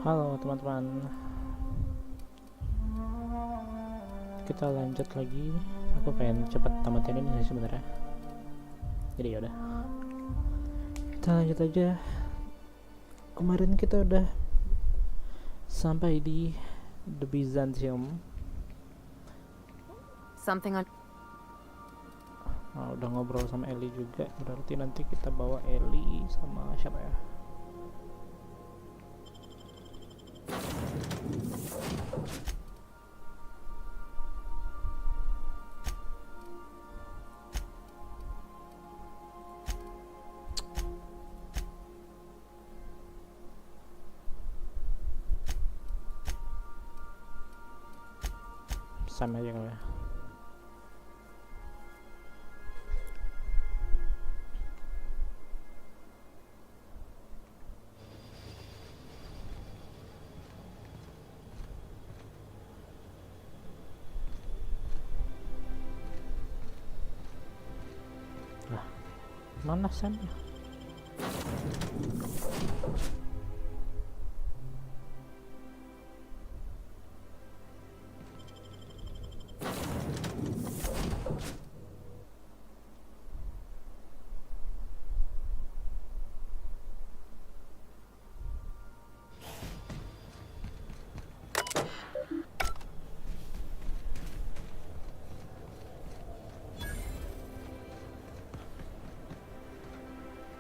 Halo teman-teman, kita lanjut lagi. Aku pengen cepet tamatin ini sih sebenarnya. Jadi yaudah, kita lanjut aja. Kemarin kita udah sampai di The Byzantium. Udah ngobrol sama Ellie juga. Berarti nanti kita bawa Ellie sama siapa ya? Sama aja kali ya. Lah, mana Sam?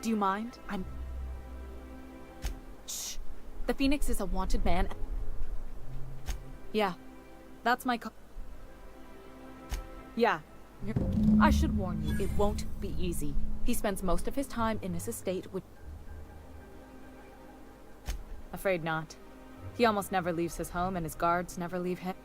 Do you mind? Shh. The Phoenix is a wanted man. Yeah. That's my Yeah. I should warn you, it won't be easy. He spends most of his time in his estate with... Afraid not. He almost never leaves his home, and his guards never leave him.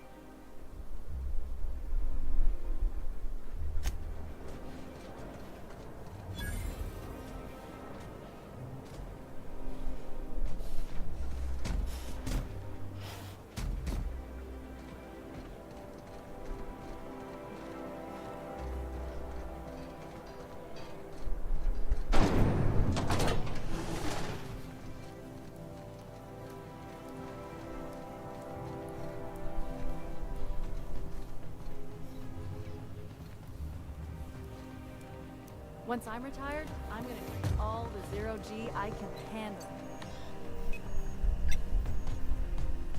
Once I'm retired, I'm gonna drink all the zero-G I can handle.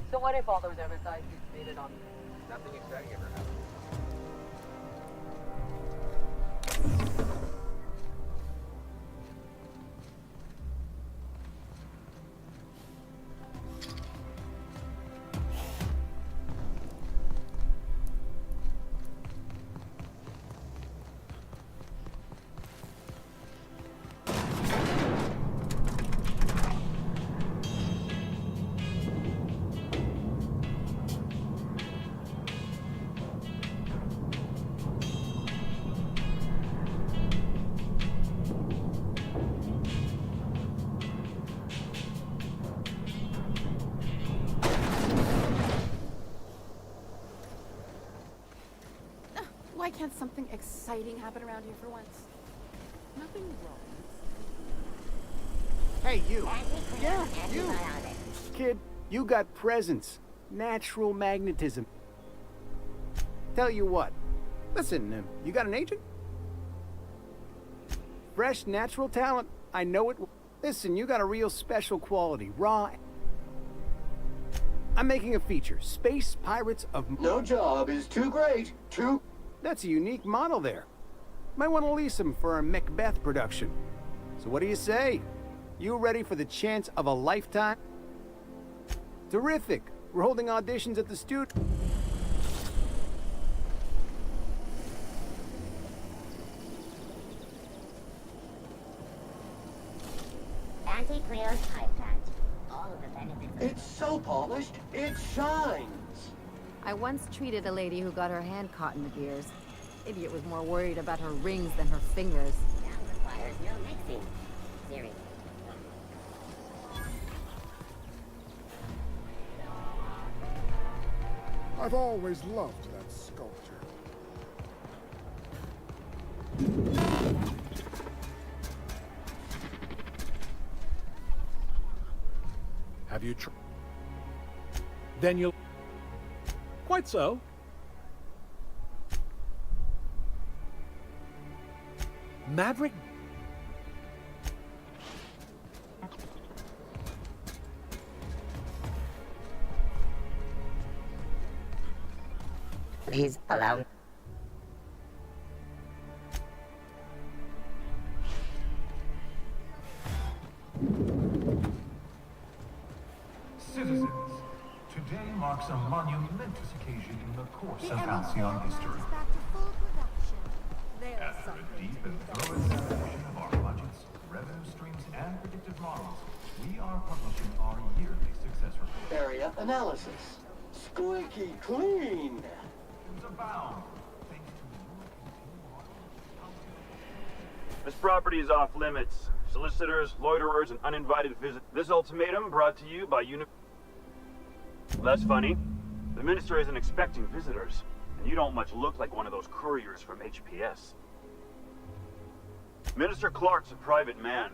So what if all those MSIs made it on? Nothing exciting ever happened. Why can't something exciting happen around here for once? Nothing wrong. Hey, you. Yeah, you. Kid, you got presence. Natural magnetism. Tell you what. Listen, you got an agent? Fresh, natural talent. I know it. Listen, you got a real special quality. Raw. I'm making a feature. Space Pirates of... No job is too great. That's a unique model there. Might want to lease him for a Macbeth production. So what do you say? You ready for the chance of a lifetime? Terrific. We're holding auditions at the studio. Anti-Creo's pipe plant. All of the benefits. It's so polished, it shines. I once treated a lady who got her hand caught in the gears. Idiot was more worried about her rings than her fingers. That requires no mixing. Seriously. I've always loved that sculpture. Have you tried? Then you'll... Quite so. Maverick? Please allow. Citizens, today marks a monumentous occasion in the course of Halcyon history. After a deep and thorough examination of our budgets, revenue streams, and predictive models, we are publishing our yearly success report. Area analysis. Squeaky clean. It's abound, thanks to your continual. This property is off limits. Solicitors, loiterers, and uninvited visitors. This ultimatum brought to you by That's funny. The minister isn't expecting visitors, and you don't much look like one of those couriers from HPS. Minister Clark's a private man.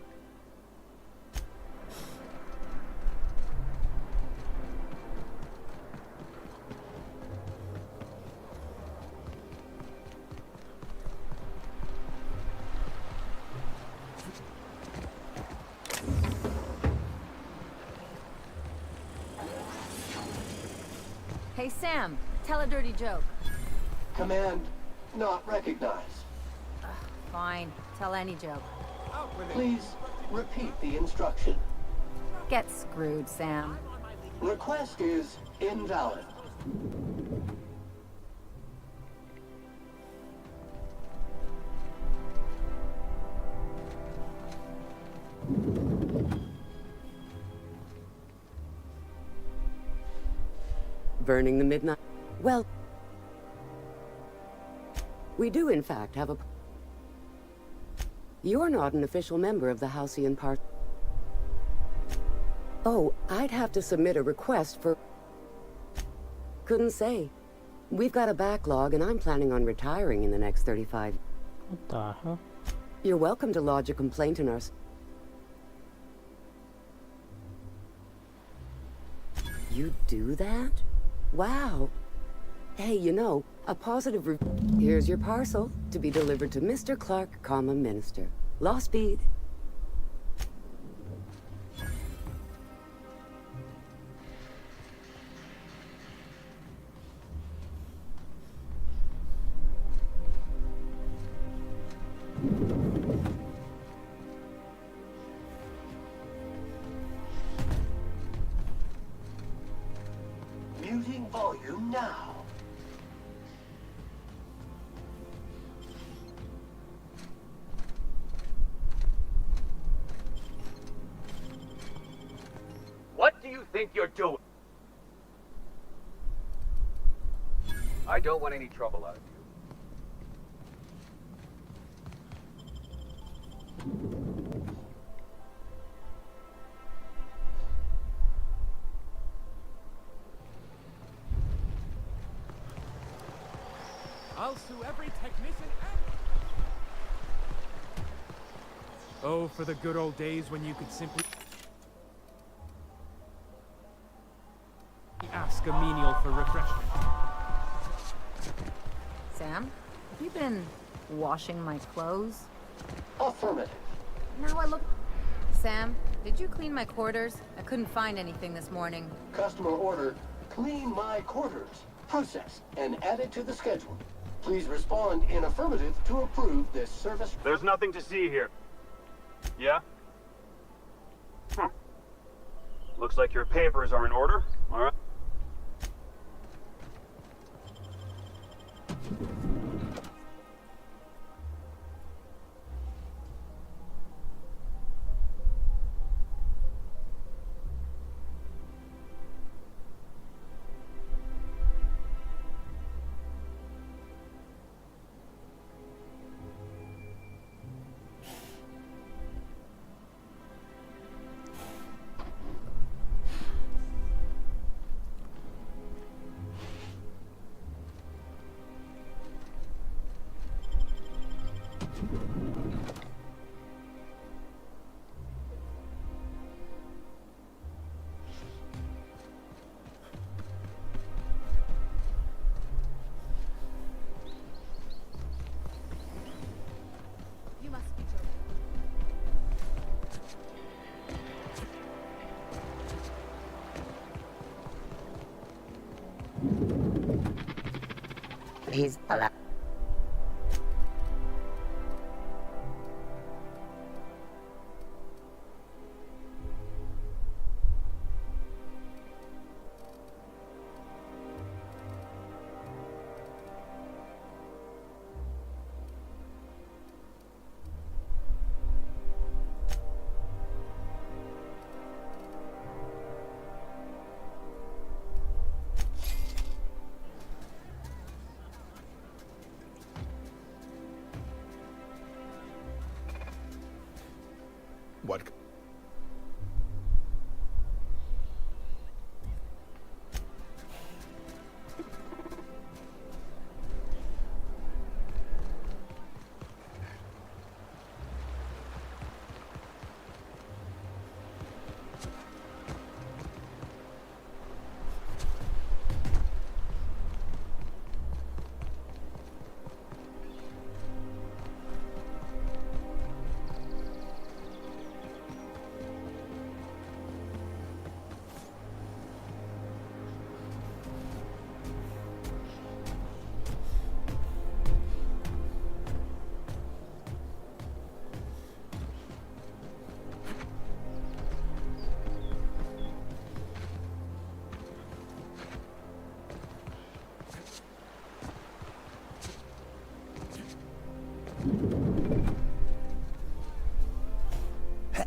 Hey, Sam, tell a dirty joke. Command not recognized. Fine, tell any joke. Please repeat the instruction. Get screwed, Sam. Request is invalid. Burning the midnight. Well, we do in fact have a... You're not an official member of the Halcyon Part. Oh, I'd have to submit a request for... Couldn't say. We've got a backlog and I'm planning on retiring in the next 35... What the hell? You're welcome to lodge a complaint in our... You do that? Wow. Hey, you know, a positive Here's your parcel to be delivered to Mr. Clark, comma, Minister. Law speed. Muting volume now. What do you think you're doing? I don't want any trouble out of you. I'll sue every technician Oh, for the good old days when you could simply... ask a menial for refreshment. Sam, have you been washing my clothes? Affirmative. Now I look... Sam, did you clean my quarters? I couldn't find anything this morning. Customer order, clean my quarters. Process and add it to the schedule. Please respond in affirmative to approve this service. There's nothing to see here. Yeah? Looks like your papers are in order. All right. He's alive. What?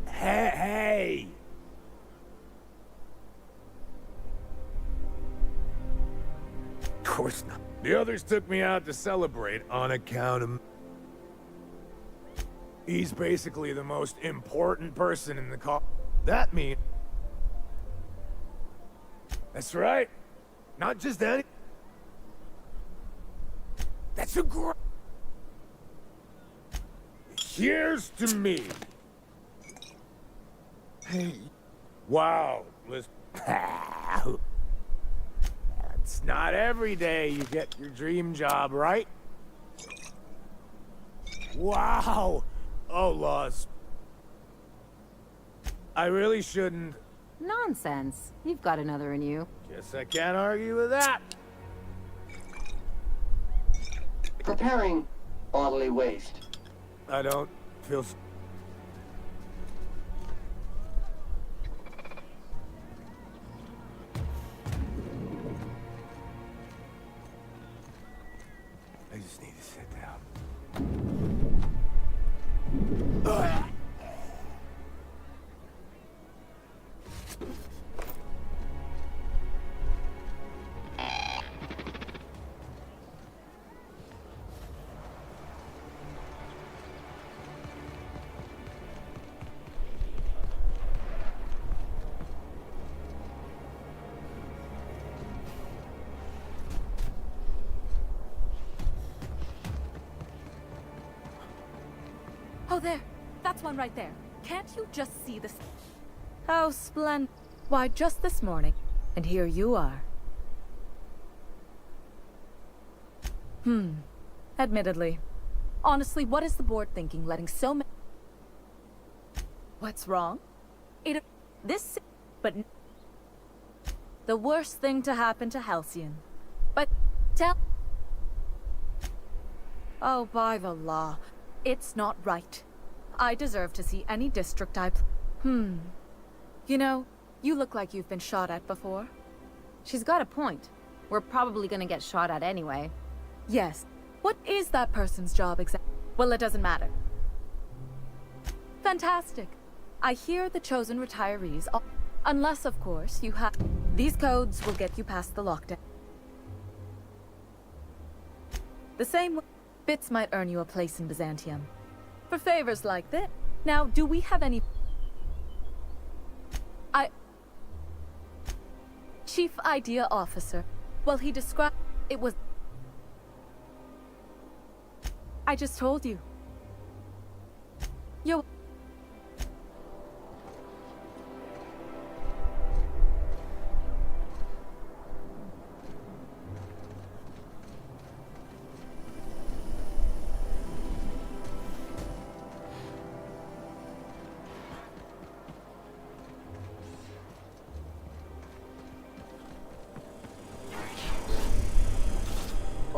Hey! Of course not. The others took me out to celebrate on account of... He's basically the most important person in the call. That means... That's right. Not just any... That's a great... Here's to me. Hey. Wow. Listen. It's not every day you get your dream job, right? Wow. Oh, Laws. I really shouldn't. Nonsense. You've got another in you. Guess I can't argue with that. Preparing bodily waste. I don't feel... I just need to sit down. Oh, there. That's one right there. Can't you just see this? How splendid. Why, just this morning. And here you are. Admittedly. Honestly, what is the board thinking, letting so many... What's wrong? This... But... The worst thing to happen to Halcyon. But... Tell... Oh, by the law. It's not right. I deserve to see any district You know, you look like you've been shot at before. She's got a point. We're probably gonna get shot at anyway. Yes. What is that person's job exactly? Well, it doesn't matter. Fantastic. I hear the chosen retirees, unless, of course, you have... These codes will get you past the lockdown. The same way, bits might earn you a place in Byzantium. For favors like this. Now, do we have any... Chief Idea Officer. Well, he described... It was... I just told you. Yo...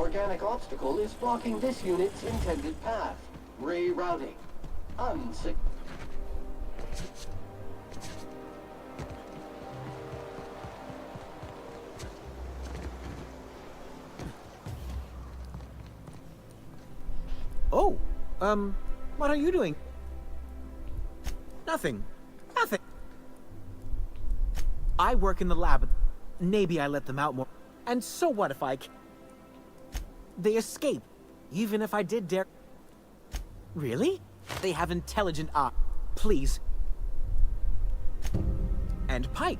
organic obstacle is blocking this unit's intended path. Rerouting. Unsick. Oh, what are you doing? Nothing. Nothing. I work in the lab. Maybe I let them out more. And so what if they escape, even if I did dare... Really? They have intelligent please. And pipe.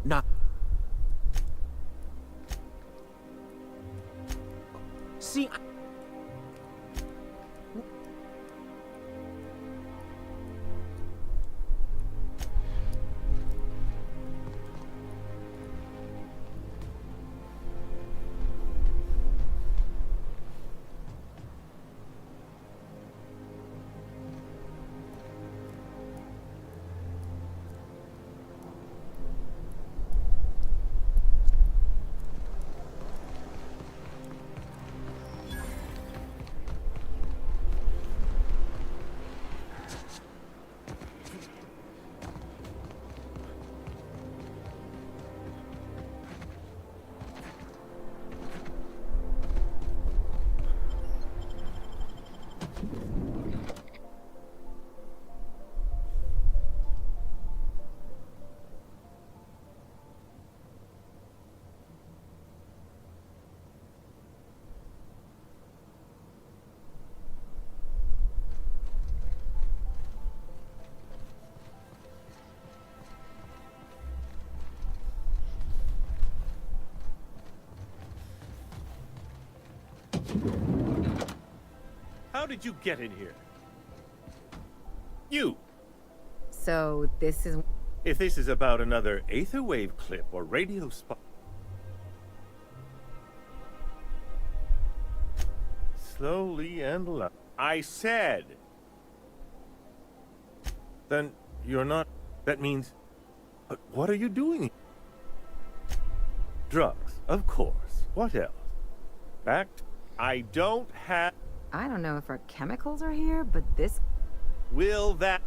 Not... See, How did you get in here? You! So, this is... If this is about another Aetherwave clip or radio spot... Slowly and loud. I said! Then you're not... That means... But what are you doing? Drugs, of course. What else? Fact, I don't have... I don't know if our chemicals are here, but this... Will that...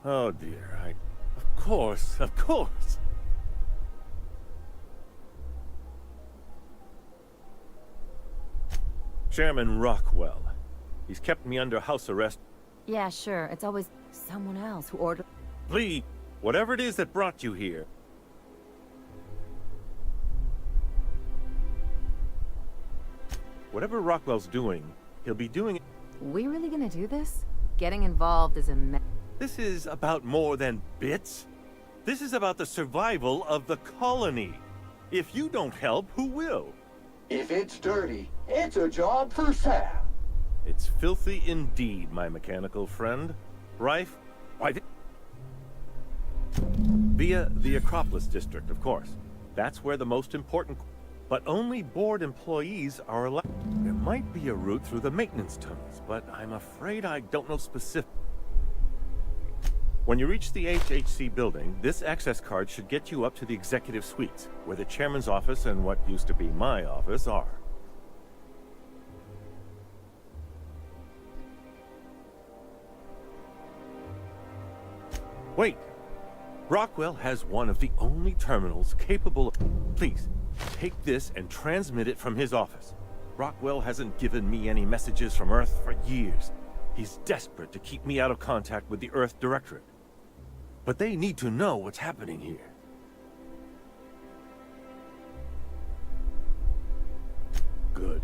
Oh dear, Of course, of course! Chairman Rockwell. He's kept me under house arrest. Yeah, sure. It's always someone else who ordered... Please, whatever it is that brought you here. Whatever Rockwell's doing, he'll be doing it. We really gonna do this? Getting involved is a mess. This is about more than bits. This is about the survival of the colony. If you don't help, who will? If it's dirty, it's a job for Sam. It's filthy indeed, my mechanical friend. Rife, why via the Acropolis district, of course. That's where the most important... But only board employees are allowed. There might be a route through the maintenance tunnels, but I'm afraid I don't know specific. When you reach the HHC building, this access card should get you up to the executive suites, where the chairman's office and what used to be my office are. Wait! Rockwell has one of the only terminals capable of... Please, take this and transmit it from his office. Rockwell hasn't given me any messages from Earth for years. He's desperate to keep me out of contact with the Earth Directorate. But they need to know what's happening here. Good.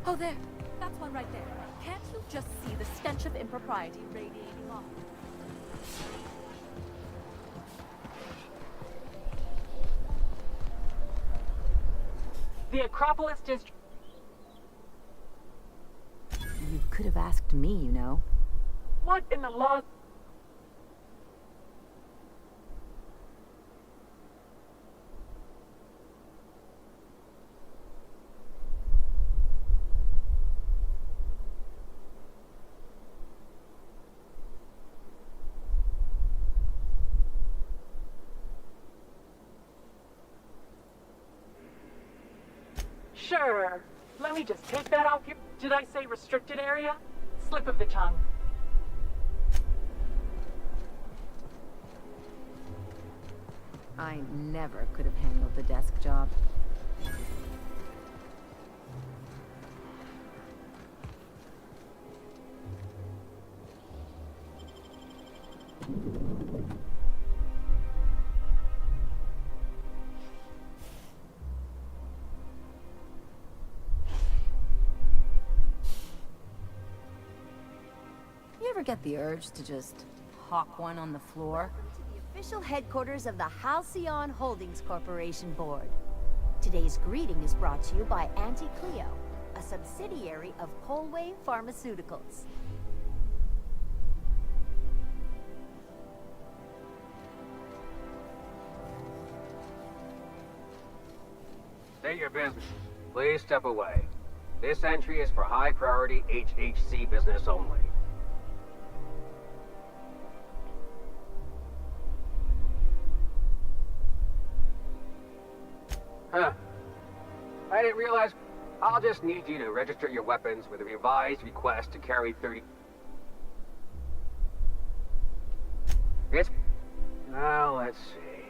Oh, there. That's one right there. Can't you just see the stench of impropriety radiating off? The Acropolis District. You could have asked me, you know. What in the law? Sure. Let me just take that off your... Did I say restricted area? Slip of the tongue. I never could have handled the desk job. You ever get the urge to just hawk one on the floor? Official headquarters of the Halcyon Holdings Corporation Board. Today's greeting is brought to you by Auntie Cleo, a subsidiary of Polway Pharmaceuticals. State your business. Please step away. This entry is for high-priority HHC business only. Huh. I didn't realize... I'll just need you to register your weapons with a revised request to carry 30... It's... Now, let's see.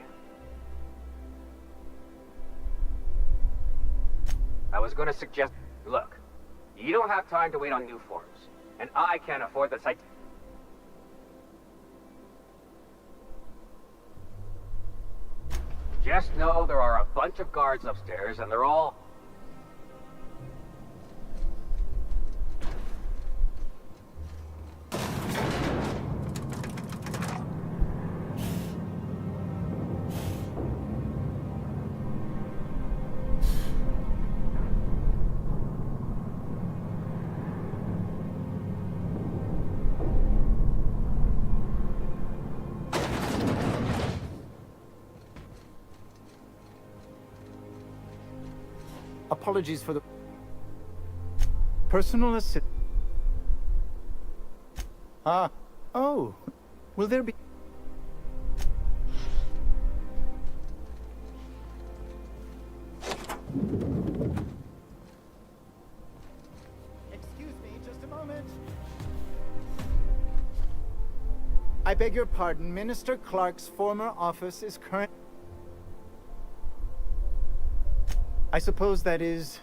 I was gonna suggest... Look, you don't have time to wait on new forms. And I can't afford the site... Just know there are a bunch of guards upstairs, and they're all... Apologies for the personal assist. Oh, will there be... Excuse me, just a moment. I beg your pardon, Minister Clark's former office is current... I suppose that is...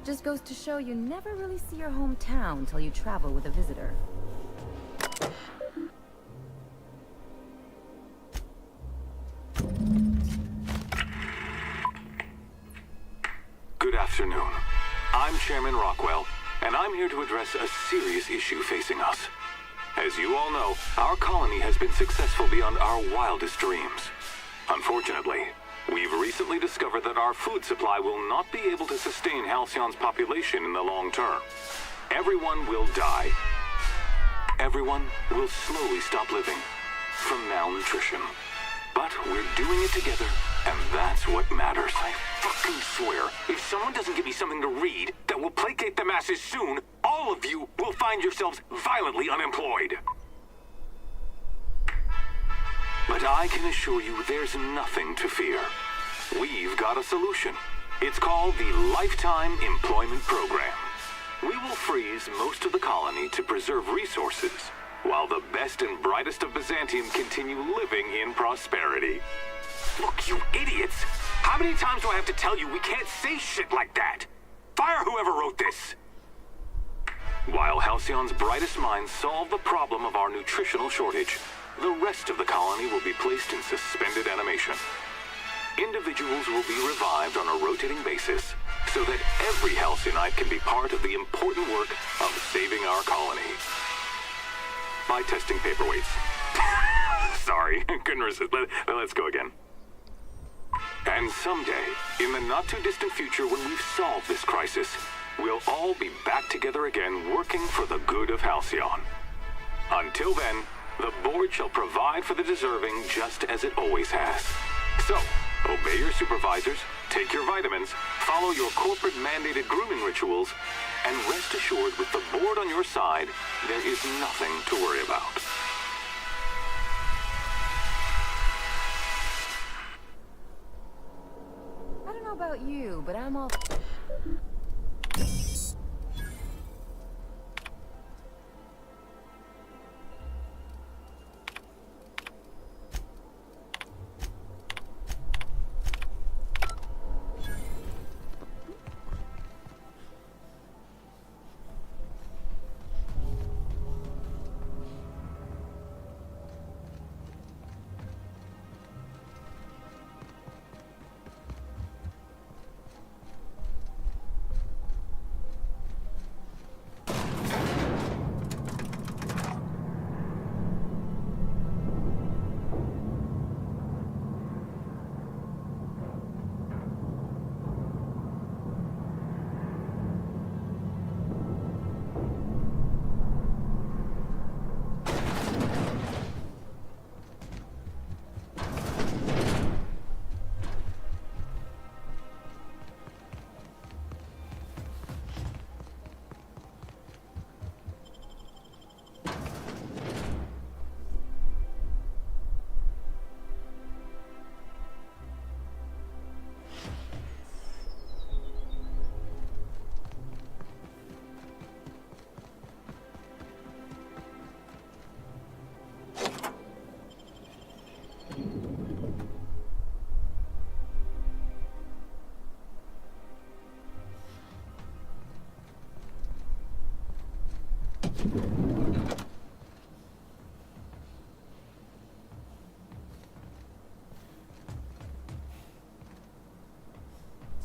Just goes to show you never really see your hometown till you travel with a visitor. Good afternoon. I'm Chairman Rockwell, and I'm here to address a serious issue facing us. As you all know, our colony has been successful beyond our wildest dreams. Unfortunately, we've recently discovered that our food supply will not be able to sustain Halcyon's population in the long term. Everyone will die. Everyone will slowly stop living from malnutrition. But we're doing it together, and that's what matters. I fucking swear, if someone doesn't give me something to read that will placate the masses soon, all of you will find yourselves violently unemployed. But I can assure you there's nothing to fear. We've got a solution. It's called the Lifetime Employment Program. We will freeze most of the colony to preserve resources, while the best and brightest of Byzantium continue living in prosperity. Look, you idiots! How many times do I have to tell you we can't say shit like that? Fire whoever wrote this! While Halcyon's brightest minds solve the problem of our nutritional shortage, the rest of the colony will be placed in suspended animation. Individuals will be revived on a rotating basis, so that every Halcyonite can be part of the important work of saving our colony. By testing paperweights. Sorry, couldn't resist. Let's go again. And someday, in the not-too-distant future when we've solved this crisis, we'll all be back together again working for the good of Halcyon. Until then, the board shall provide for the deserving just as it always has. So, obey your supervisors, take your vitamins, follow your corporate-mandated grooming rituals, and rest assured with the board on your side, there is nothing to worry about. I don't know about you, but I'm all...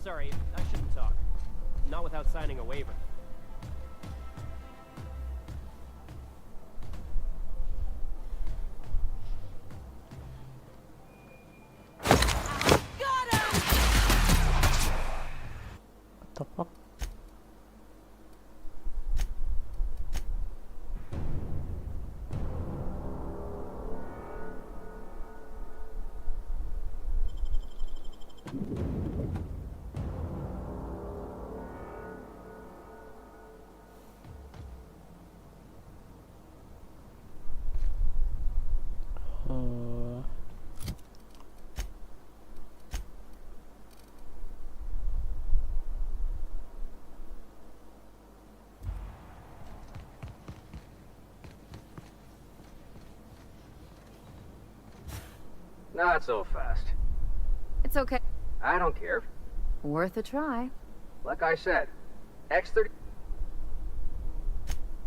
Sorry, I shouldn't talk. Not without signing a waiver. What the fuck? Not so fast. It's okay. I don't care. Worth a try. Like I said, X30.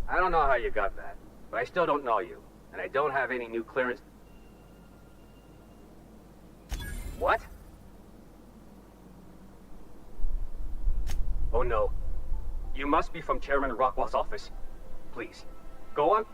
I don't know how you got that, but I still don't know you, and I don't have any new clearance. What? Oh no. You must be from Chairman Rockwell's office. Please, go on.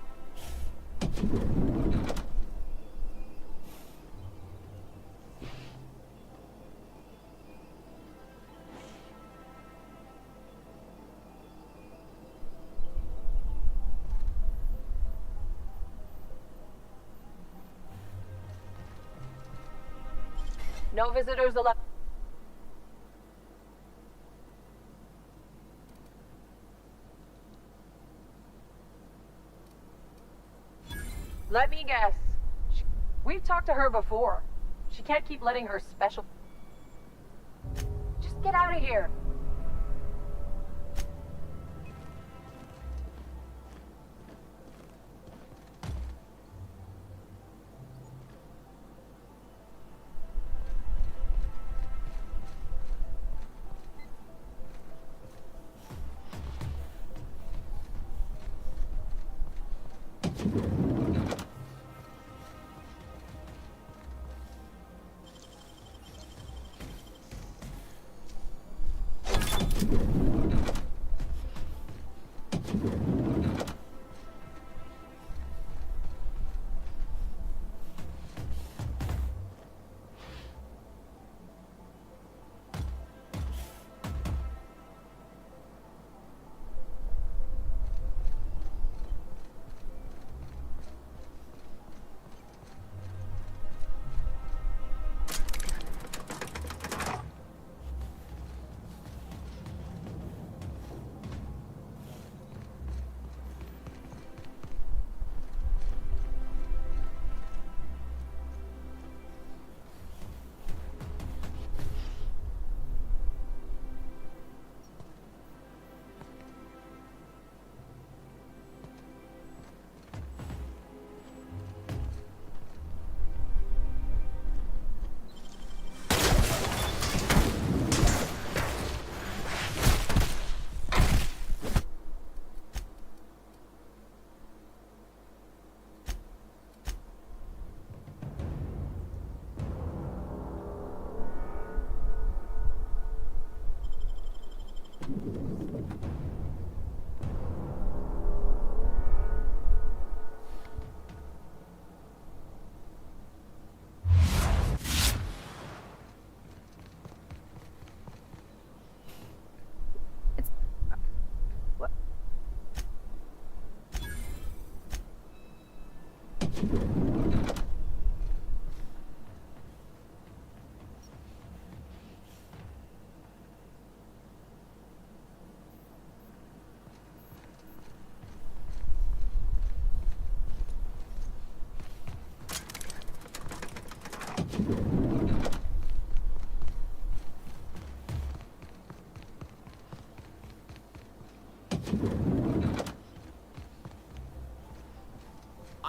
No visitors allowed. Let me guess. We've talked to her before. She can't keep letting her special... Just get out of here.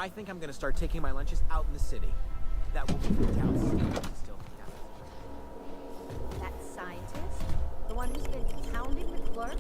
I think I'm gonna start taking my lunches out in the city. That will be downstairs. Still That scientist? The one who's been pounding the clerk?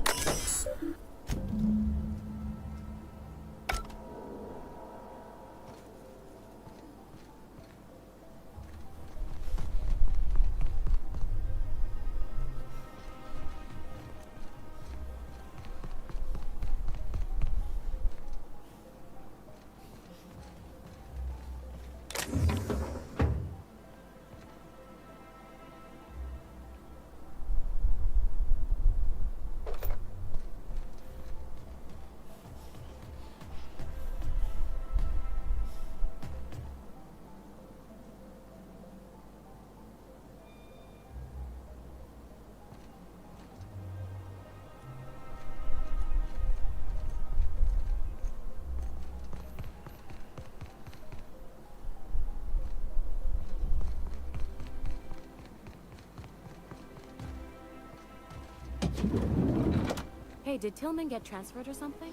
Hey, did Tillman get transferred or something?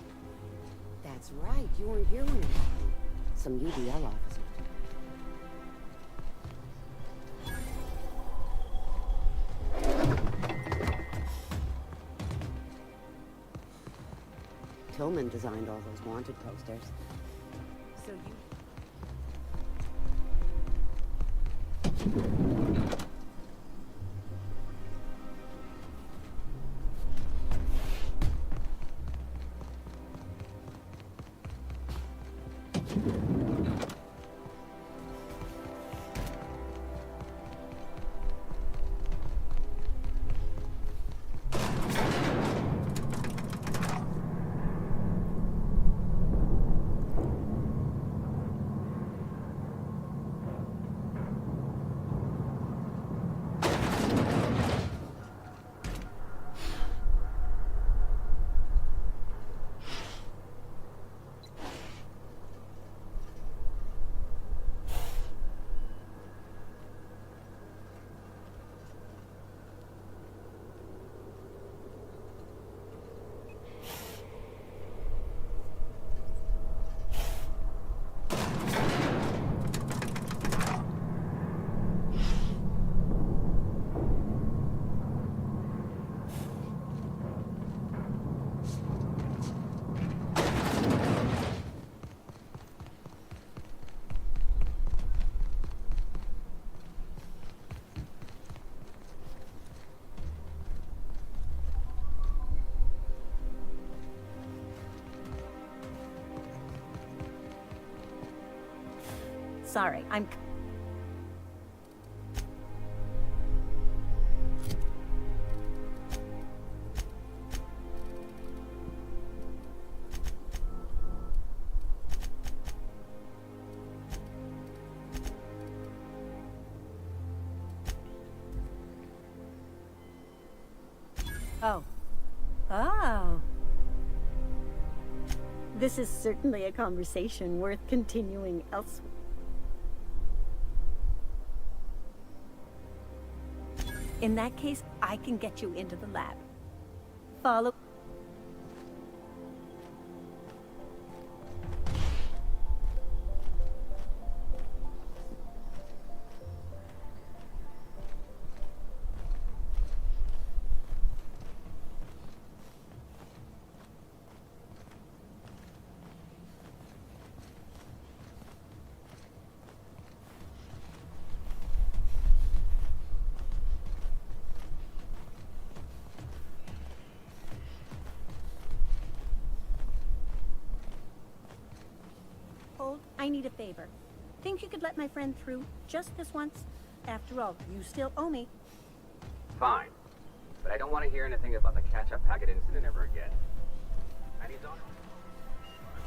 That's right. You weren't here when it happened. Some UDL officer. Tillman designed all those wanted posters. So you... Sorry, I'm... Oh. Oh. This is certainly a conversation worth continuing elsewhere. In that case, I can get you into the lab. Follow... I need a favor. Think you could let my friend through just this once? After all, you still owe me. Fine. But I don't want to hear anything about the catch-up packet incident ever again. And he's on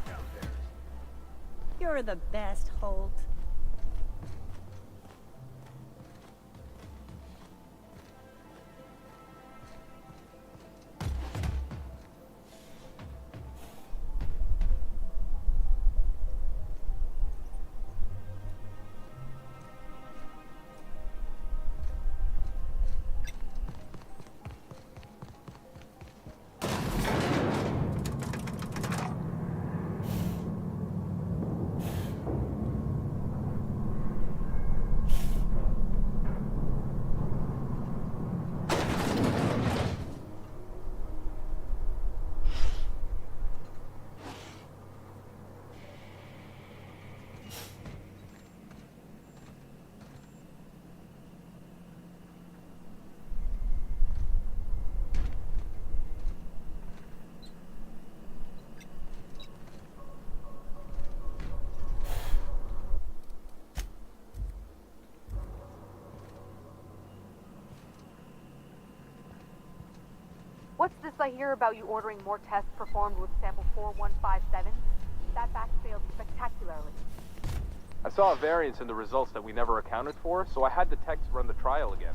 downstairs. You're the best, Holt. What's this I hear about you ordering more tests performed with sample 4157? That batch failed spectacularly. I saw a variance in the results that we never accounted for, so I had the techs run the trial again.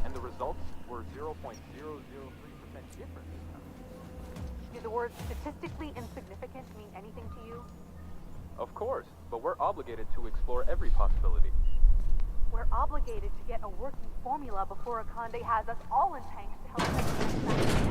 And the results were 0.003% different this time. Do the words statistically insignificant mean anything to you? Of course, but we're obligated to explore every possibility. We're obligated to get a working formula before Akande has us all in tanks to help us.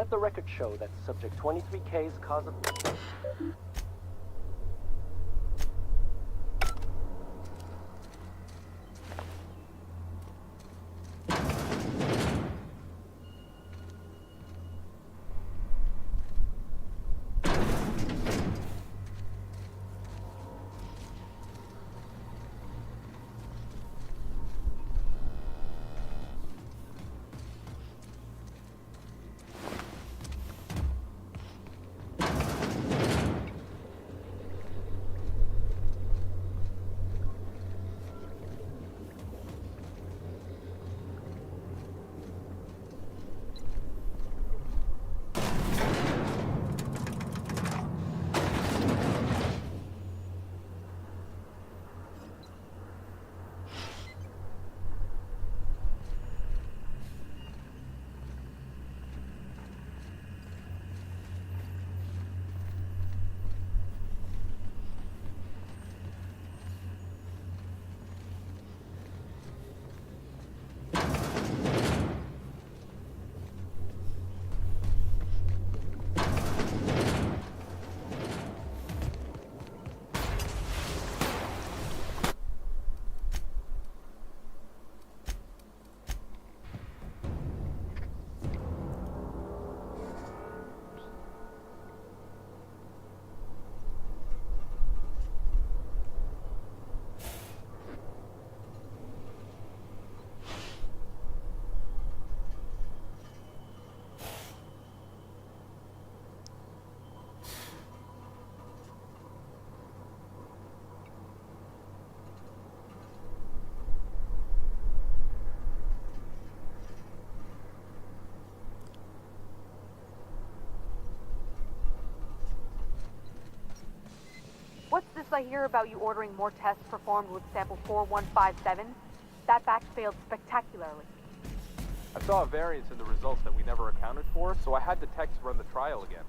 Let the record show that subject 23K's cause of... What's this I hear about you ordering more tests performed with sample 4157? That batch failed spectacularly. I saw a variance in the results that we never accounted for, so I had the techs run the trial again.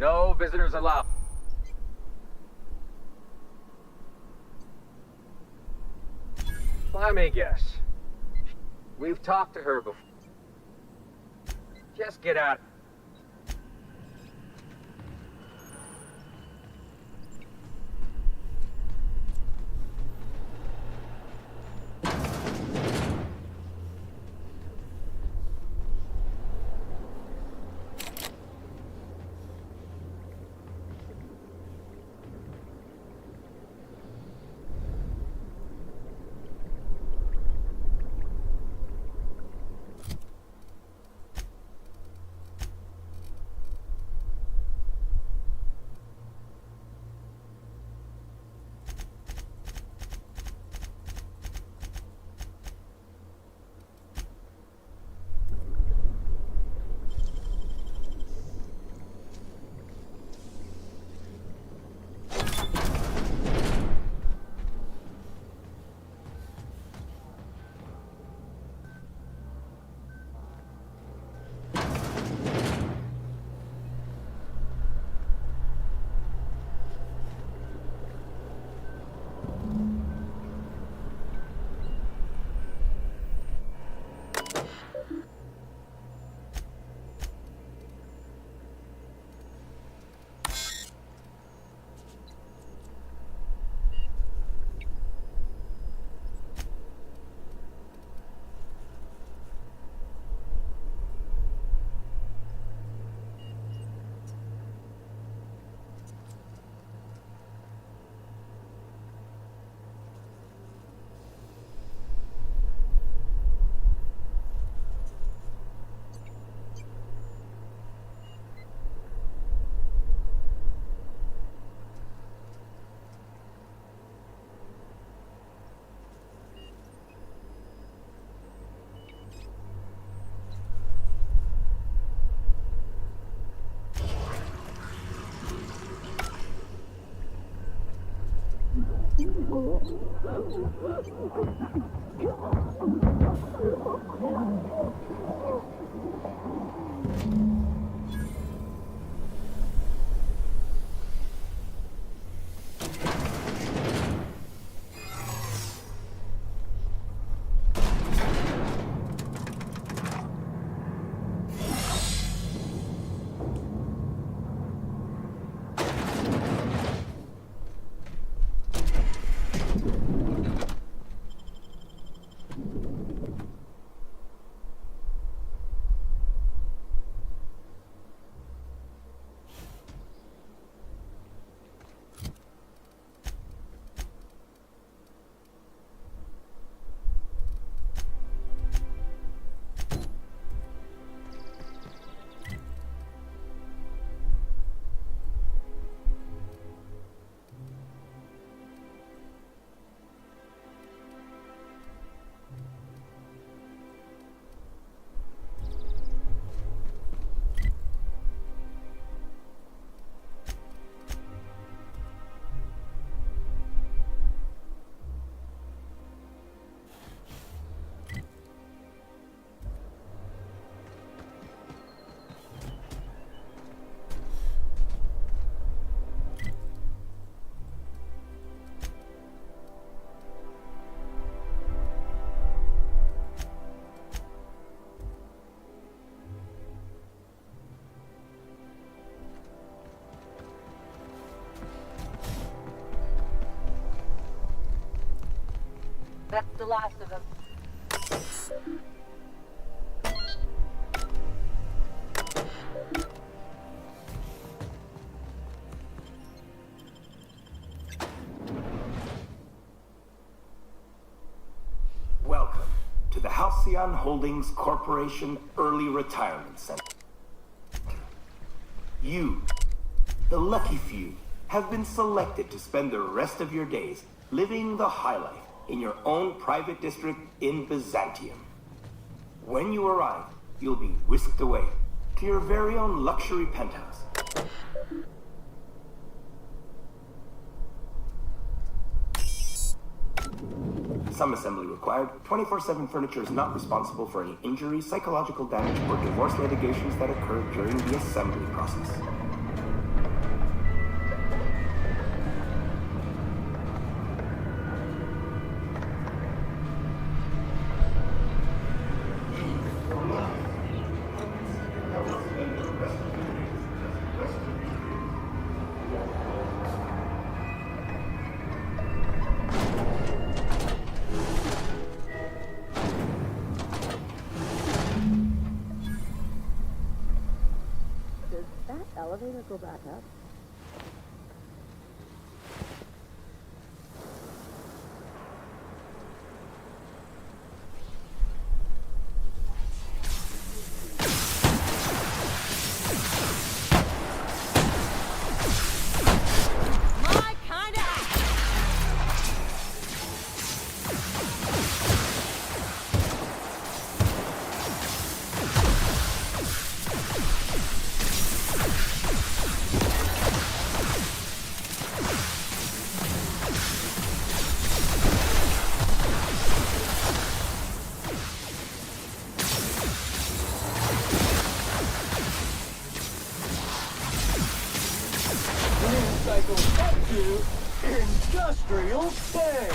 No visitors allowed. Let me guess. We've talked to her before. Just get out. That's the last of them. Welcome to the Halcyon Holdings Corporation Early Retirement Center. You, the lucky few, have been selected to spend the rest of your days living the high life in your own private district in Byzantium. When you arrive, you'll be whisked away to your very own luxury penthouse. Some assembly required. 24/7 furniture is not responsible for any injuries, psychological damage, or divorce litigations that occur during the assembly process. elevator go back up? My kind of News cycle up to Industrial Bay.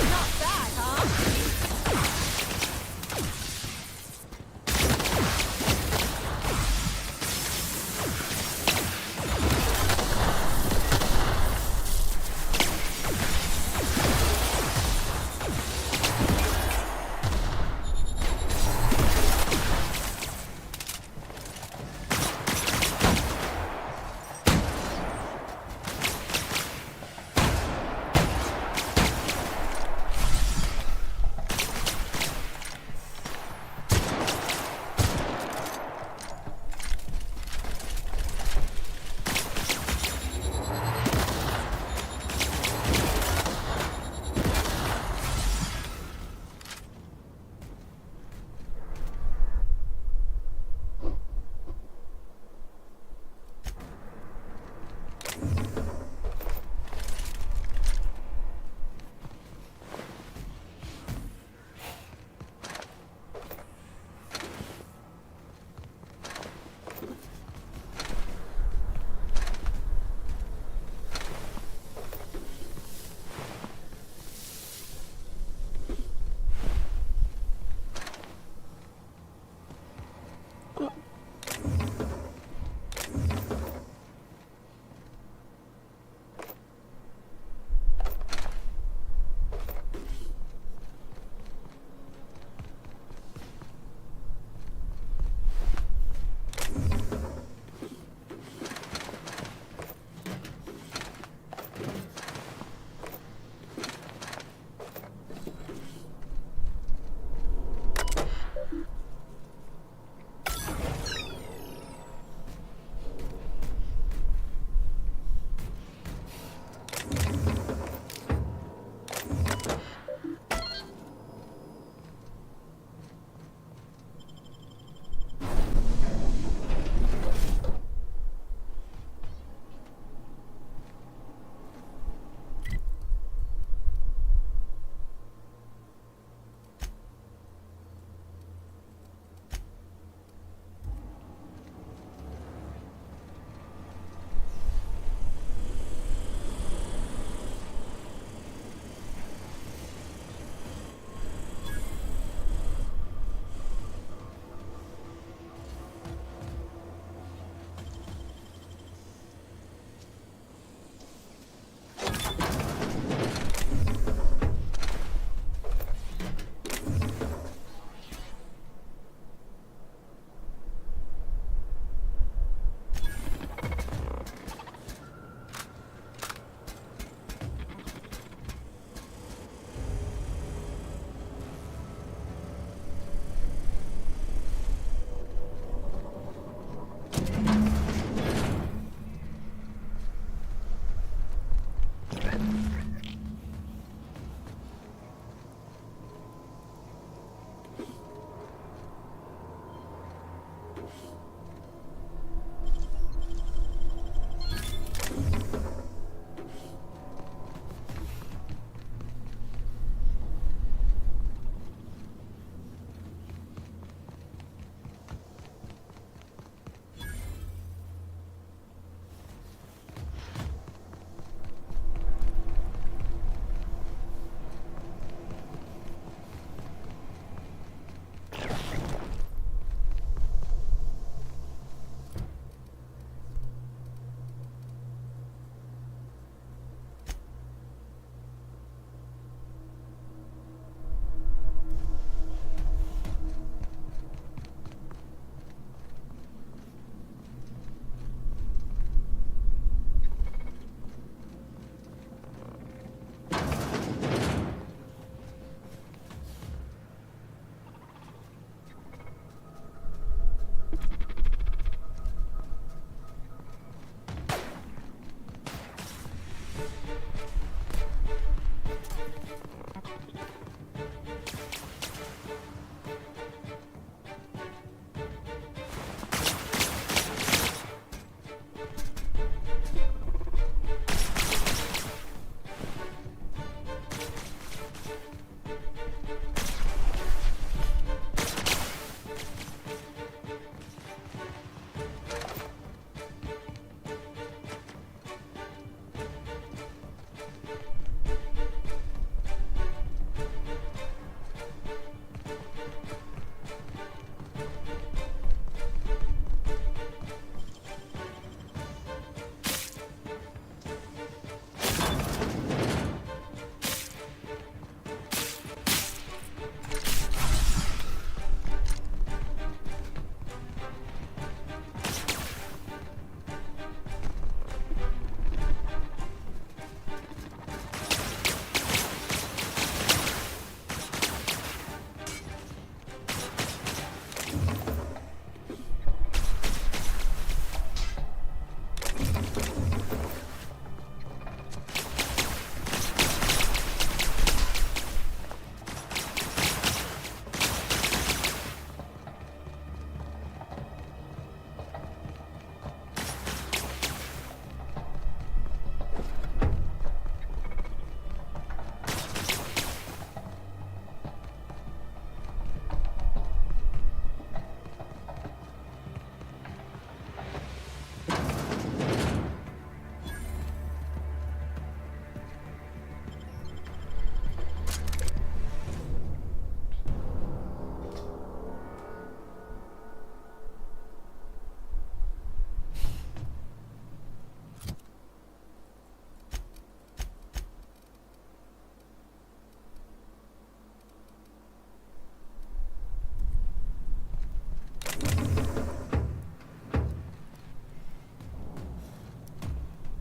not bad, huh?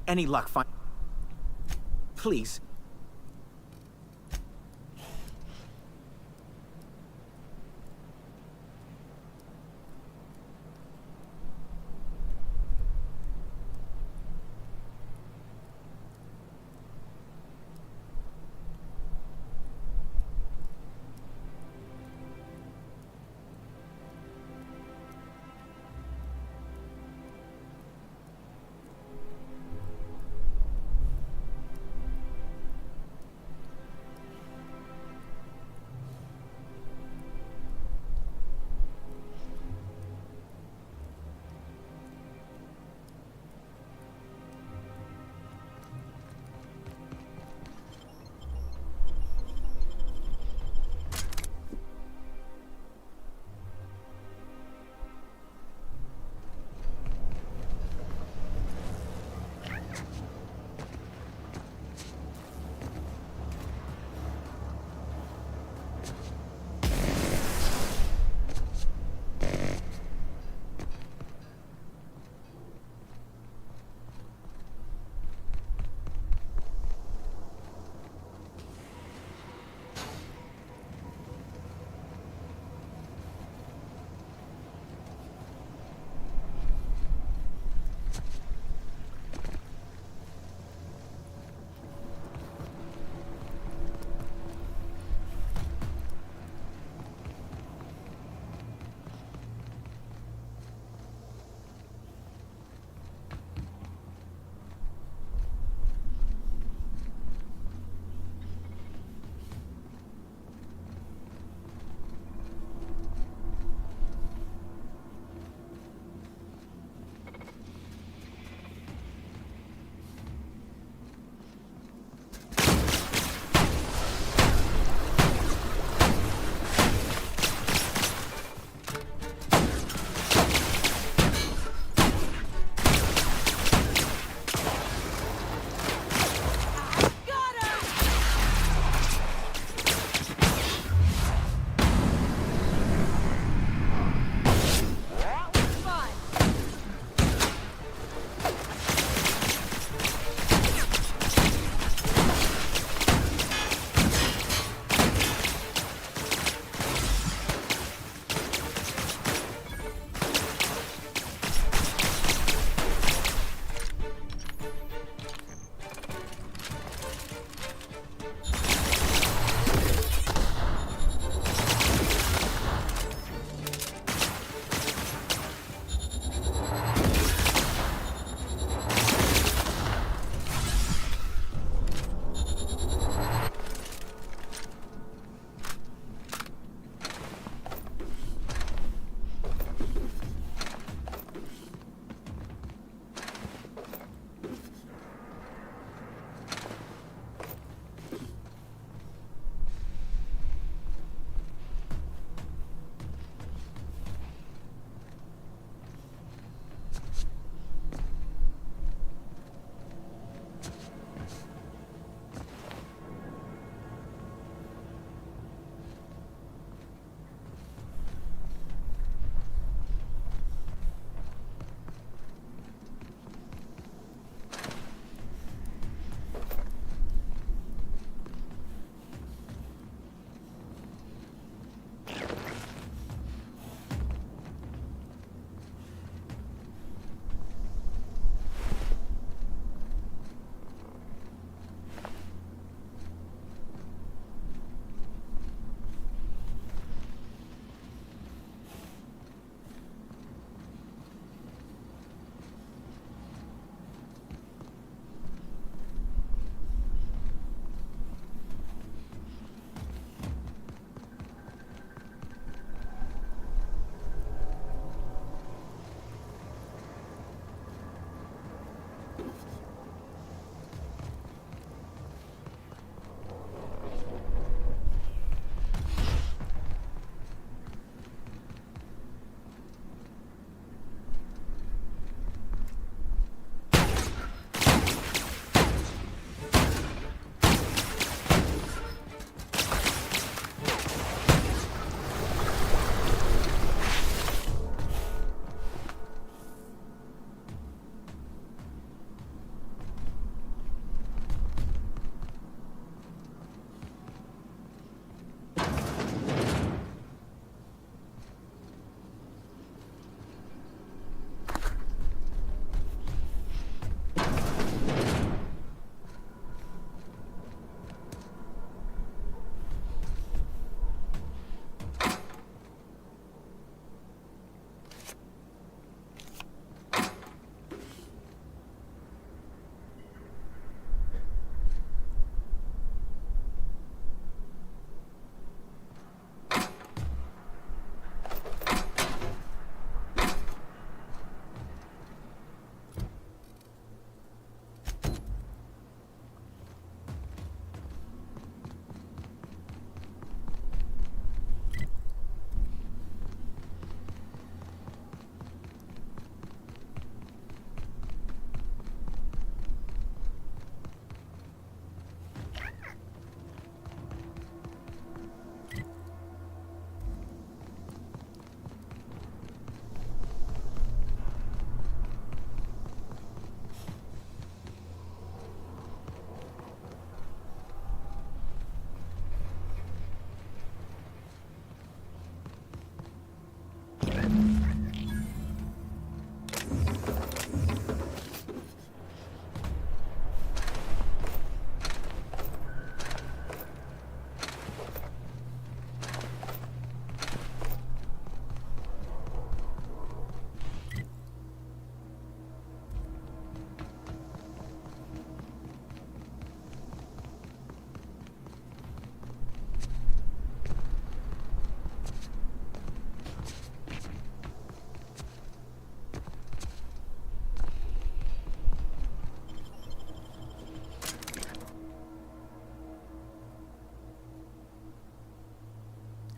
Any luck find... Please.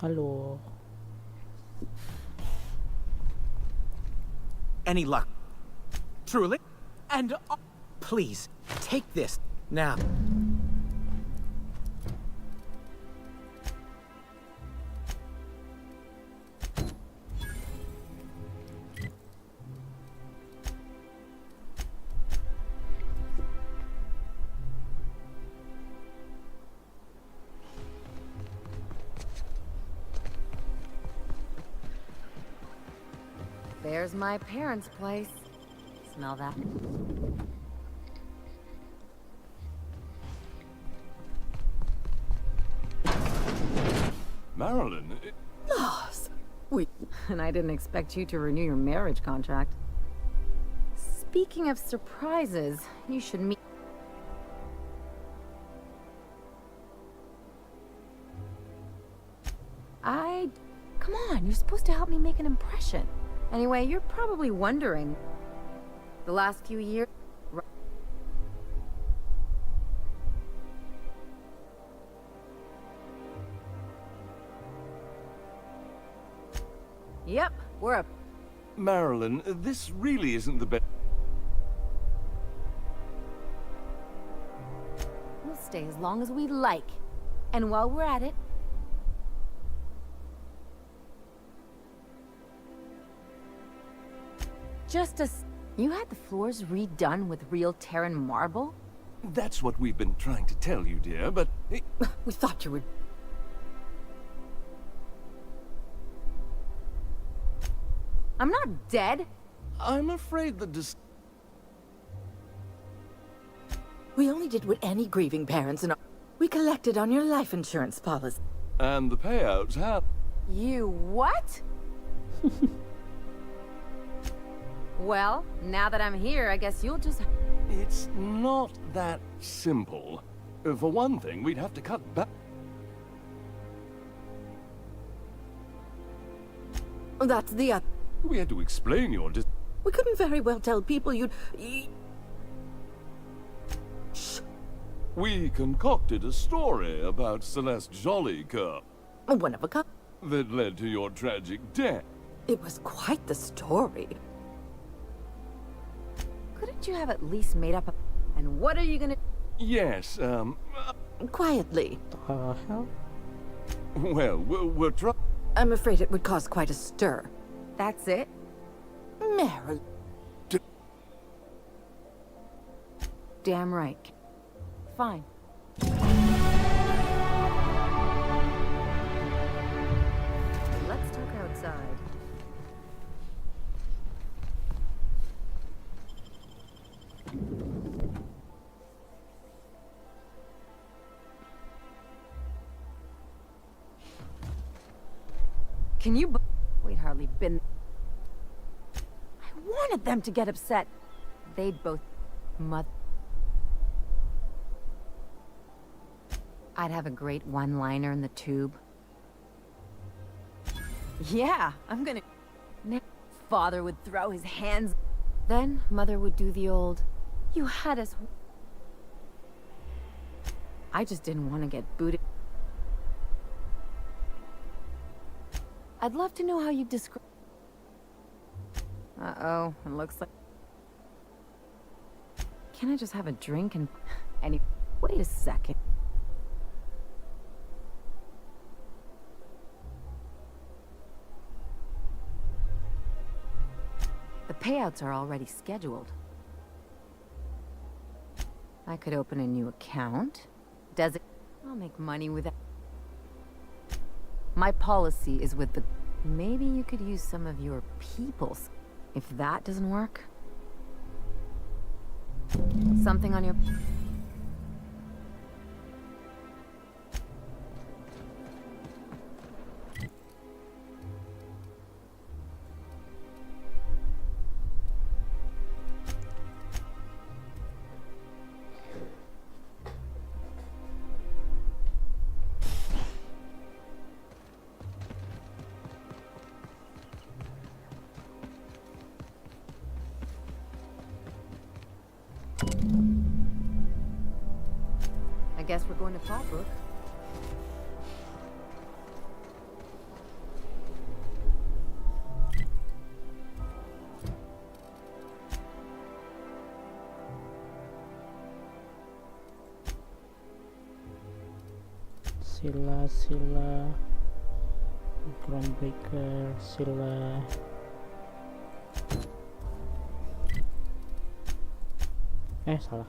Halo. Any luck? Truly? And please, take this now. There's my parents' place. Smell that? Marilyn, Lost. And I didn't expect you to renew your marriage contract. Speaking of surprises, you should meet... Come on, you're supposed to help me make an impression. Anyway, you're probably wondering... The last few years... Yep, we're up. Marilyn, this really isn't the best. We'll stay as long as we like. And while we're at it... You had the floors redone with real Terran marble? That's what we've been trying to tell you, dear, but... We thought you were... I'm not dead. I'm afraid the We only did what any grieving parents and... We collected on your life insurance policy. And the payouts have... You what? Well, now that I'm here, I guess you'll just... It's not that simple. For one thing, we'd have to cut back... That's the other... We had to explain your... We couldn't very well tell people you'd... Shh. We concocted a story about Celeste Jolicoeur. One of a kind. That led to your tragic death. It was quite the story. Couldn't you have at least made up a... And what are you gonna... Yes, Quietly. Hell? Well, we're trying... I'm afraid it would cause quite a stir. That's it? Marilyn. Damn right. Fine. Let's talk outside. Can you... We'd hardly been... I wanted them to get upset. They'd both... I'd have a great one-liner in the tube. Yeah, I'm gonna... Father would throw his hands... Then Mother would do the old... You had us... I just didn't want to get booted. I'd love to know how you describe... Uh-oh, it looks like... Can I just have a drink and... Wait a second. The payouts are already scheduled. I could open a new account. I'll make money with that. My policy is with the... Maybe you could use some of your people's... If that doesn't work... Something on your... I guess we're going to Fallbrook. Sila Groundbreaker, Sila. Salah.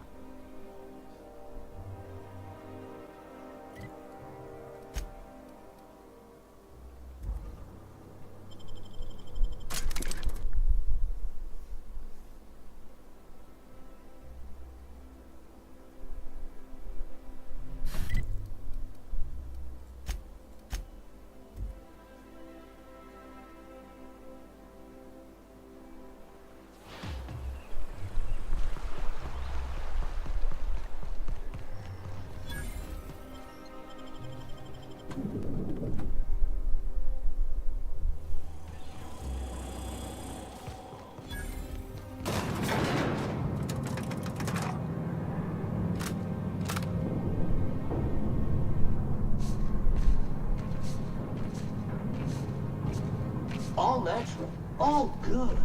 All natural, all good.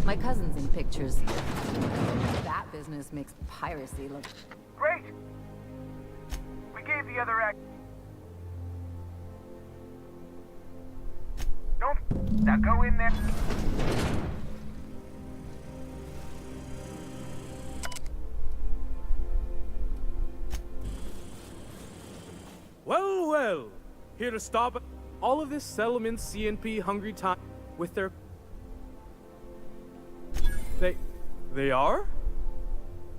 My cousin's in pictures. That business makes piracy look... Great! We gave the other act... Don't... Now go in there. Well, well. Here to stop all of this settlement CNP hungry time with their... They are?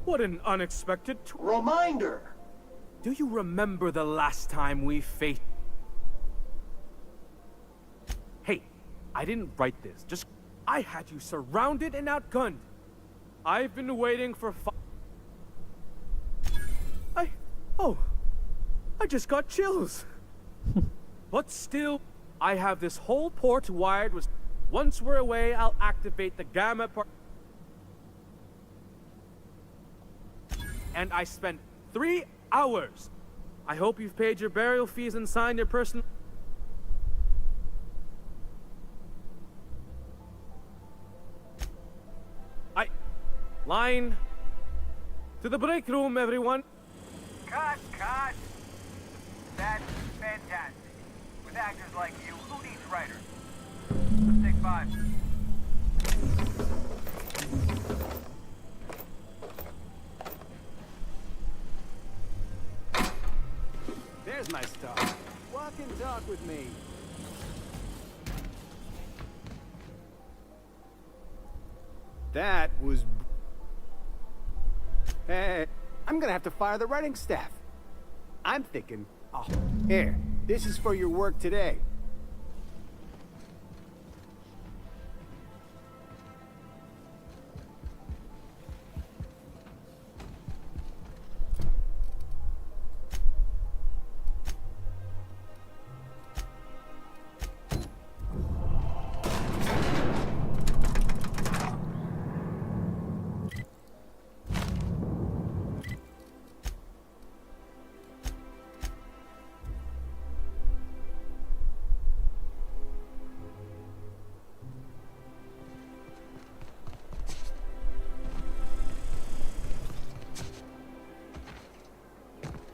What an unexpected reminder! Do you remember the last time we faced... Hey, I didn't write this. Just... I had you surrounded and outgunned. I've been waiting for I just got chills. But still, I have this whole port wired with... Once we're away, I'll activate the gamma part... And I spent 3 hours. I hope you've paid your burial fees and signed your personal... Line... To the break room, everyone. Cut! That's fantastic. With actors like you, who needs writers? Let's take 5. There's my star. Walk and talk with me. That was... Hey, I'm gonna have to fire the writing staff. I'm thinking, oh, here, this is for your work today.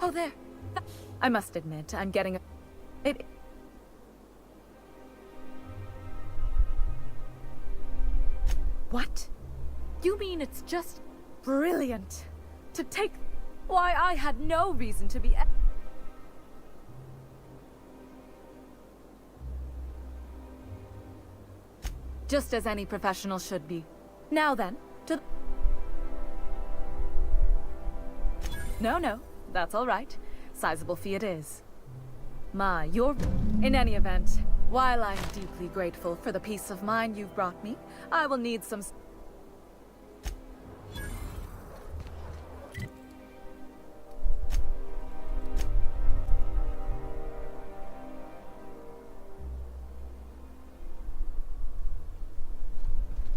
Oh, there. I must admit, I'm getting it... What? You mean it's just brilliant to take... Why, I had no reason to be... Just as any professional should be. Now then, to... No. That's all right. Sizable fee it is. You're... In any event, while I'm deeply grateful for the peace of mind you've brought me, I will need some...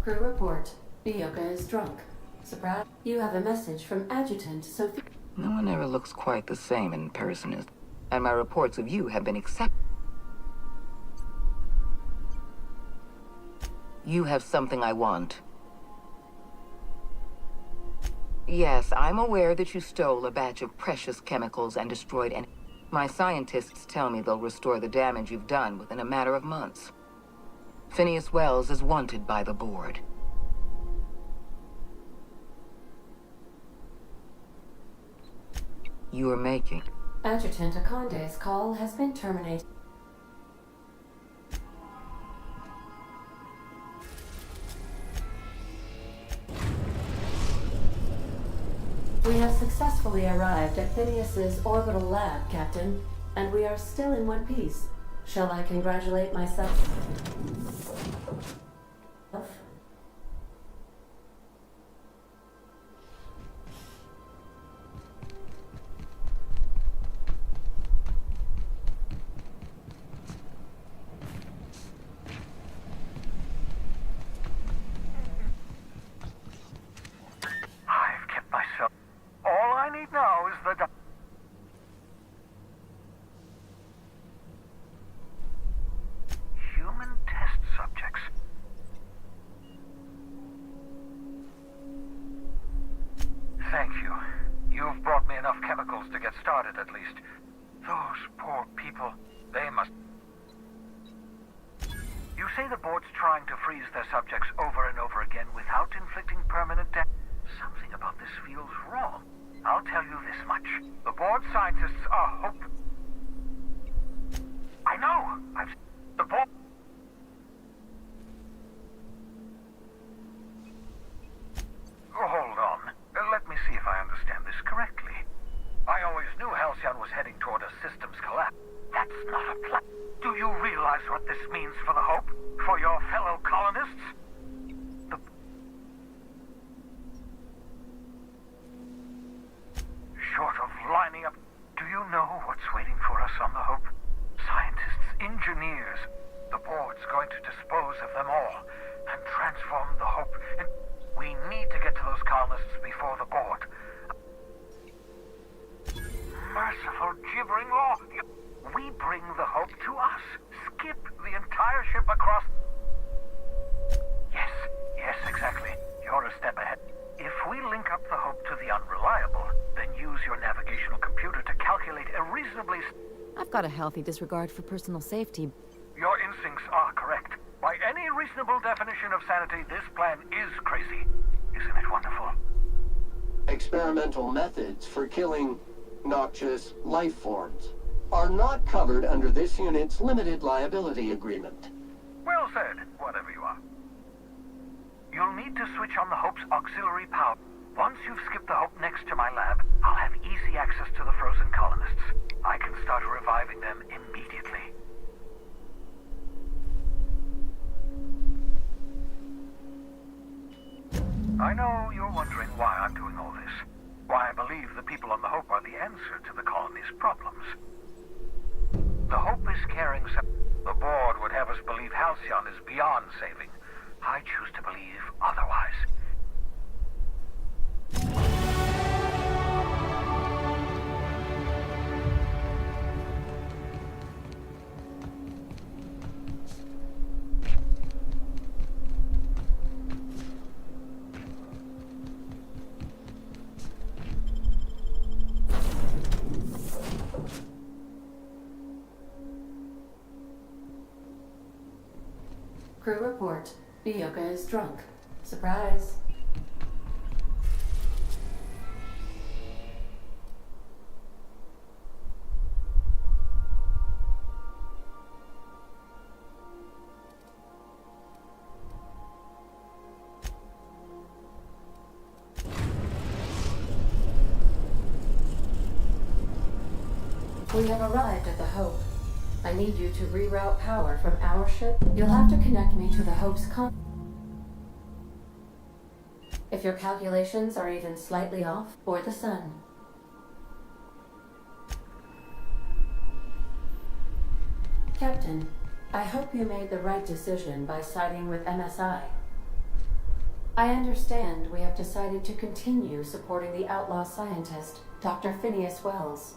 Crew report. Bioka is drunk. Surprise. You have a message from Adjutant Sophie. No one ever looks quite the same in person, and my reports of you have been accepted. You have something I want. Yes, I'm aware that you stole a batch of precious chemicals and destroyed My scientists tell me they'll restore the damage you've done within a matter of months. Phineas Wells is wanted by the board. You are making. Adjutant Akonde's call has been terminated. We have successfully arrived at Phineas's orbital lab, Captain, and we are still in one piece. Shall I congratulate myself? I've kept myself. All I need now is the. Human test subjects. Thank you. You've brought me enough chemicals to get started, at least. Those poor people, they must. You say the board's trying to freeze their subjects over and over again without inflicting permanent damage. Something about this feels wrong. I'll tell you this much. The board scientists are hope. I know! The board... Hold on. Let me see if I understand this correctly. I always knew Halcyon was heading toward a systems collapse. That's not a plan. Do you realize what this means for the Hope? For your fellow colonists? Short of lining up, do you know what's waiting for us on the Hope? Scientists, engineers. The board's going to dispose of them all and transform the Hope. And we need to get to those colonists before the board. Merciful gibbering law. We bring the Hope to us. Skip the entire ship across. Yes, exactly. You're a step ahead. If we link up the Hope to the Unreliable, then use your navigational computer to calculate a reasonably... I've got a healthy disregard for personal safety. Your instincts are correct. By any reasonable definition of sanity, this plan is crazy. Isn't it wonderful? Experimental methods for killing noxious life forms are not covered under this unit's limited liability agreement. Well said, whatever you are. You'll need to switch on the Hope's auxiliary power. Once you've skipped the Hope next to my lab, I'll have easy access to the frozen colonists. I can start reviving them immediately. I know you're wondering why I'm doing all this. Why I believe the people on the Hope are the answer to the colony's problems. The Hope is carrying some... The board would have us believe Halcyon is beyond saving. I choose to believe otherwise. Crew report. Bioka is drunk. Surprise. We have arrived at the Hope. I need you to reroute power from our ship. You'll have to connect me to the Hope's if your calculations are even slightly off, board the sun. Captain, I hope you made the right decision by siding with MSI. I understand we have decided to continue supporting the outlaw scientist, Dr. Phineas Wells.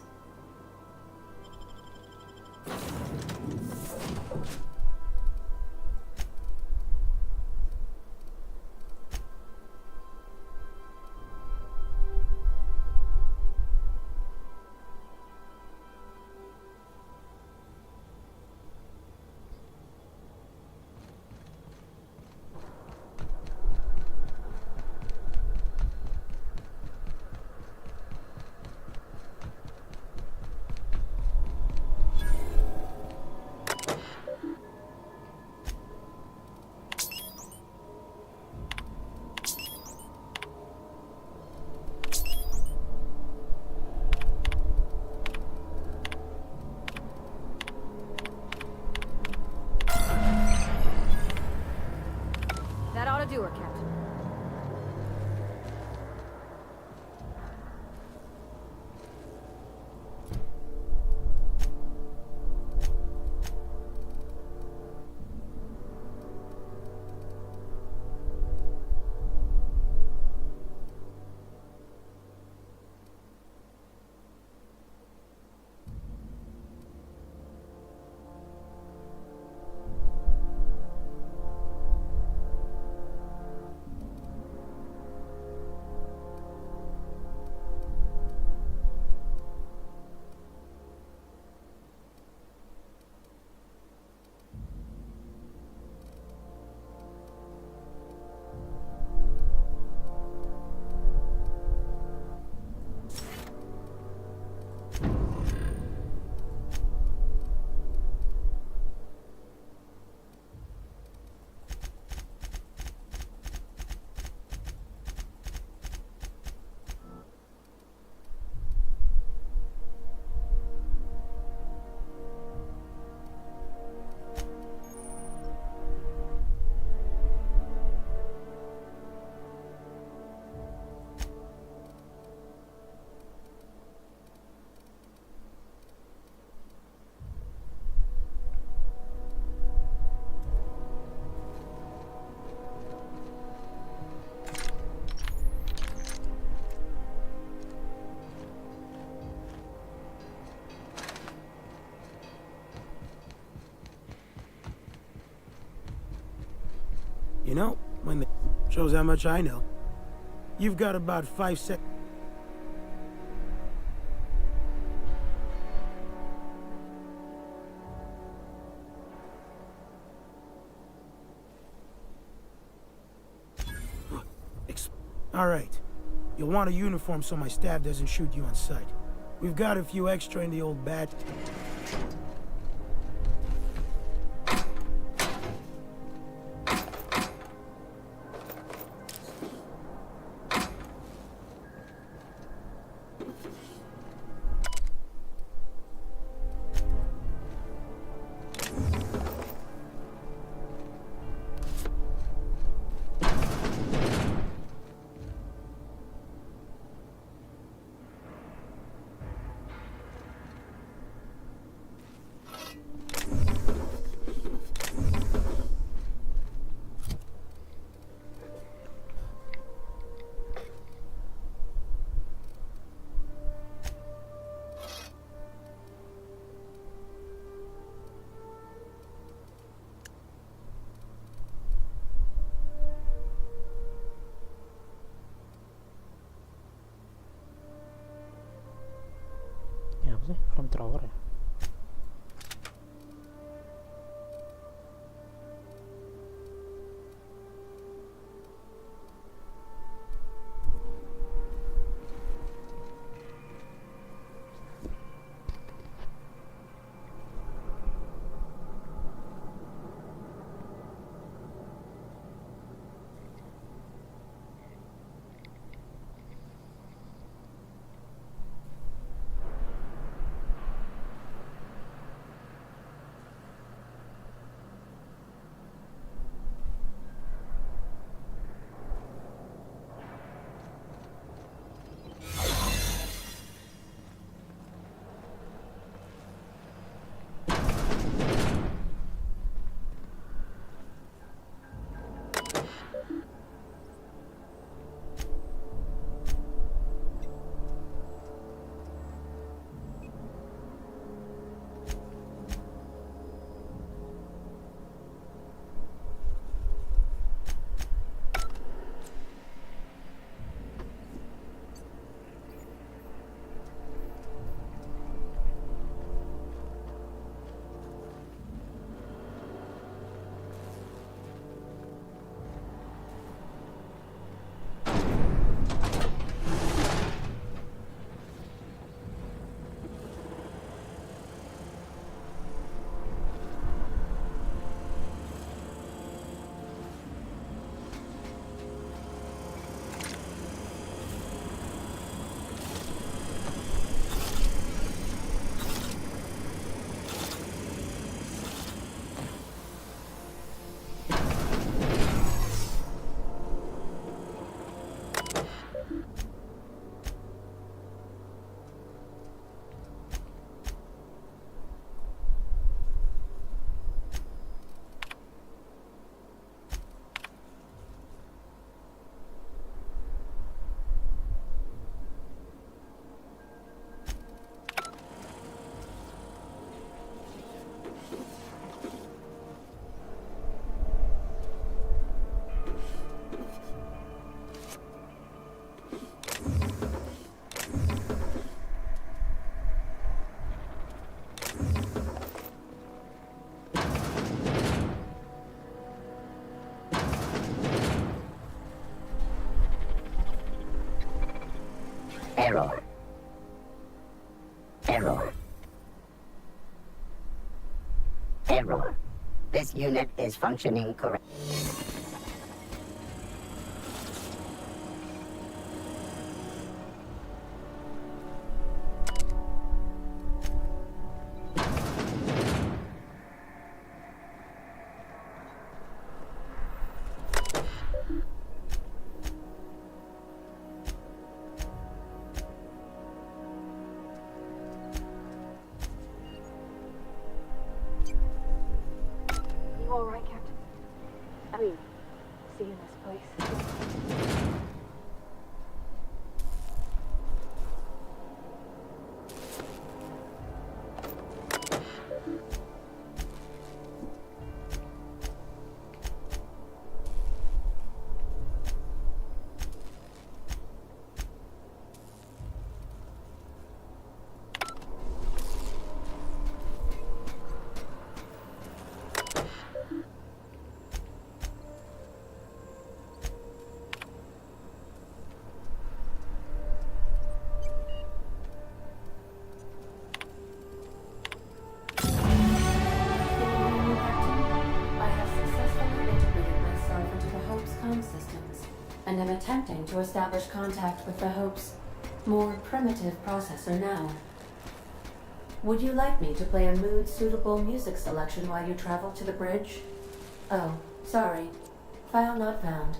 You know, when they... Shows how much I know. You've got about 5 seconds. All right. You'll want a uniform so my staff doesn't shoot you on sight. We've got a few extra in the old bat. Ya apa sih? Flamethrower ya? Error. Error. Error. This unit is functioning correctly. You all right, Captain? I mean, to establish contact with the Hope's more primitive processor now. Would you like me to play a mood-suitable music selection while you travel to the bridge? Oh, sorry. File not found.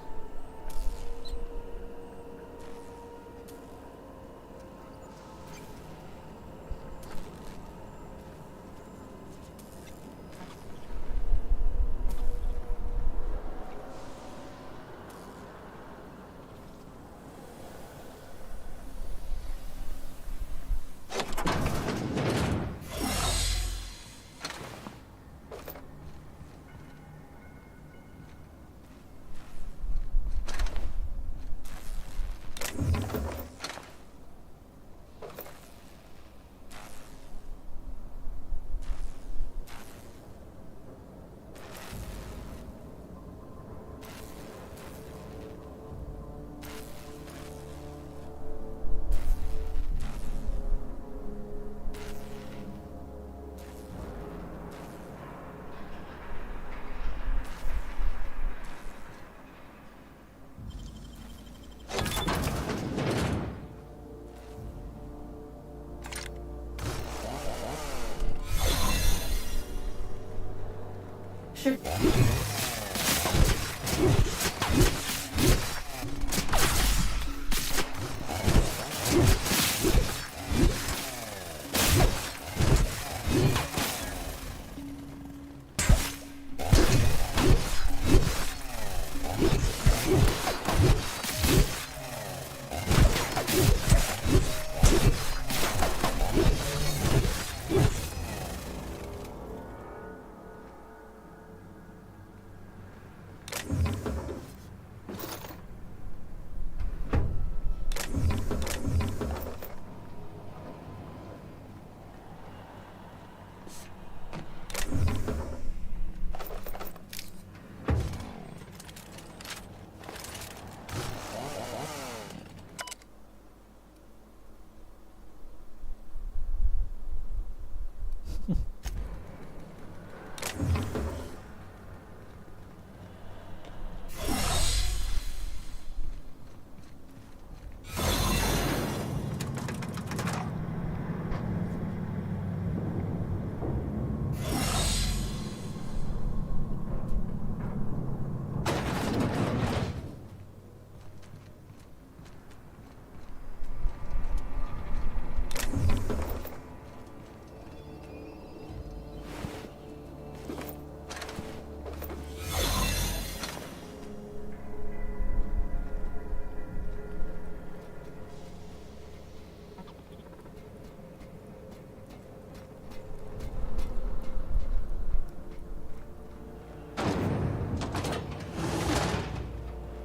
Should...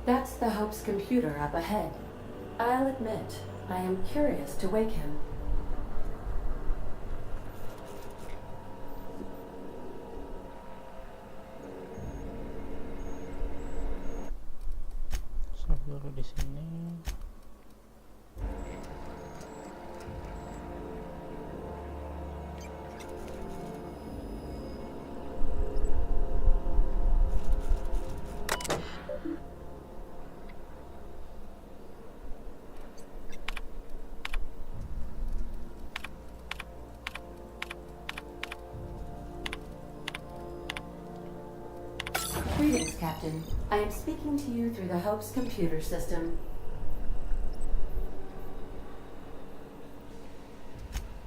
That's the Hope's computer up ahead. I'll admit, I am curious to wake him. Save dulu di sini. Greetings, Captain. I am speaking to you through the Hope's computer system.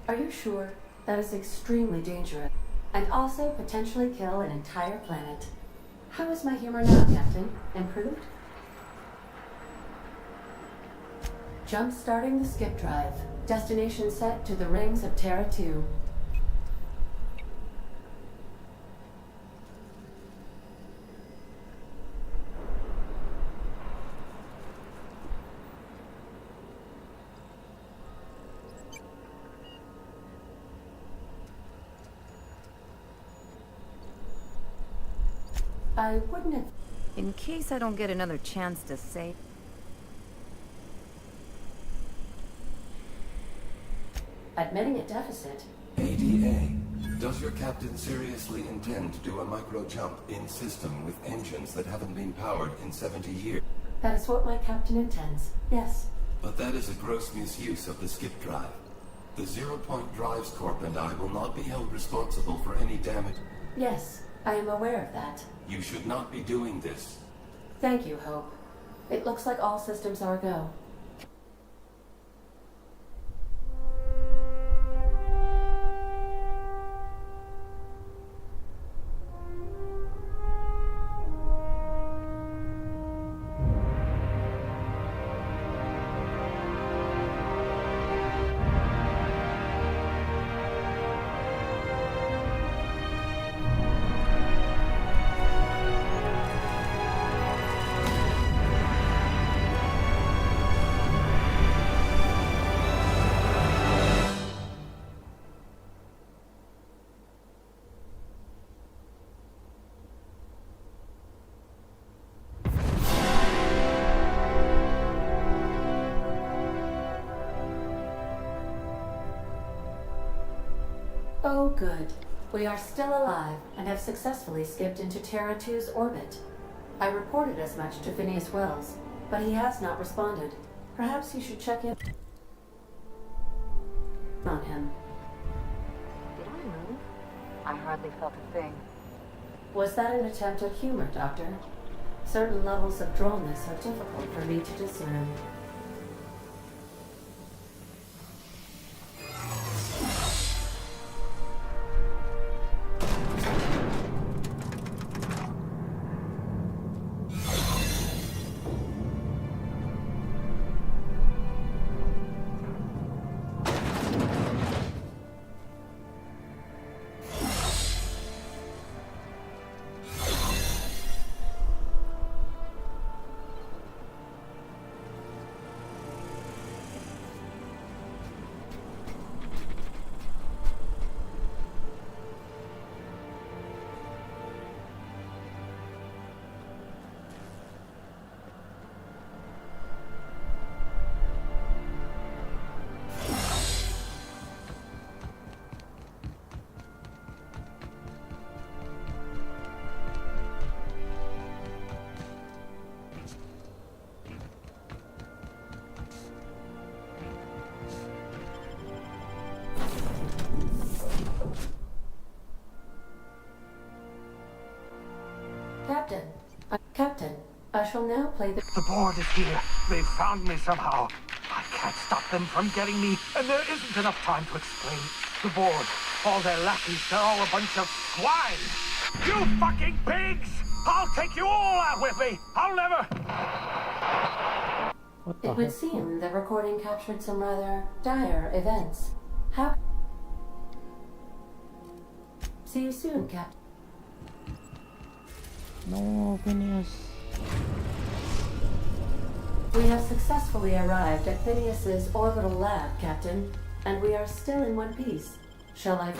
Are you sure? That is extremely dangerous, and also potentially kill an entire planet. How is my humor now, Captain? Improved? Jump-starting the skip drive. Destination set to the rings of Terra 2. I wouldn't have... In case I don't get another chance to say... Admitting a deficit. ADA, does your captain seriously intend to do a micro jump in system with engines that haven't been powered in 70 years? That is what my captain intends, yes. But that is a gross misuse of the skip drive. The Zero Point Drives Corp and I will not be held responsible for any damage. Yes, I am aware of that. You should not be doing this. Thank you, Hope. It looks like all systems are go. Oh, good. We are still alive and have successfully skipped into Terra 2's orbit. I reported as much to Phineas Wells, but he has not responded. Perhaps you should check in on him. Did I move? I hardly felt a thing. Was that an attempt at humor, Doctor? Certain levels of drollness are difficult for me to discern. Captain, I shall now play the... The board is here. They've found me somehow. I can't stop them from getting me, and there isn't enough time to explain. The board, all their lackeys, they're all a bunch of swine. You fucking pigs! I'll take you all out with me! I'll never... It would seem the recording captured some rather dire events. How... See you soon, Captain. No, Phineas. We have successfully arrived at Phineas's orbital lab, Captain, and we are still in one piece. Shall I...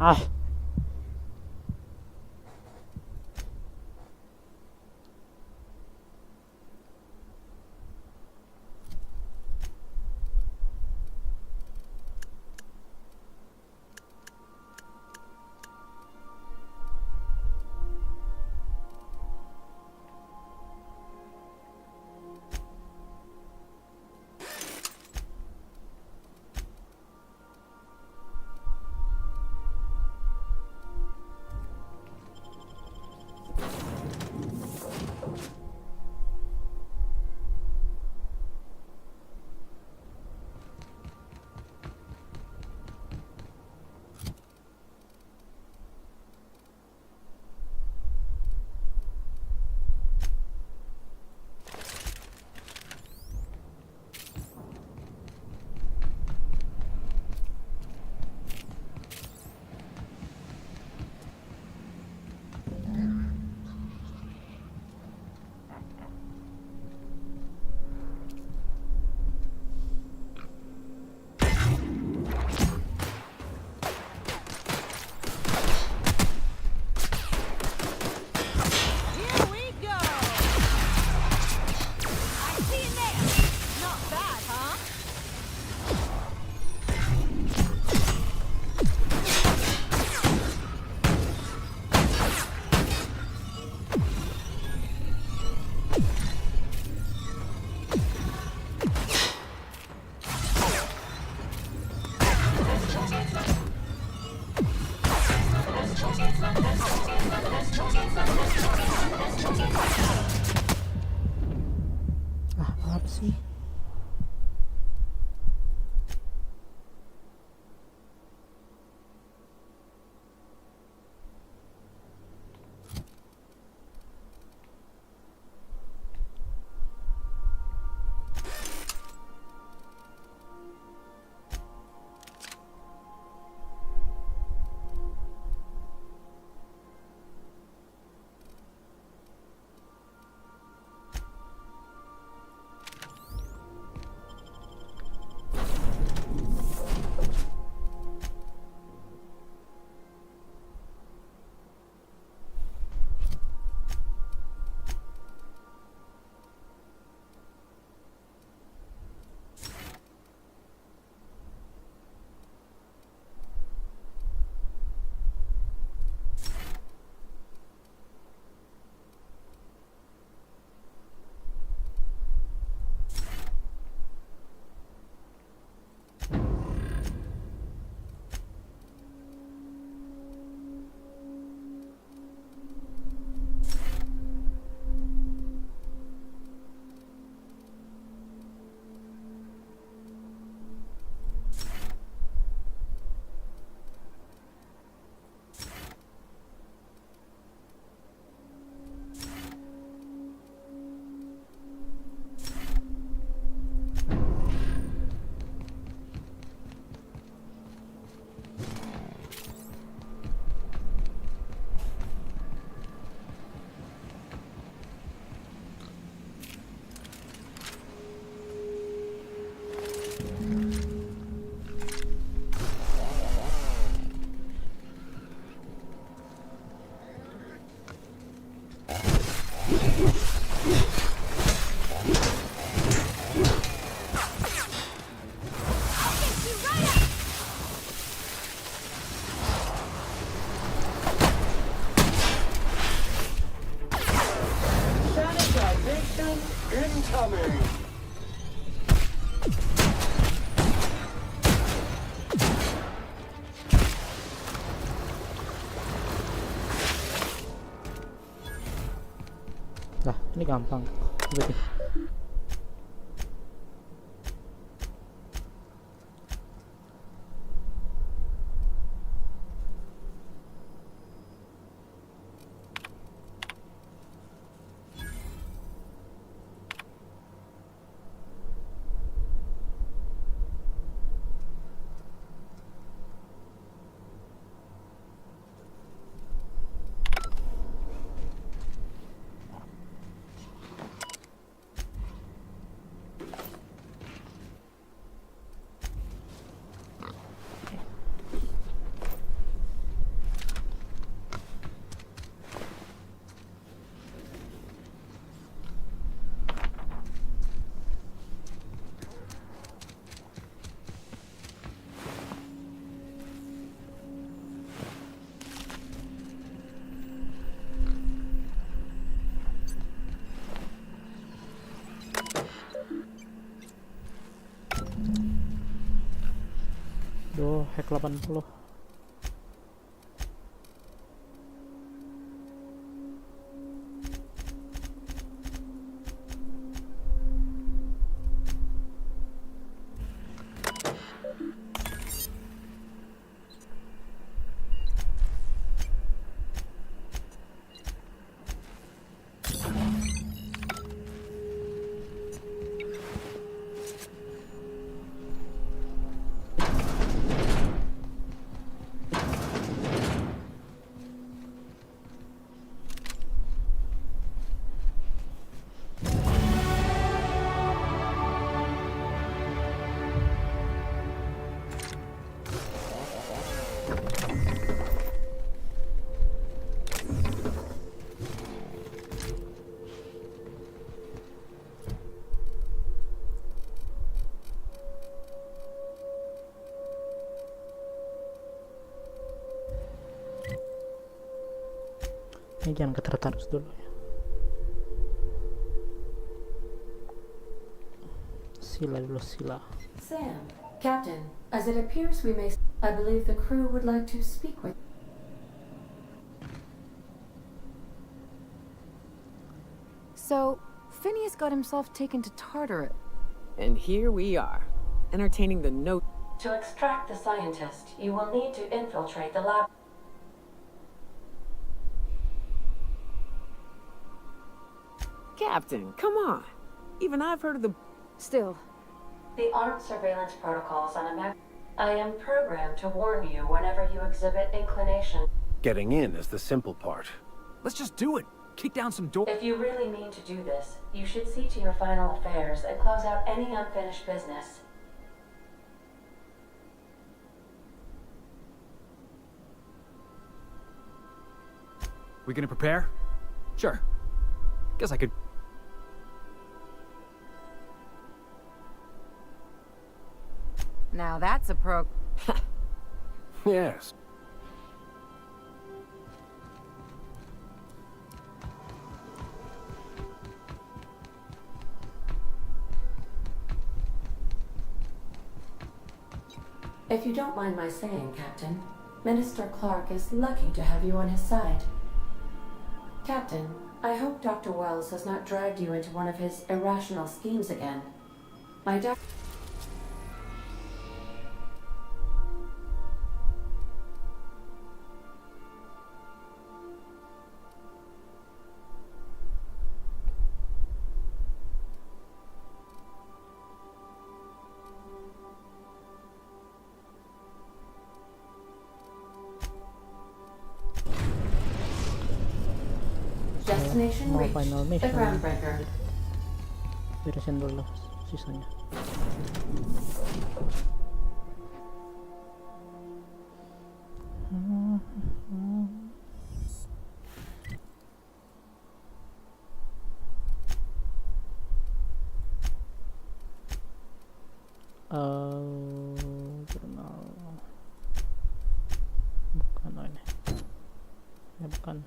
Ah. Apa sih? Incoming! Lah, ini gampang. Berarti. hack 80. Ini jangan ketertarus dulu ya. Sila dulu, sila. Sam, Captain, as it appears we may... I believe the crew would like to speak with... So, Phineas got himself taken to Tartarus. And here we are, entertaining the note. To extract the scientist, you will need to infiltrate the lab. Captain, come on. Even I've heard of the... Still. The armed surveillance protocols on America. I am programmed to warn you whenever you exhibit inclination. Getting in is the simple part. Let's just do it. Kick down some doors. If you really mean to do this, you should see to your final affairs and close out any unfinished business. We gonna prepare? Sure. Guess I could... Now that's a pro... Yes. If you don't mind my saying, Captain, Minister Clark is lucky to have you on his side. Captain, I hope Dr. Wells has not dragged you into one of his irrational schemes again. My doc... Destination Mau reached. final The mission. groundbreaker. Beresin dulu sisanya. Jurnal. Bukan, oh ini. Ya bukan.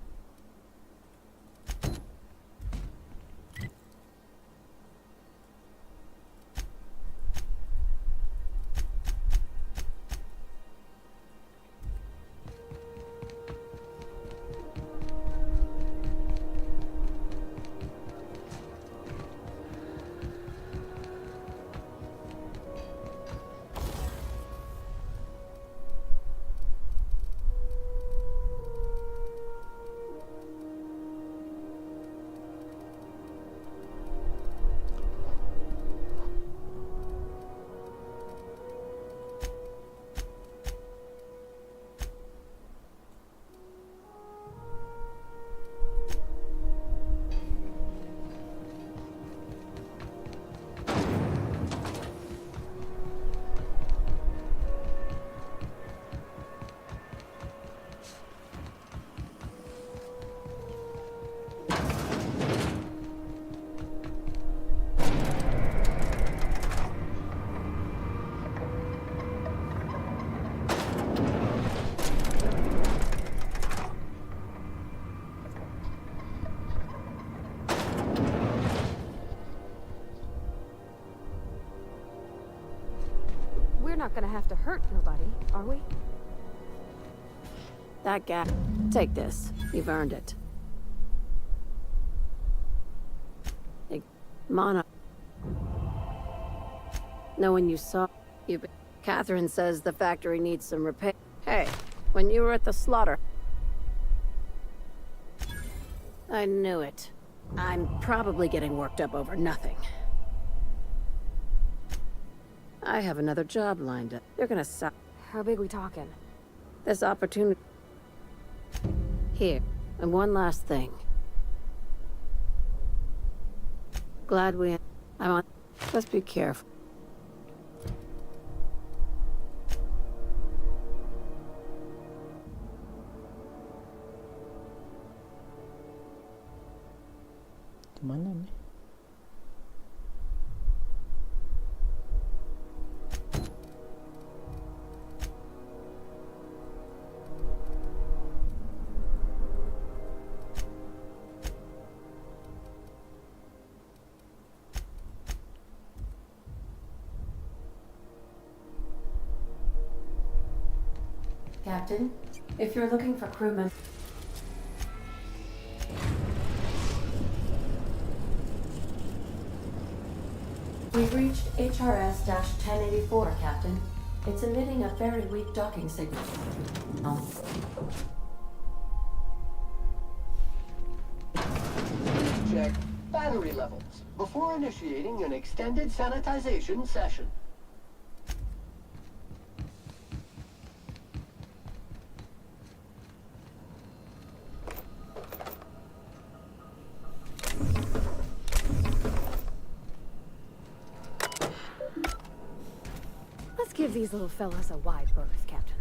not gonna have to hurt nobody, are we? That guy. Take this. You've earned it. Hey, Mono. Knowing you saw you. Catherine says the factory needs some repair. Hey, when you were at the slaughter. I knew it. I'm probably getting worked up over nothing. I have another job lined up. They're gonna suck. How big we talking? This opportunity. Here, and one last thing. Glad we. I want. Let's be careful. Mana nih? Captain, if you're looking for crewmen. We've reached HRS-1084, Captain. It's emitting a very weak docking signal. Please check battery levels before initiating an extended sanitization session. Let's give these little fellas a wide berth, Captain.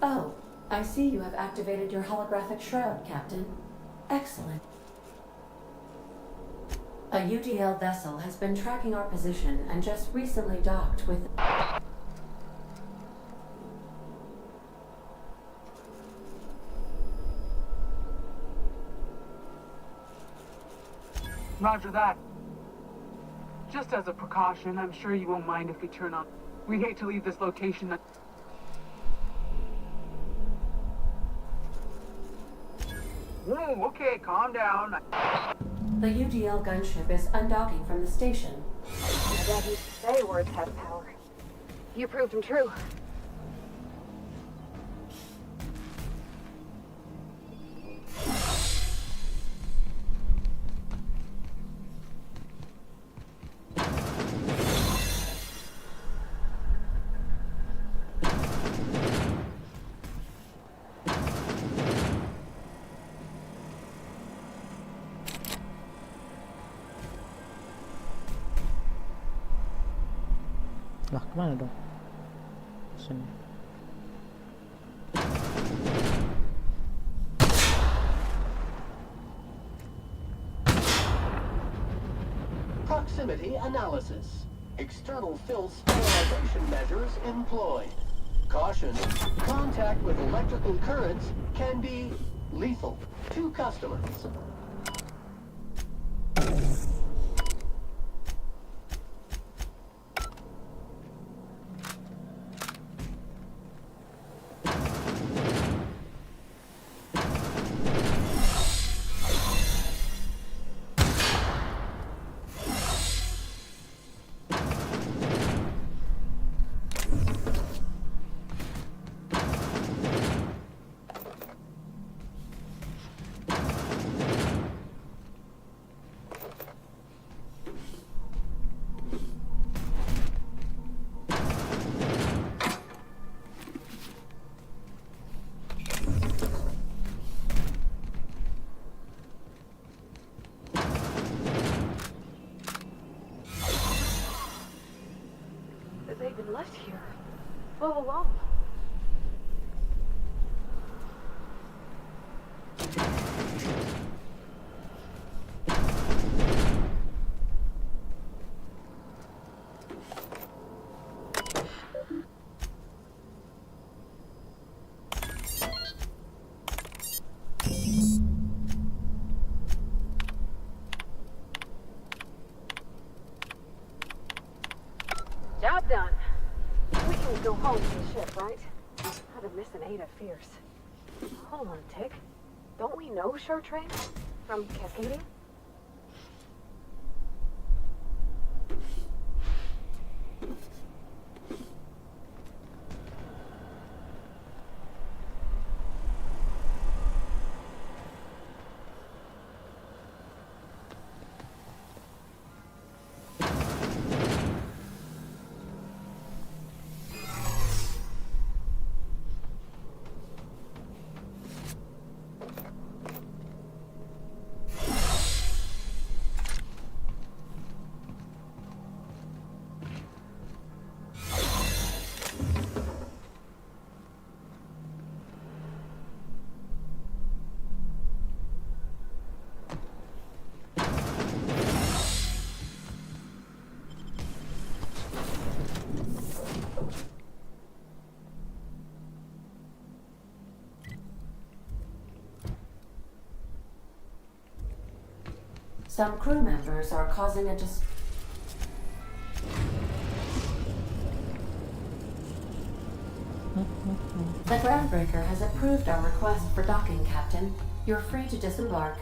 Oh, I see you have activated your holographic shroud, Captain. Excellent. A UDL vessel has been tracking our position and just recently docked with... Roger that. Just as a precaution, I'm sure you won't mind if we turn on. We hate to leave this location. Whoa, okay, calm down. The UDL gunship is undocking from the station. My dad used to say words have power. You proved them true. Lah, kemana dong? Sini. Proximity analysis. External fill sterilization measures employed. Caution, contact with electrical currents can be lethal to customers. they've been left here all along. Job done. We can go home to the ship, right? I've been missing Ada fierce. Hold on a tick. Don't we know Chartrain from Cascadia? Some crew members are causing a The groundbreaker has approved our request for docking, Captain. You're free to disembark.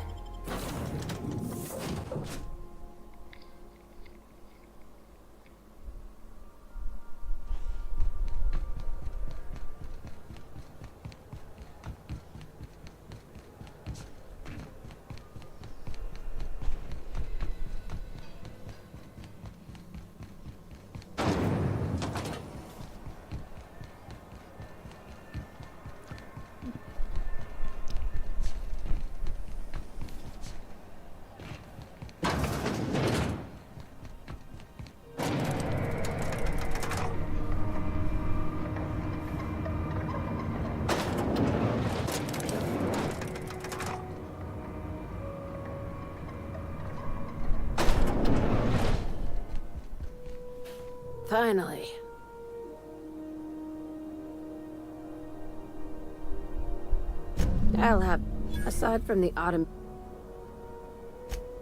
Finally. I'll have... Aside from the autumn...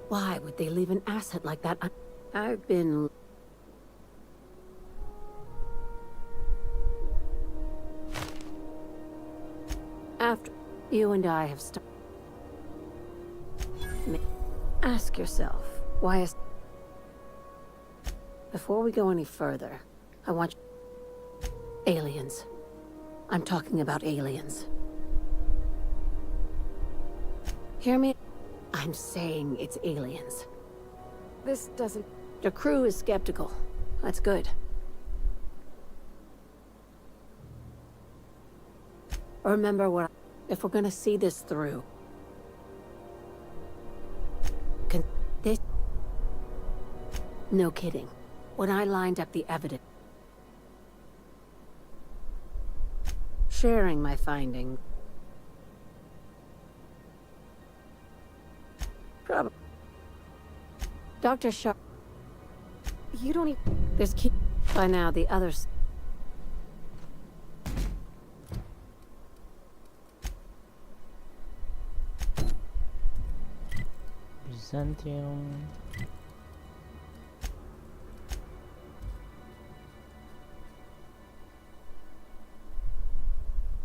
Why would they leave an asset like that? I've been... After you and I have started... Ask yourself, why is... Before we go any further, I want you... Aliens. I'm talking about aliens. Hear me? I'm saying it's aliens. This doesn't... The crew is skeptical. That's good. Remember what... If we're gonna see this through... This... No kidding. When I lined up the evidence... Sharing my findings... Probably. Dr. Sharp... You don't even... There's key... By now, the others... Byzantium.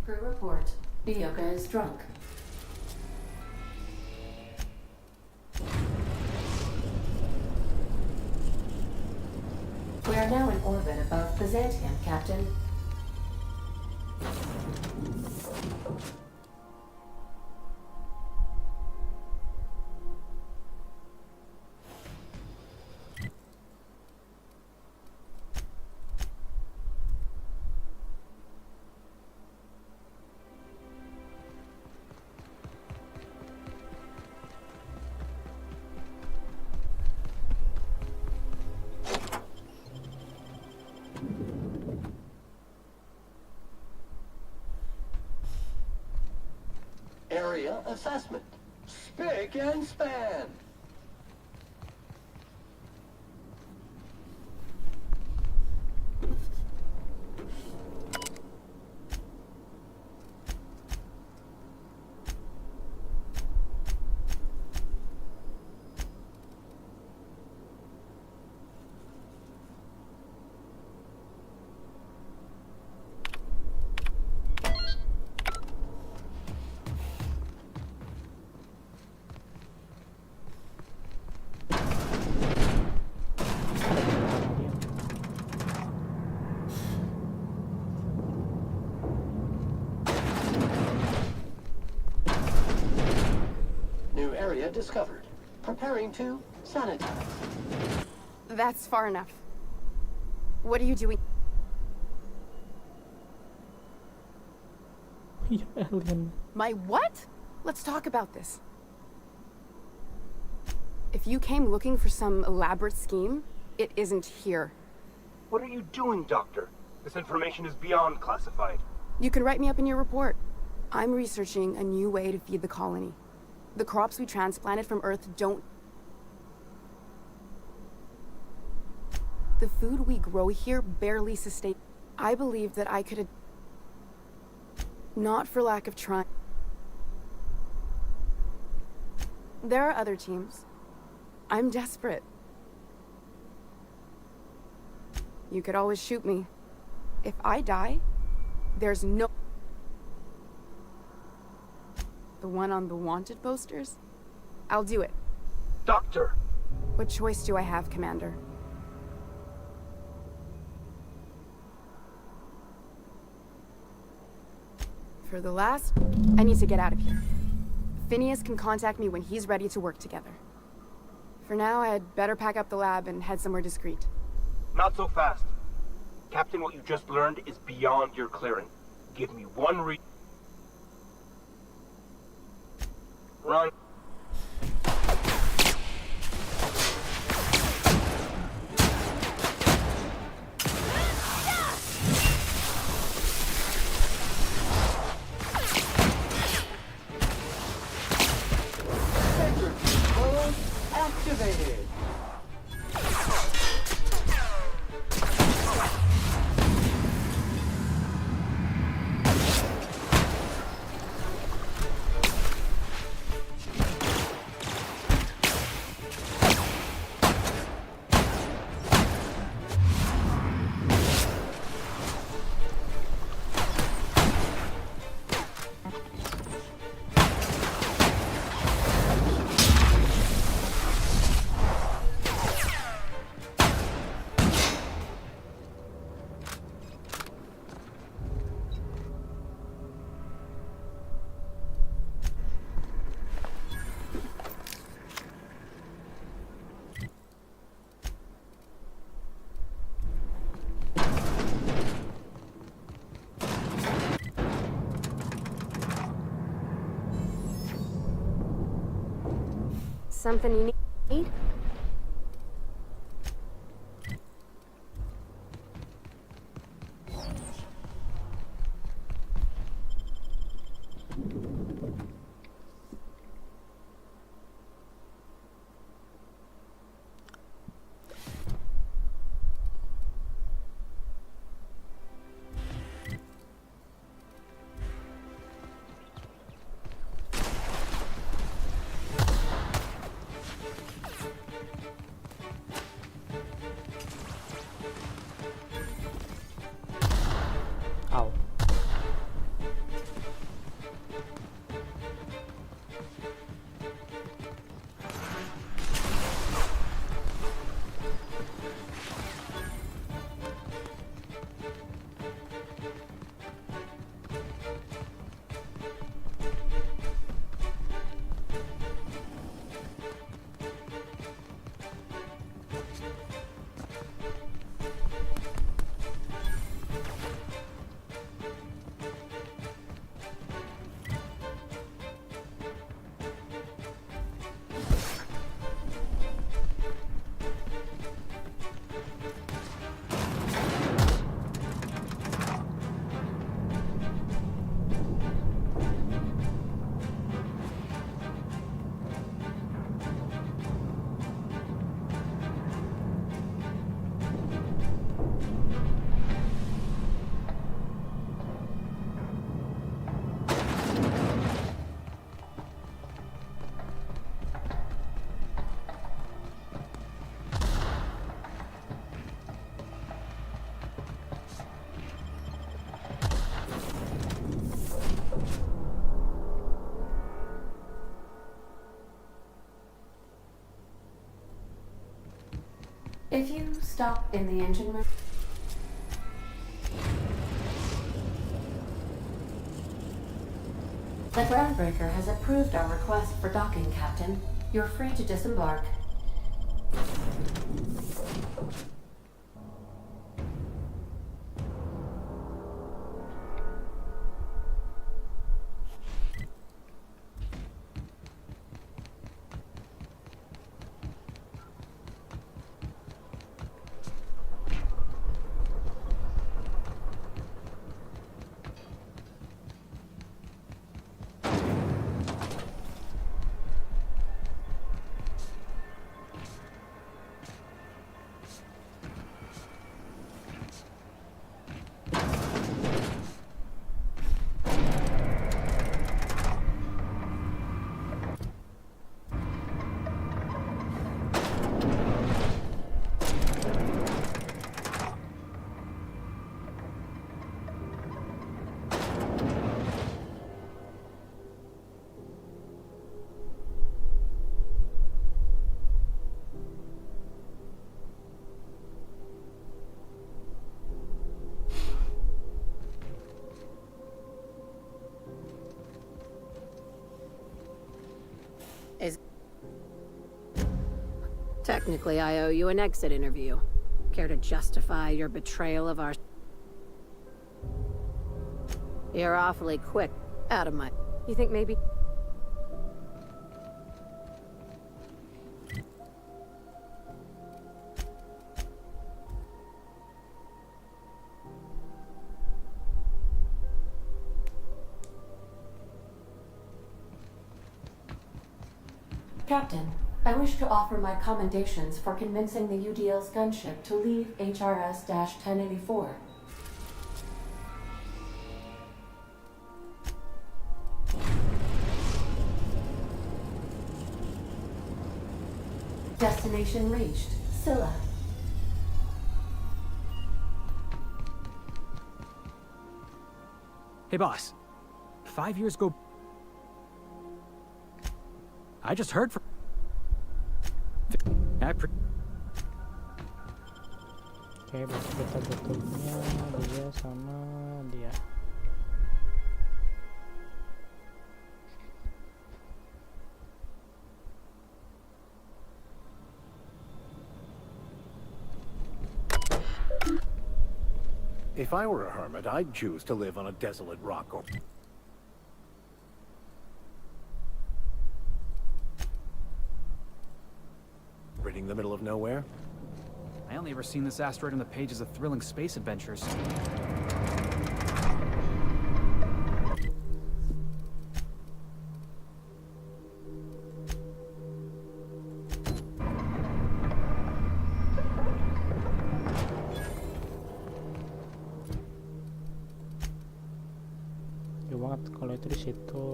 Crew report. Bioka is drunk. We are now in orbit above Byzantium, Captain. assessment. Spick and span. New area discovered. Preparing to sanitize. That's far enough. What are you doing? You alien. My what? Let's talk about this. If you came looking for some elaborate scheme, it isn't here. What are you doing, Doctor? This information is beyond classified. You can write me up in your report. I'm researching a new way to feed the colony. The crops we transplanted from Earth don't... The food we grow here barely sustain... I believed that I could... Not for lack of trying. There are other teams. I'm desperate. You could always shoot me. If I die, there's no... The one on the wanted posters? I'll do it. Doctor! What choice do I have, Commander? For the last, I need to get out of here. Phineas can contact me when he's ready to work together. For now, I'd better pack up the lab and head somewhere discreet. Not so fast. Captain, what you just learned is beyond your clearance. Give me one Run. Sensor control activated. Something you need? If you stop in the engine room... The groundbreaker has approved our request for docking, Captain. You're free to disembark. Technically, I owe you an exit interview. Care to justify your betrayal of our... You're awfully quick. Out of my... You think maybe... Captain, I wish to offer my commendations for convincing the UDL's gunship to leave HRS-1084. Destination reached. Scylla. Hey, boss. 5 years ago... I just heard from... Oke, berarti kita butuhnya dia sama dia. If I were a hermit, I'd choose to live on a desolate rock or... ridding the middle of nowhere? I only ever seen this asteroid in the pages of thrilling space adventures. Jauh banget kalau itu di situ.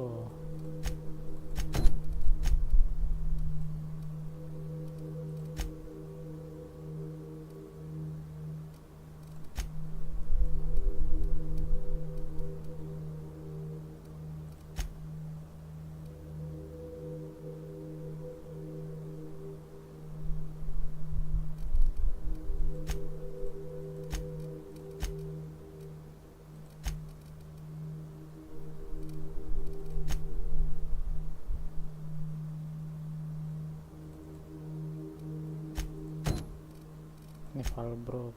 Ini Valbrok.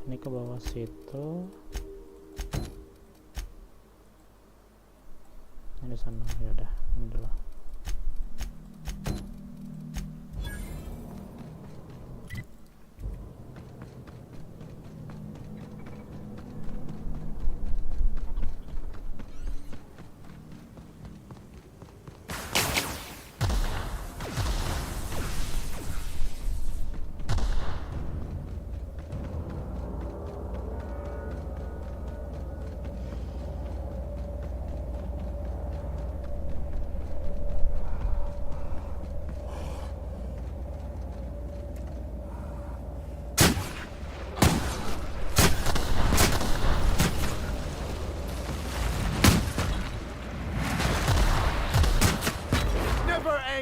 Ini ke bawah situ. Ini sana. Ya udah, ini dulu.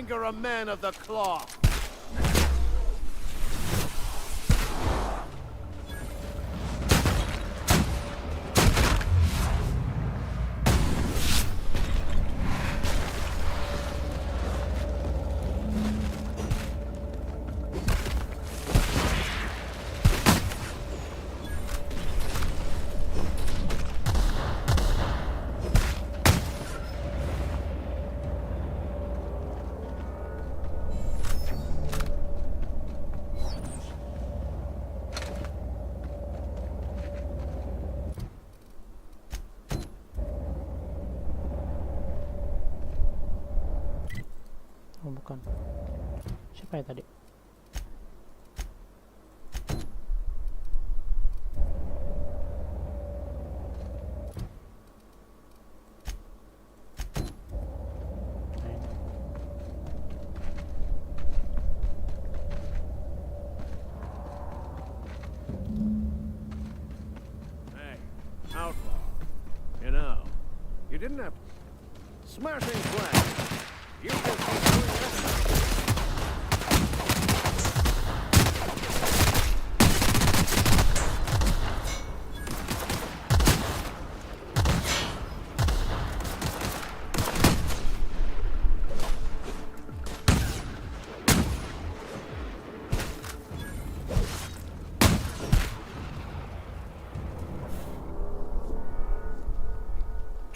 longer a man of the cloth. Oh bukan, siapa ya tadi? Hey, outlaw. You know, you didn't have smashing plan. You can keep doing this.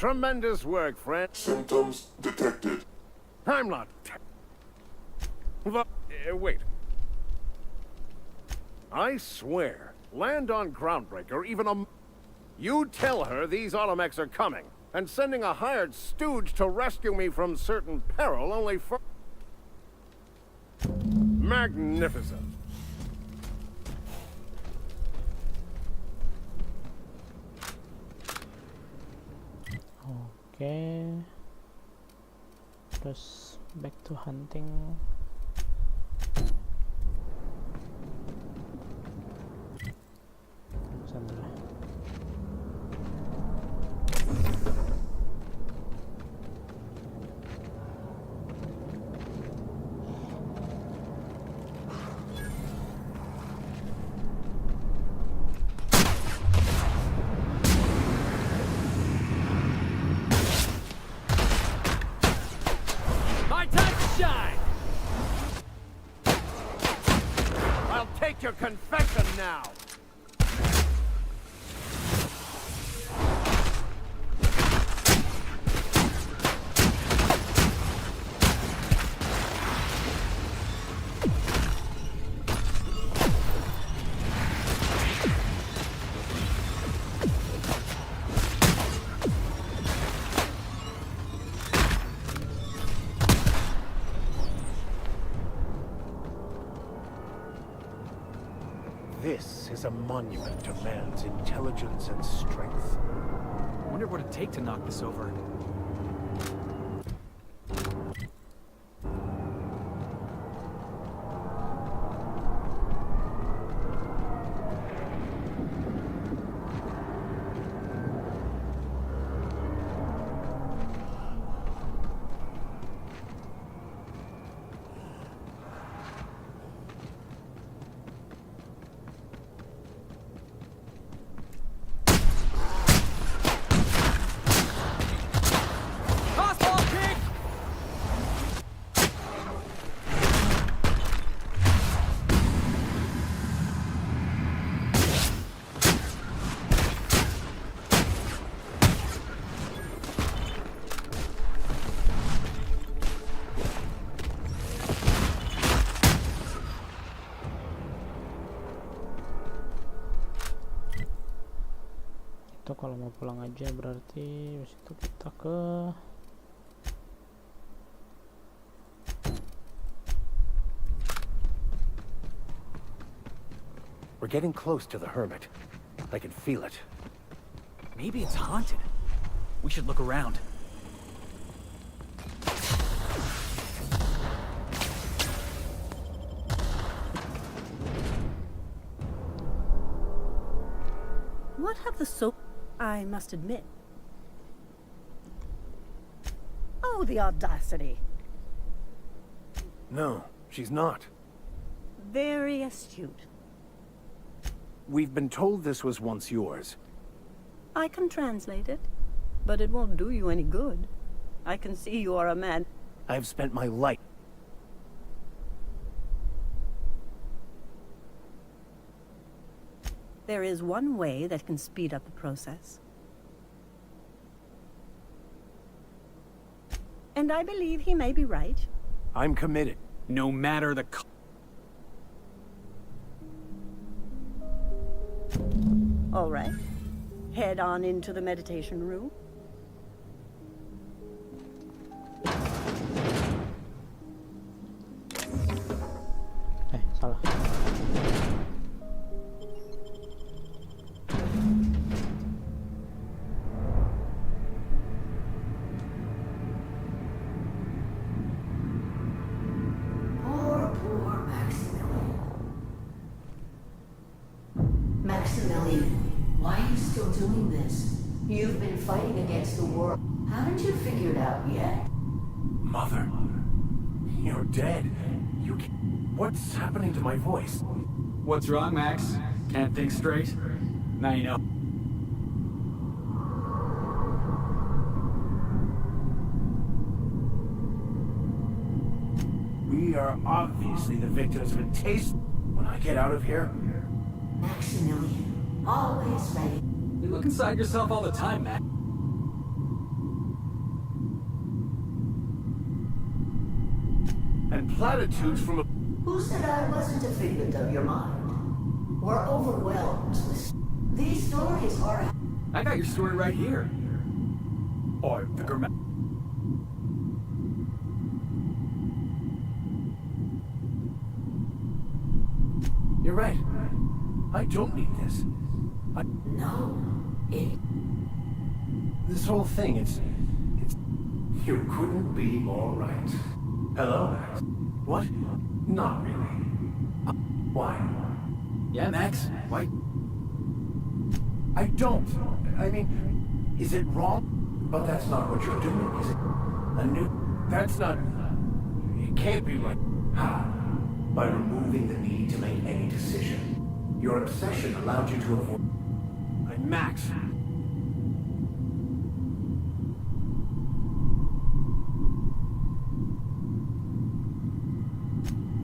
Tremendous work, friend. Symptoms detected. I'm not. Wait. I swear, land on Groundbreaker, even a... You tell her these Automechs are coming, and sending a hired stooge to rescue me from certain peril only for... Magnificent. Oke, terus back to hunting. Sandra. My time to shine! I'll take your confession now! This is a monument to man's intelligence and strength. Wonder what it'd take to knock this over. Itu kalau mau pulang aja berarti habis itu kita ke We're getting close to the hermit. I can feel it. Maybe it's haunted. We should look around. What have the soap... I must admit. Oh, the audacity. No, she's not. Very astute. We've been told this was once yours. I can translate it, but it won't do you any good. I can see you are a man. I've spent my life. There is one way that can speed up the process. And I believe he may be right. I'm committed. No matter the All right. Head on into the meditation room. Salah. Poor Maximilian. Maximilian, why are you still doing this? You've been fighting against the world. Haven't you figured out yet? Mother, you're dead. You can't... What's happening to my voice? What's wrong, Max? Can't think straight? Now you know. We are obviously the victims of a taste. When I get out of here... Maximilian, always ready. You look inside yourself all the time, Max. And platitudes from a... Who said I wasn't a figment of your mind? We're overwhelmed with... These stories are... I got your story right here. Or the grammar. You're right. I don't need this. No. It... This whole thing, it's... You couldn't be more right. Hello, Max. What? Not really. Why? Yeah, Max? Why? I don't. I mean, is it wrong? But that's not what you're doing, is it? A new... That's not... It can't be right. How? By removing the need to make any decision. Your obsession allowed you to avoid... Max!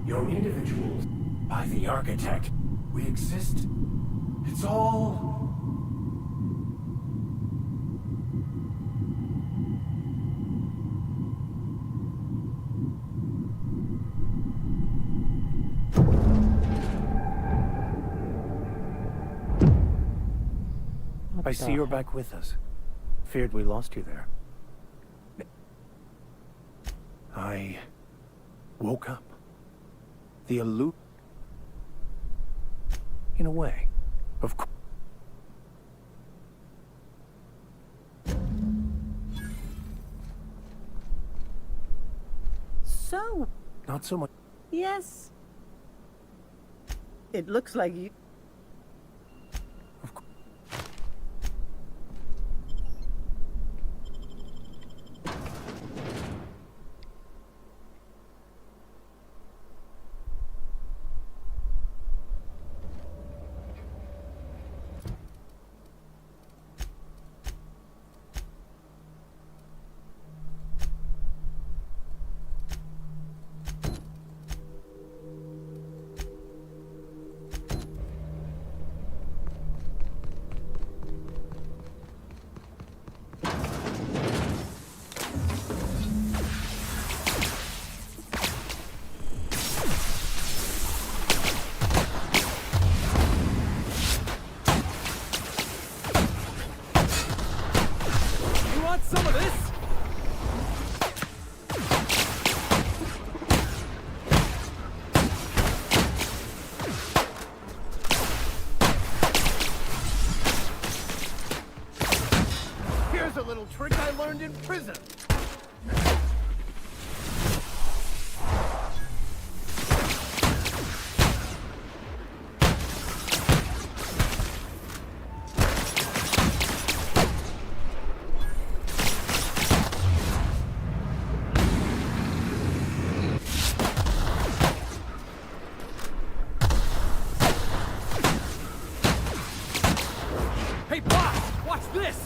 You're individuals. By the architect. We exist. It's all... I see you're back with us. Feared we lost you there. I woke up. The in a way, of course. So... Not so much. Yes. It looks like you... Some of this? Here's a little trick I learned in prison. this!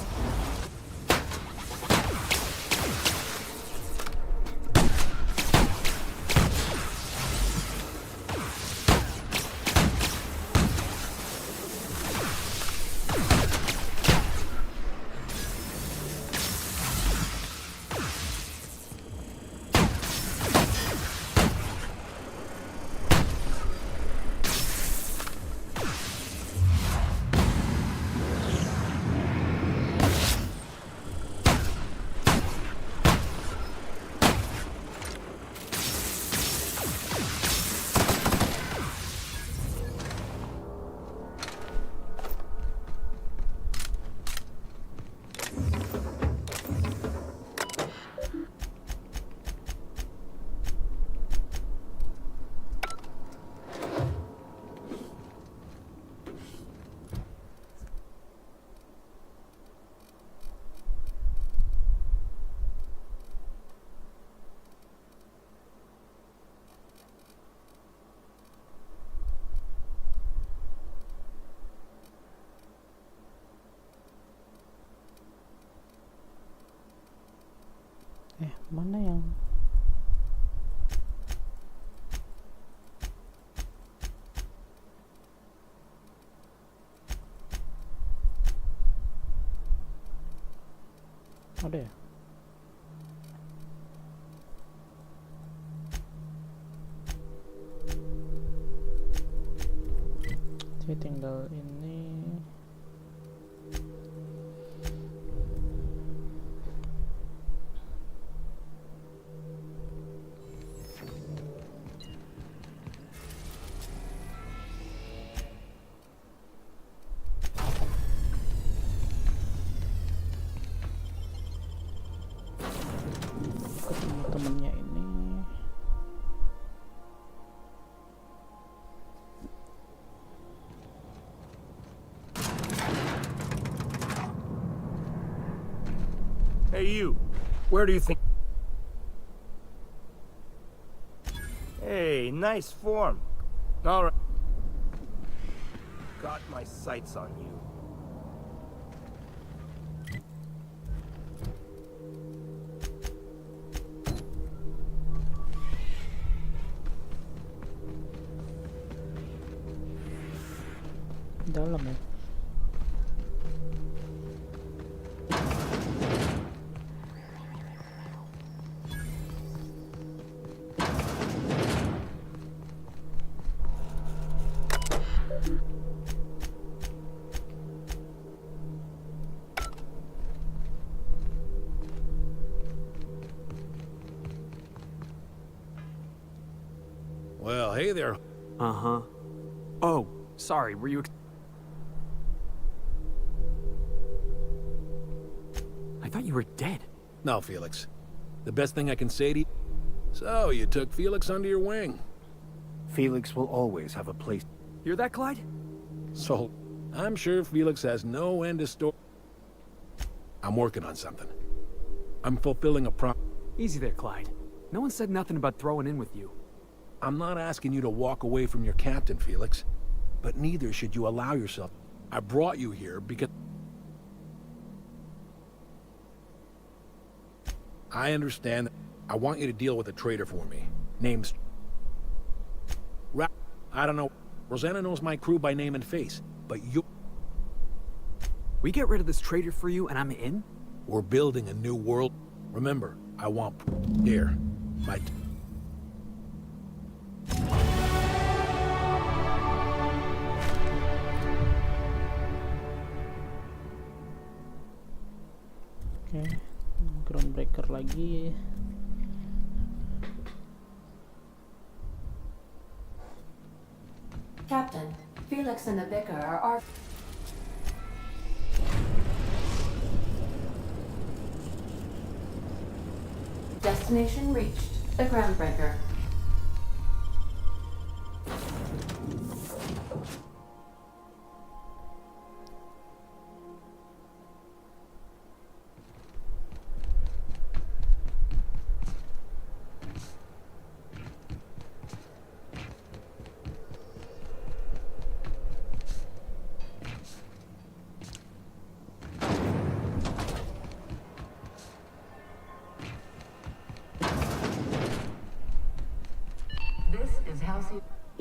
Mana yang ada ya? Saya tinggal ini. Ketemu temennya ini. Hey, you. Where do you think... Hey, nice form. All right. Got my sights on you. Dalam ya. Well, hey there. Uh-huh. Oh, sorry, were you... I thought you were dead. No, Felix. The best thing I can say to you... So, you took Felix under your wing. Felix will always have a place. Hear that, Clyde? So, I'm sure Felix has no end of story. I'm working on something. I'm fulfilling a Easy there, Clyde. No one said nothing about throwing in with you. I'm not asking you to walk away from your captain, Felix. But neither should you allow yourself. I brought you here because... I understand that I want you to deal with a traitor for me. Name's... I don't know. Rosanna knows my crew by name and face, but you... We get rid of this traitor for you and I'm in? We're building a new world. Remember, I want... Here. My... Oke, groundbreaker lagi. Captain, Felix and the Vicar are our... Destination reached. The groundbreaker.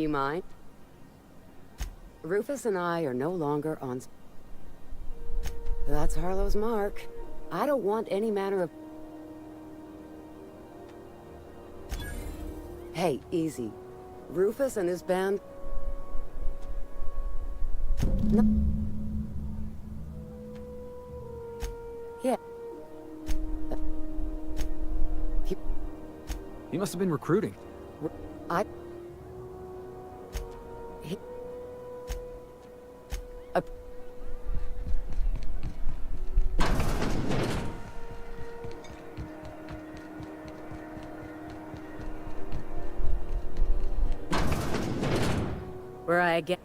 You mind? Rufus and I are no longer on... That's Harlow's mark. I don't want any manner of... Hey, easy. Rufus and his band... No. Yeah. He must have been recruiting. I... Where I get...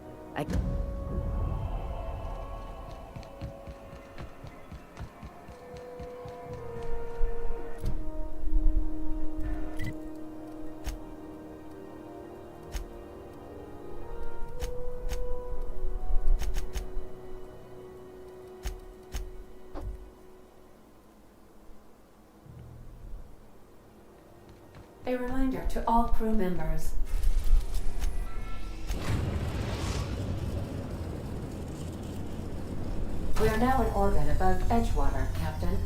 A reminder to all crew members. We are now in orbit above Edgewater, Captain.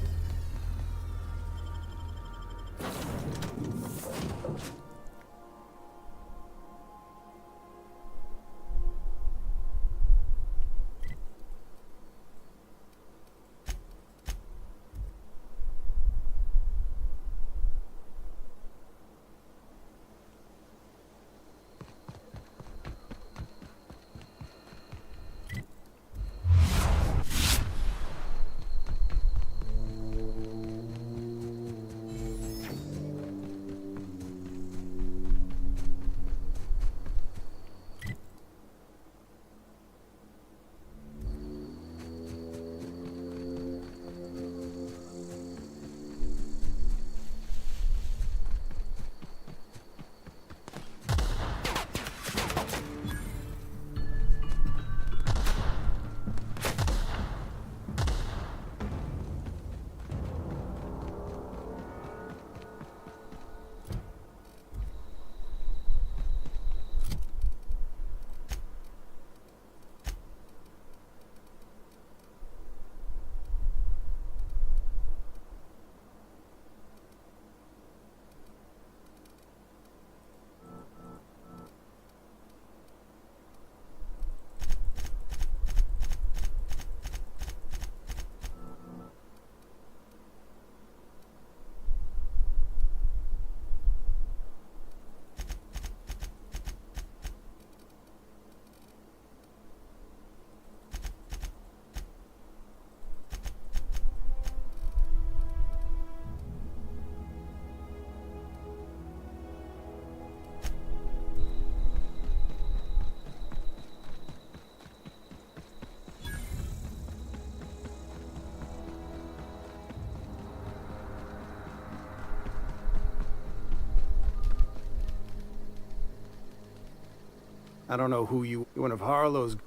I don't know who you... One of Harlow's...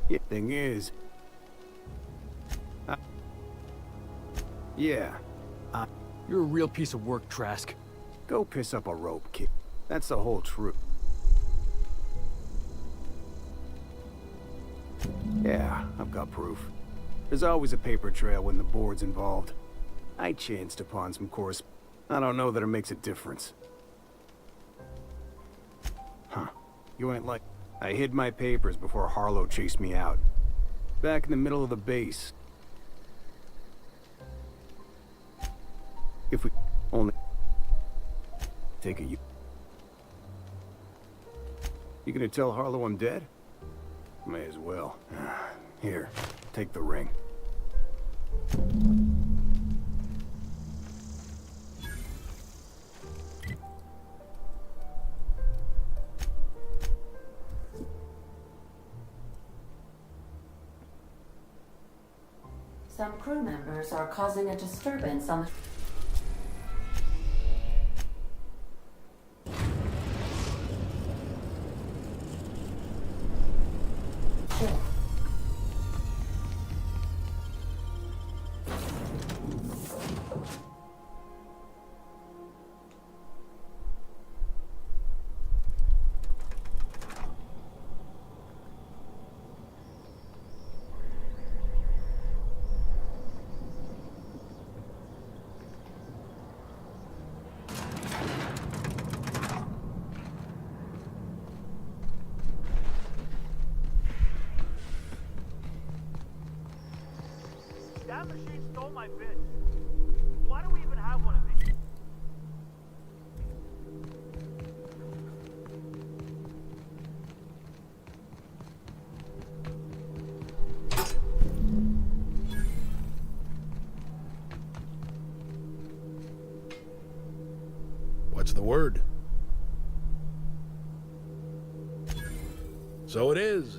Yeah, thing is... Yeah. You're a real piece of work, Trask. Go piss up a rope, kid. That's the whole truth. Yeah, I've got proof. There's always a paper trail when the board's involved. I chanced upon some course. I don't know that it makes a difference. Huh. You ain't like... I hid my papers before Harlow chased me out. Back in the middle of the base. If we only... Take a... You gonna tell Harlow I'm dead? May as well. Here, take the ring. Some crew members are causing a disturbance on the... That machine stole my bits. Why do we even have one of these? What's the word? So it is.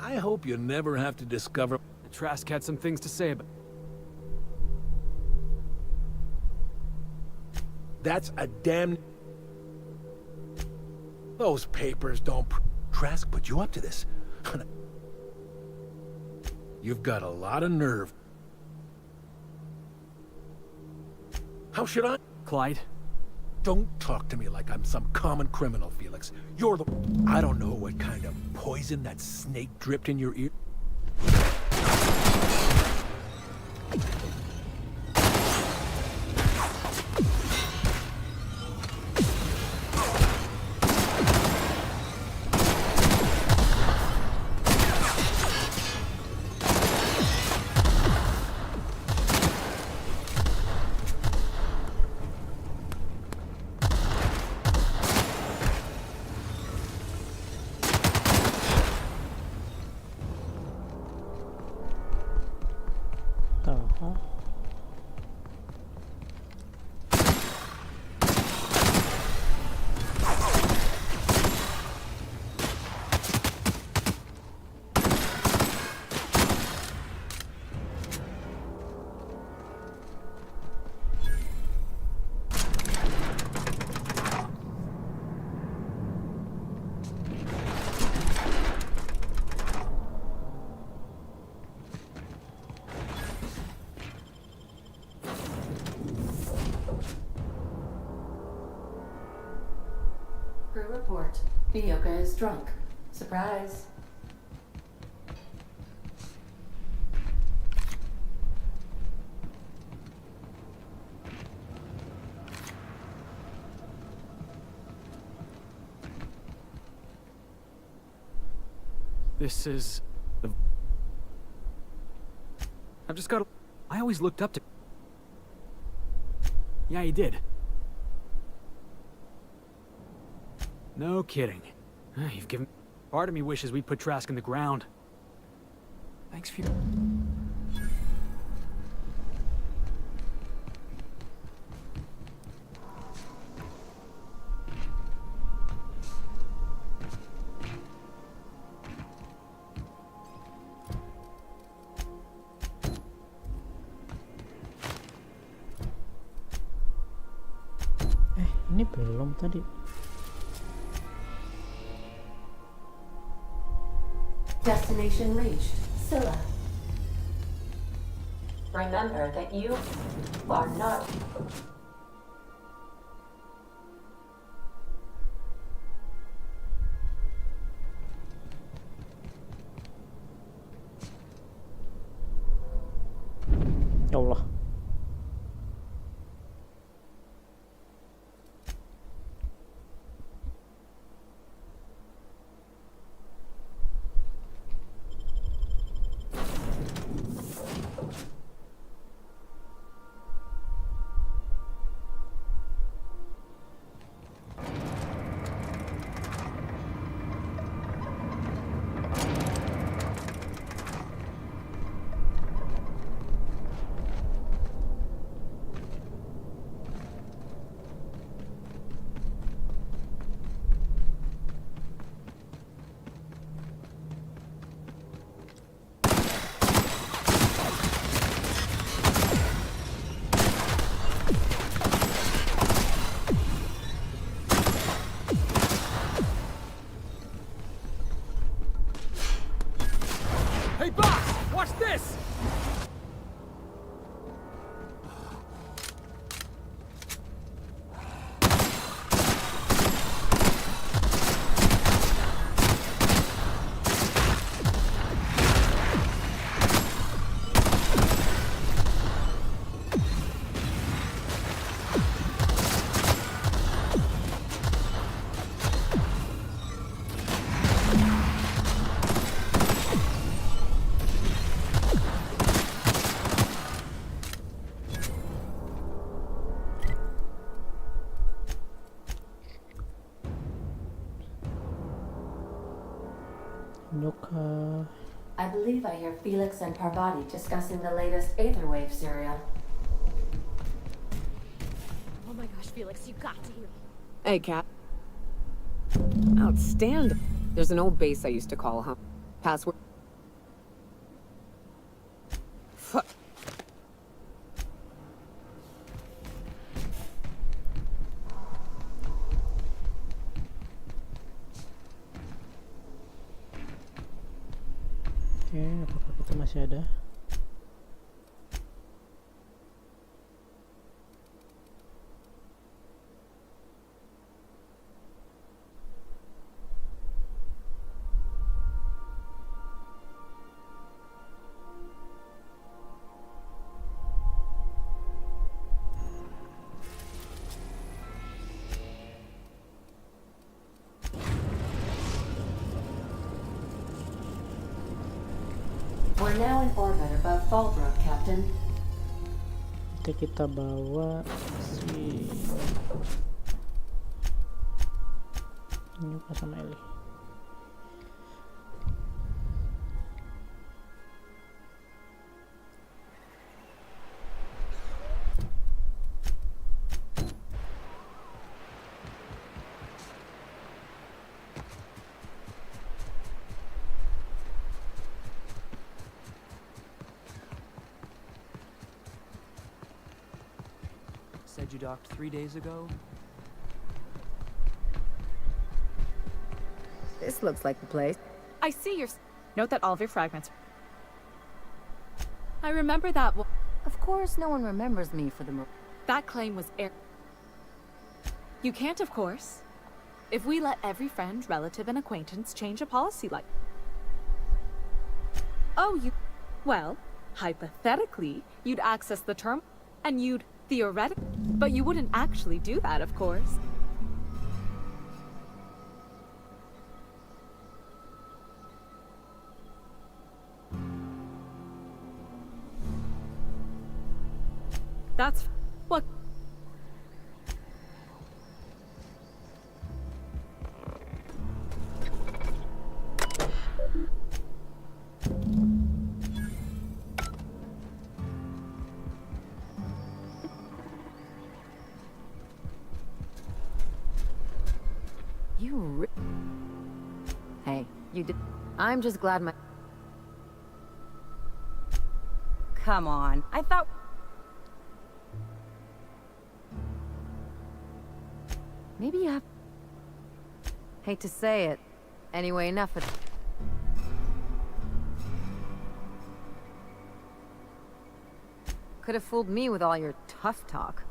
I hope you never have to discover... Trask had some things to say about... That's a damn... Those papers don't... Trask put you up to this. You've got a lot of nerve. How should I... Clyde? Don't talk to me like I'm some common criminal, Felix. You're the... I don't know what kind of poison that snake dripped in your ear. Crew report. Bioka is drunk. Surprise. This is... I've just got to... I always looked up to... Yeah, you did. No kidding. You've given... Part of me wishes we'd put Trask in the ground. Thanks for your... Ini belum tadi. Destination reached. Scylla. Remember that you are not... Ya Allah. Nyuka. I believe I hear Felix and Parvati discussing the latest Aetherwave serial. Oh my gosh, Felix, you got to hear me. Hey, Cat. Outstanding. There's an old base I used to call home. Password. Fuck. Oke, apakah kita masih ada? We're now in orbit above Fallbrook, Captain. Nanti kita bawa si Nyuka sama Ellie. Said you docked 3 days ago? This looks like the place. I see your... Note that all of your fragments... I remember that... Of course, no one remembers me for the... That claim was air... You can't, of course. If we let every friend, relative, and acquaintance change a policy like... Oh, you... Well, hypothetically, you'd access the term, and you'd theoretically... But you wouldn't actually do that, of course. That's what... Hey, you did... I'm just glad my... Come on, I thought... Maybe you have... Hate to say it. Anyway, enough of... Could have fooled me with all your tough talk.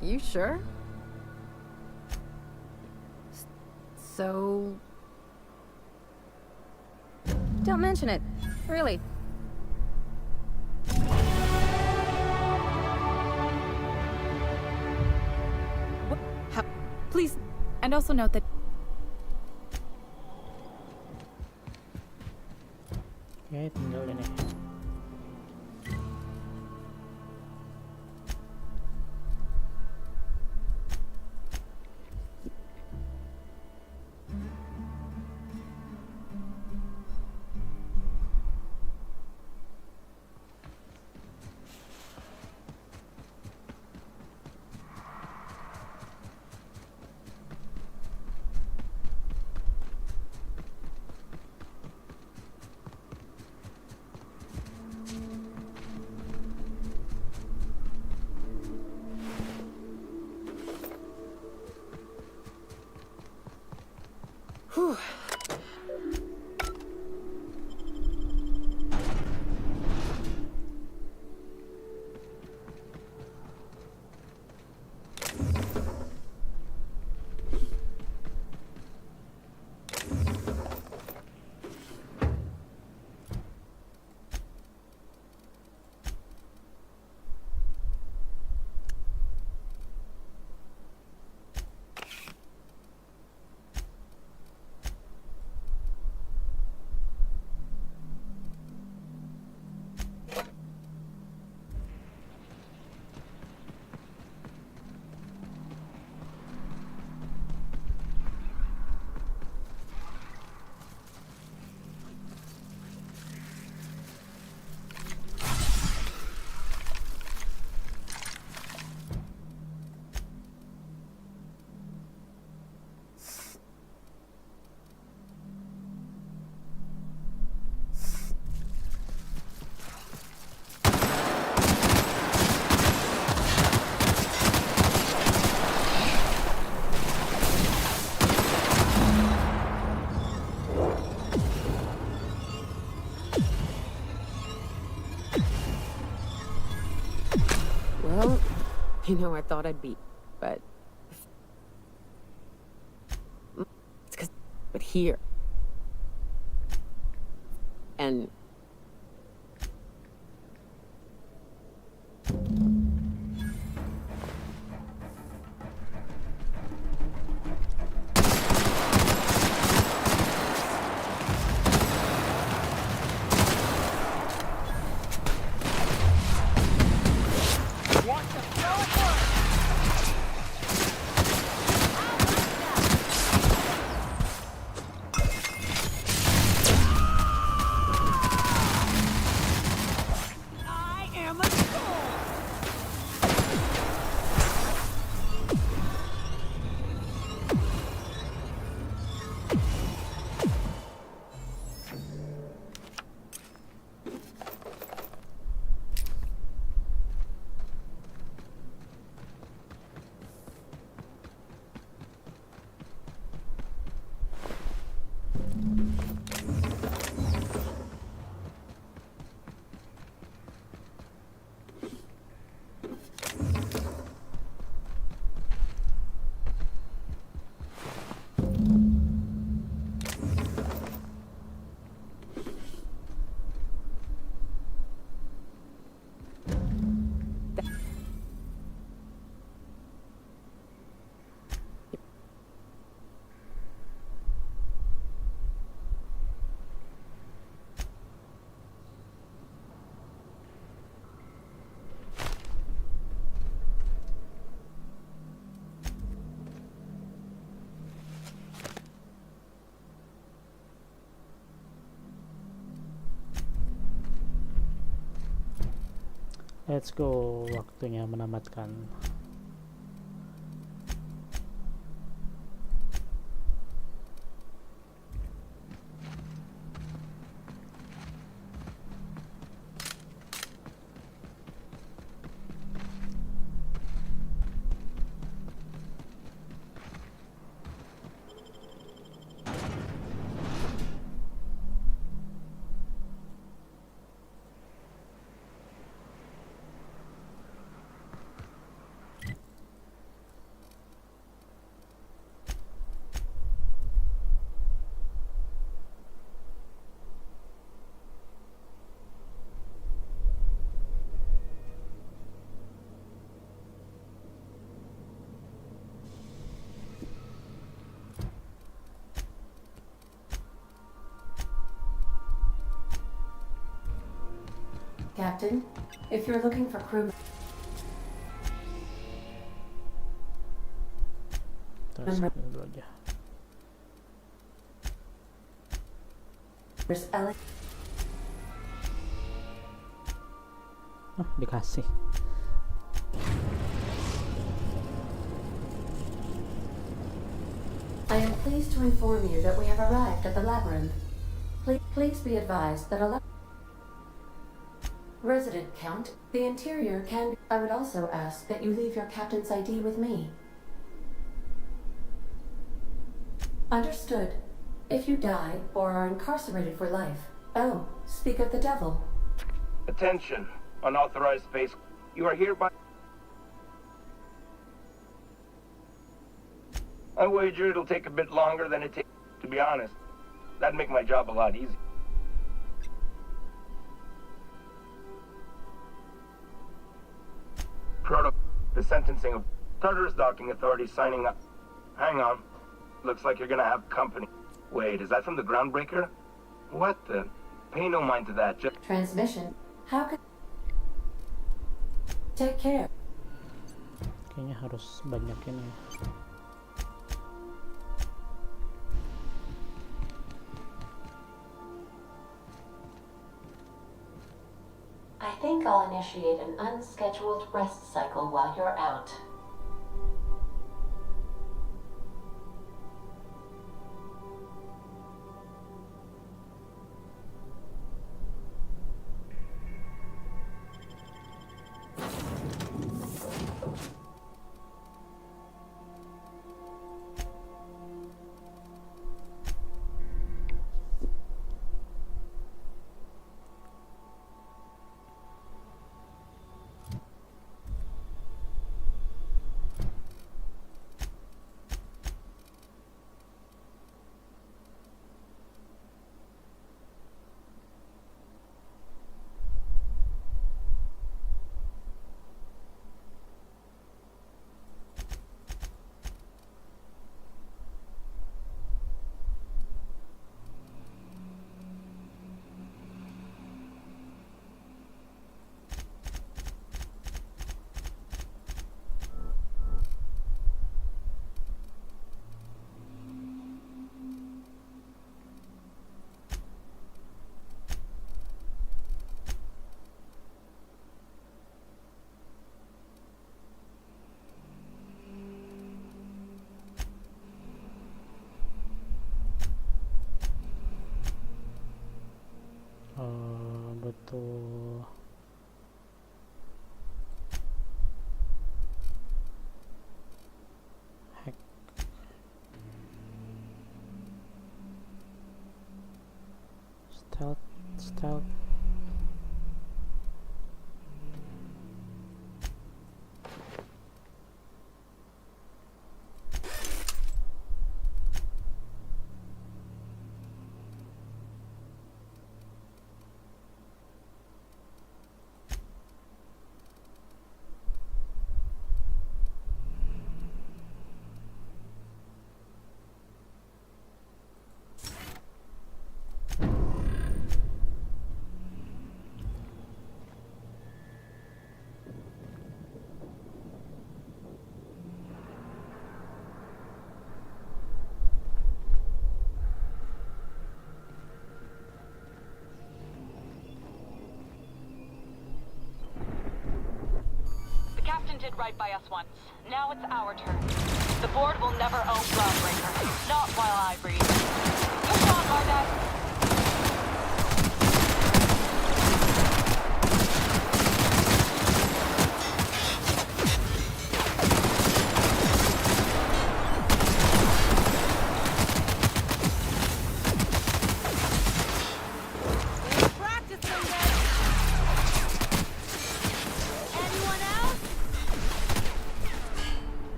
You sure? So... Don't mention it. Really. Please, and also note that... Oke, tinggal ini. Whew. You know, I thought I'd be, but it's 'cause, but here, and let's go, waktunya menamatkan. Captain, if you're looking for crew Terus dulu aja. members, Ellie. Dikasih. I am pleased to inform you that we have arrived at the labyrinth. Please be advised that Resident Count, the interior can... I would also ask that you leave your captain's ID with me. Understood. If you die or are incarcerated for life... Oh, speak of the devil. Attention, unauthorized space. You are hereby... I wager it'll take a bit longer than it takes, to be honest. That'd make my job a lot easier. The sentencing of Tartarus docking authorities signing up. Hang on. Looks like you're gonna have company. Wait, is that from the Groundbreaker? What the? Pay no mind to that. Just Transmission. How could... Take care. Kayaknya harus banyak ini. I think I'll initiate an unscheduled rest cycle while you're out. Butuh hack. Stealth. The captain did right by us once. Now it's our turn. The board will never own Groundbreaker. Not while I breathe. Push on, Mardet!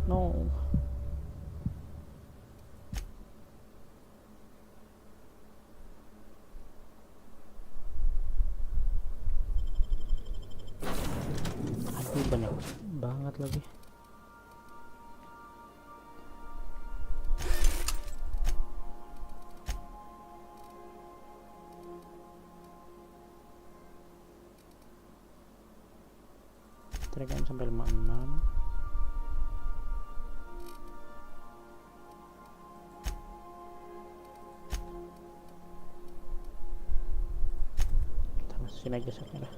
No. Aduh, banyak banget lagi. Terekam sampai 56. Sini aja saknya dah.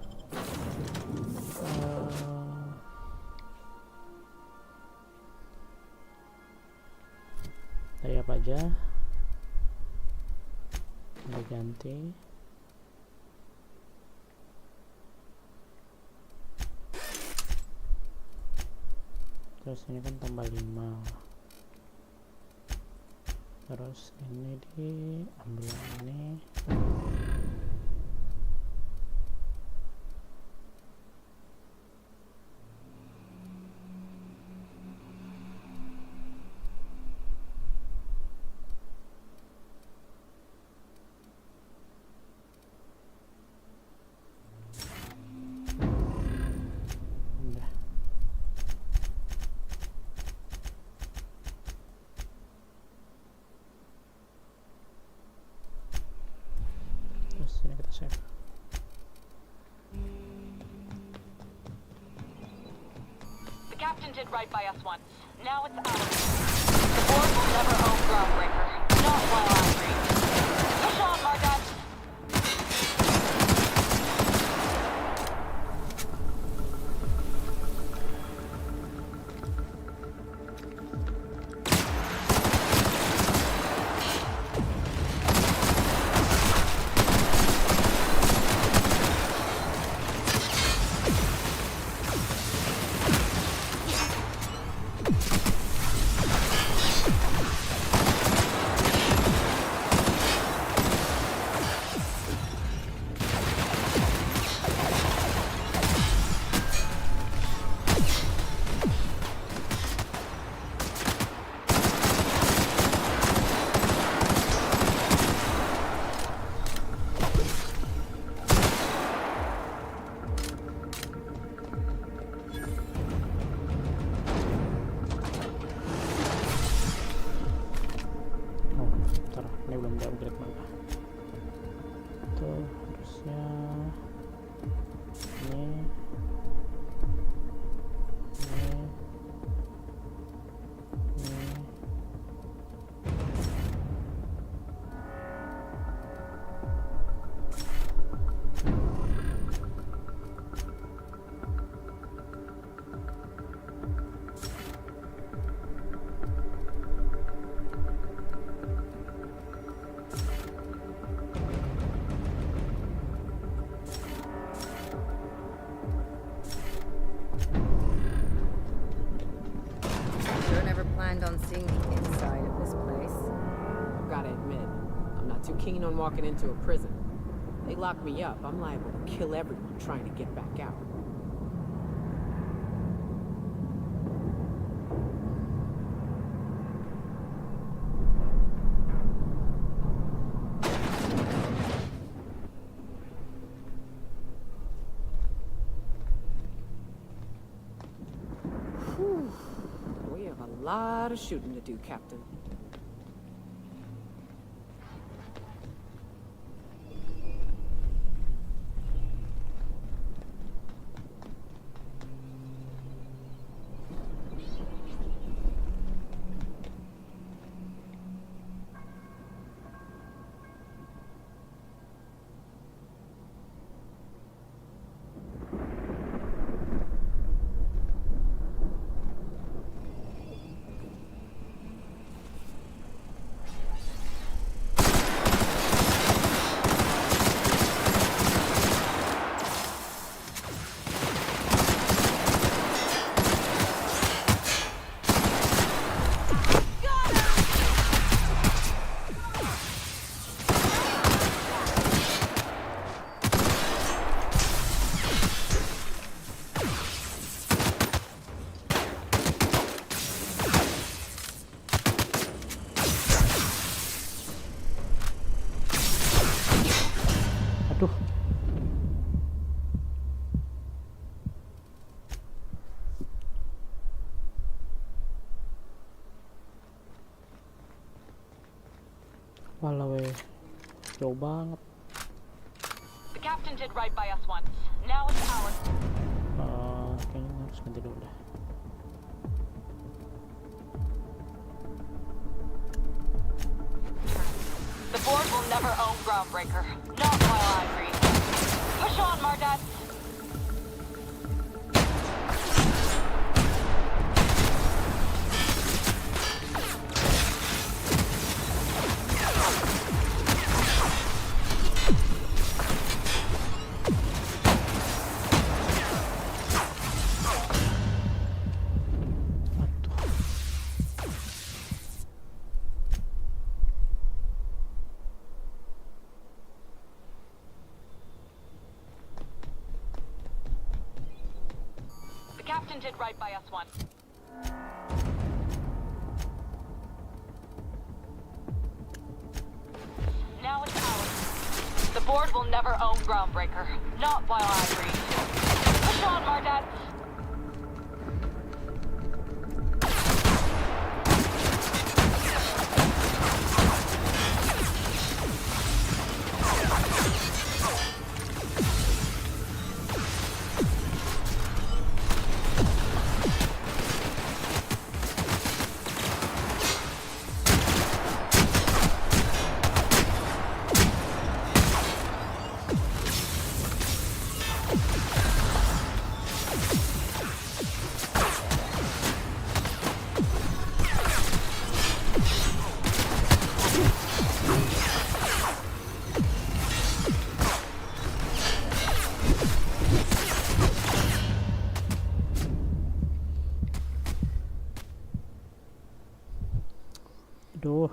Dari apa aja udah ganti. Terus ini kan tambah 5. Terus ini diambil ini. Sini kita save. The captain did right by us once. Now it's ours. The board will never own Groundbreaker. Not while I breathe. Push on, Mardet! keen on walking into a prison. They lock me up, I'm liable to kill everyone trying to get back out. Whew. We have a lot of shooting to do, Captain. Aduh. Walah weh. Jauh banget. The captain did right by us once. Now it's ours. Kayaknya harus ganti dulu dah. The board will never own Groundbreaker. Not while I breathe. Push on, Mardet. The captain did right by us once. Now it's ours. The board will never own Groundbreaker. Not while I breathe. Push on, Mardet. Aduh.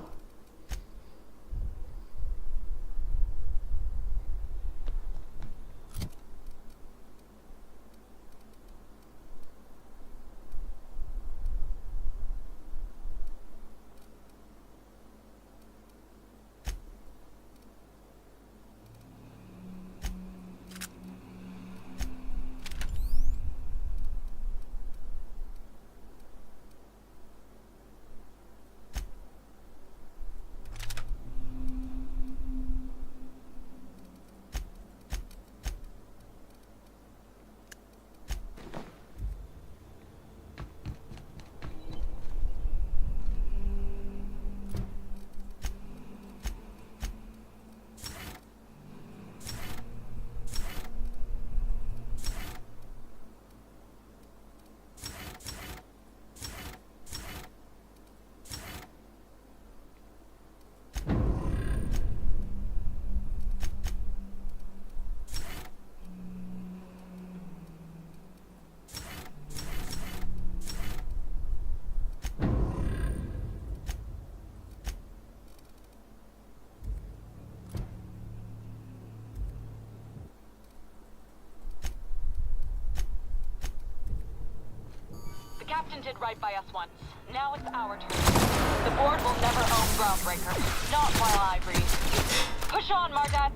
captain did right by us once. Now it's our turn. The board will never own Groundbreaker. Not while I breathe. Push on, Margat.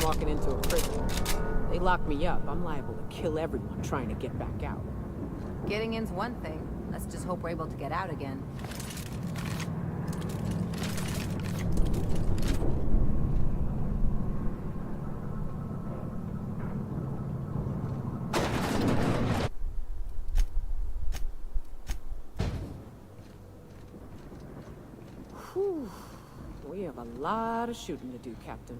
Walking into a prison. They lock me up, I'm liable to kill everyone trying to get back out. Getting in's one thing. Let's just hope we're able to get out again. Whew. We have a lot of shooting to do, Captain.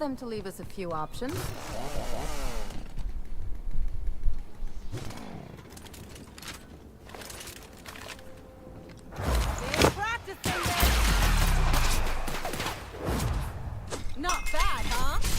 them to leave us a few options. Not bad, huh?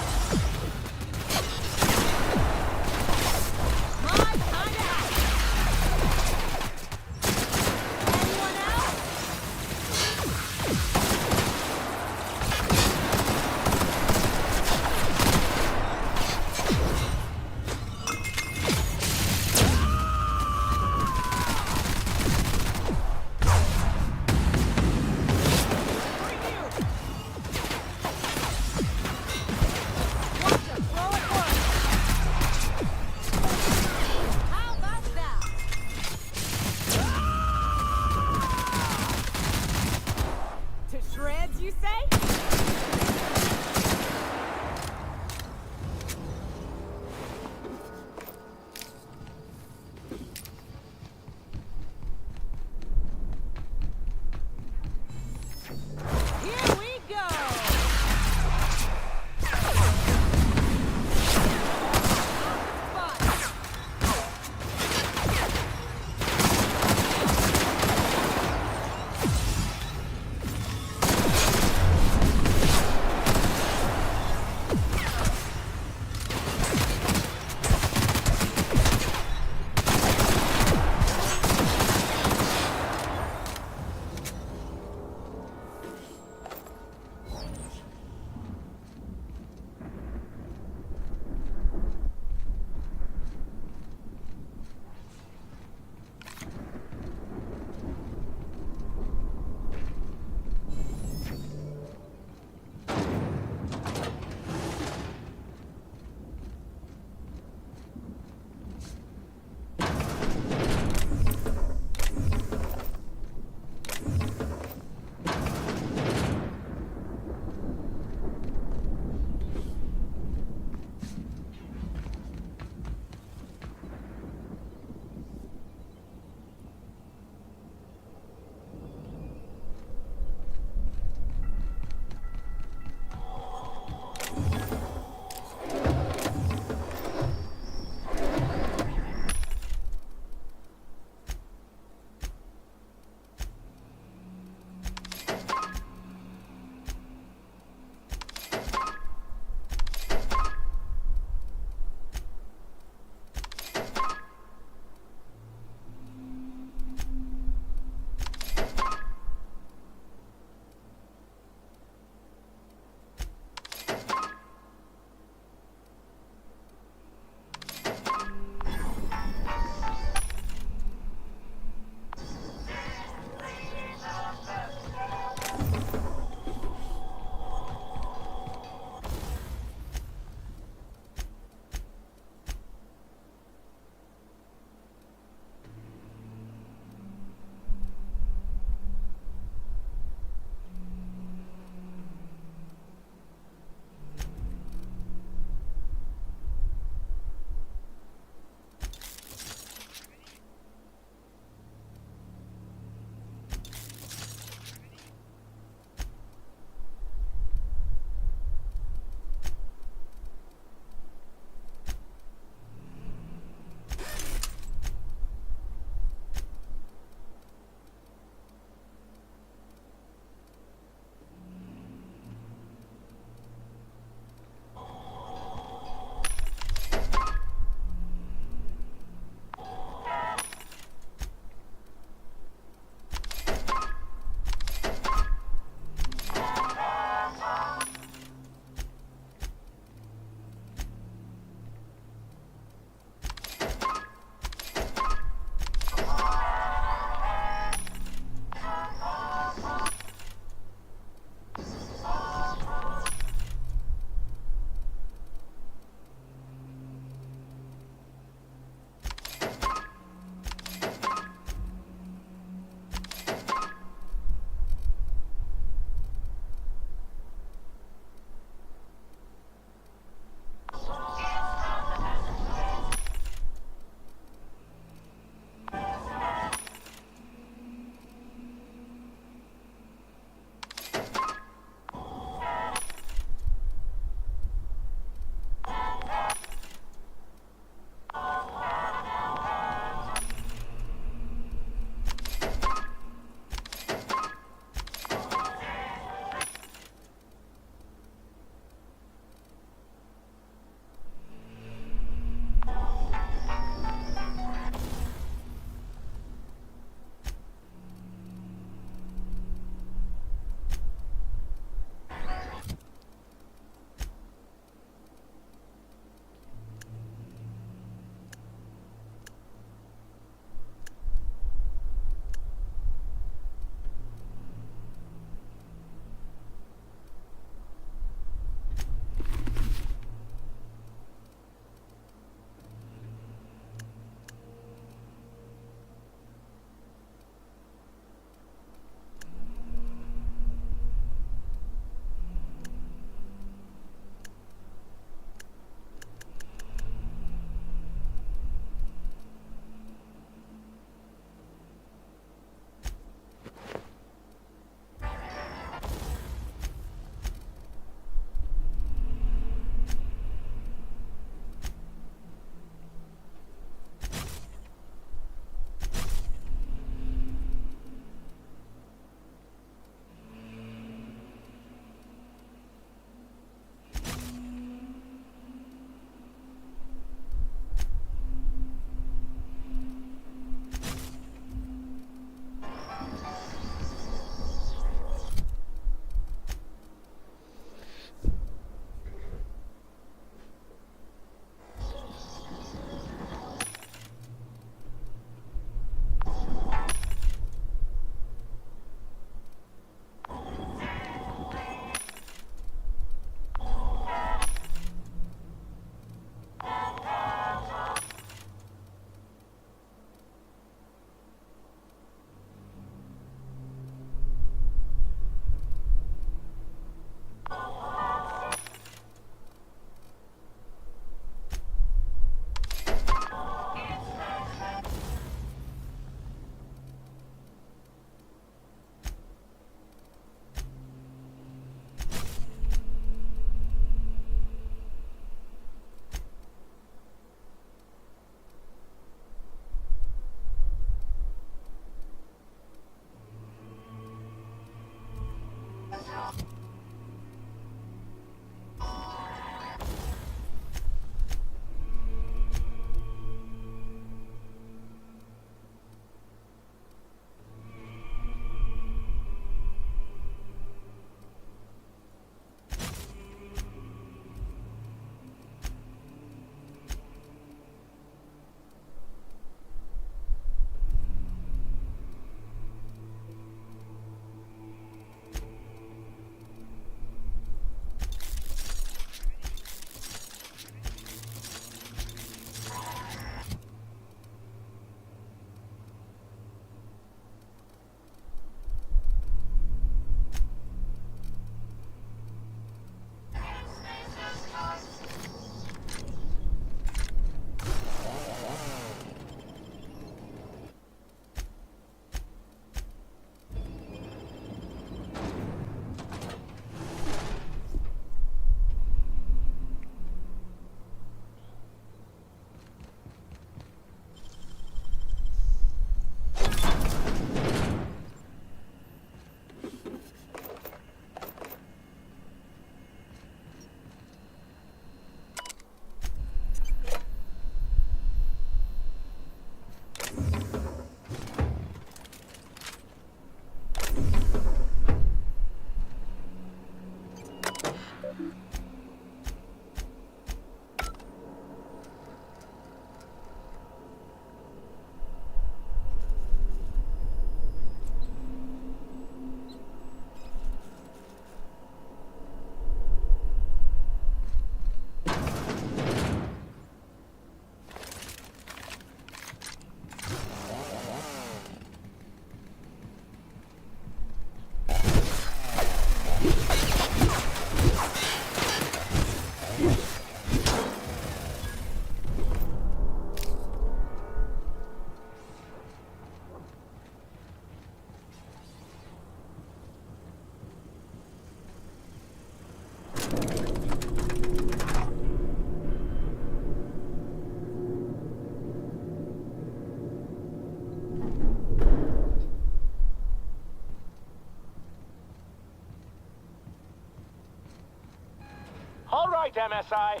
right, MSI.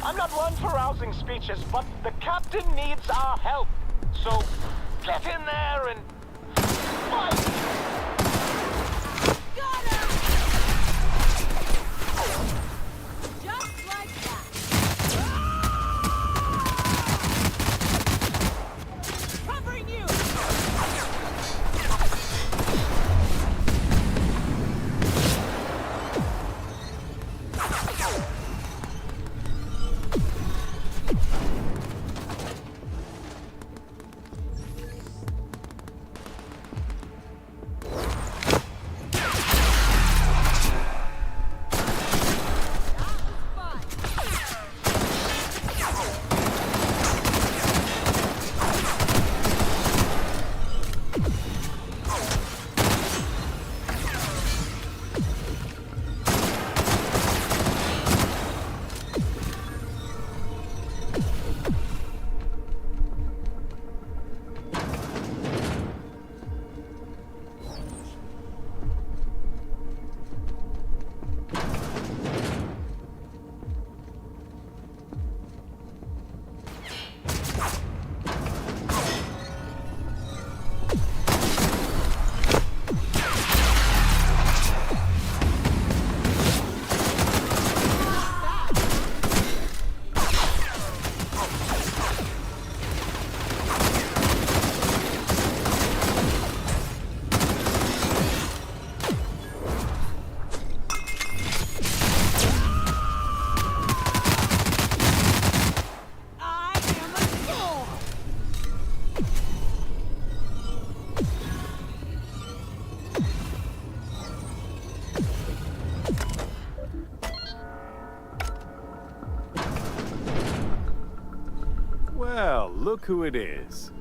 I'm not one for rousing speeches, but the captain needs our help. So, get in there and fight! Just like that. Covering you! Well, look who it is.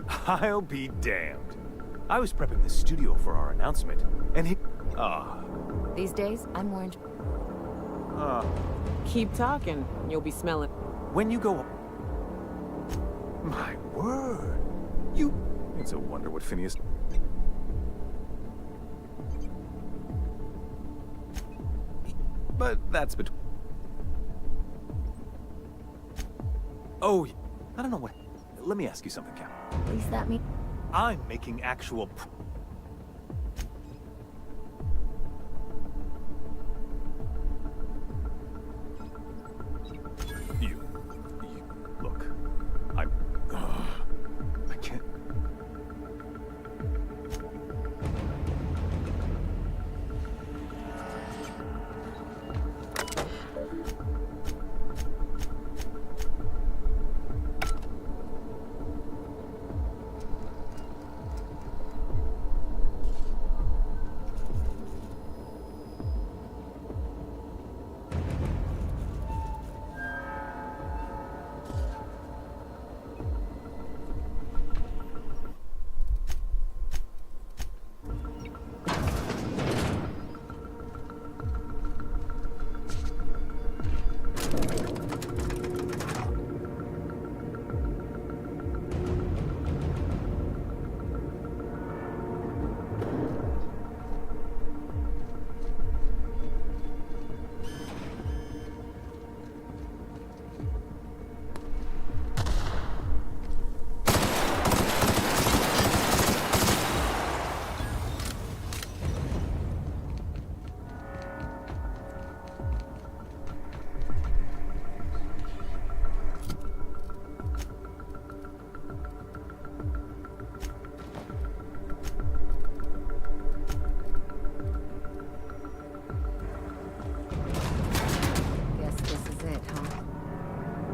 I'll be damned. I was prepping the studio for our announcement, and he... These days, I'm more Keep talking. You'll be smelling. When you go... My word. You... It's a wonder what Phineas... But that's between... Oh, I don't know what... Let me ask you something, Cap. At least that means... I'm making actual... Look, I can't...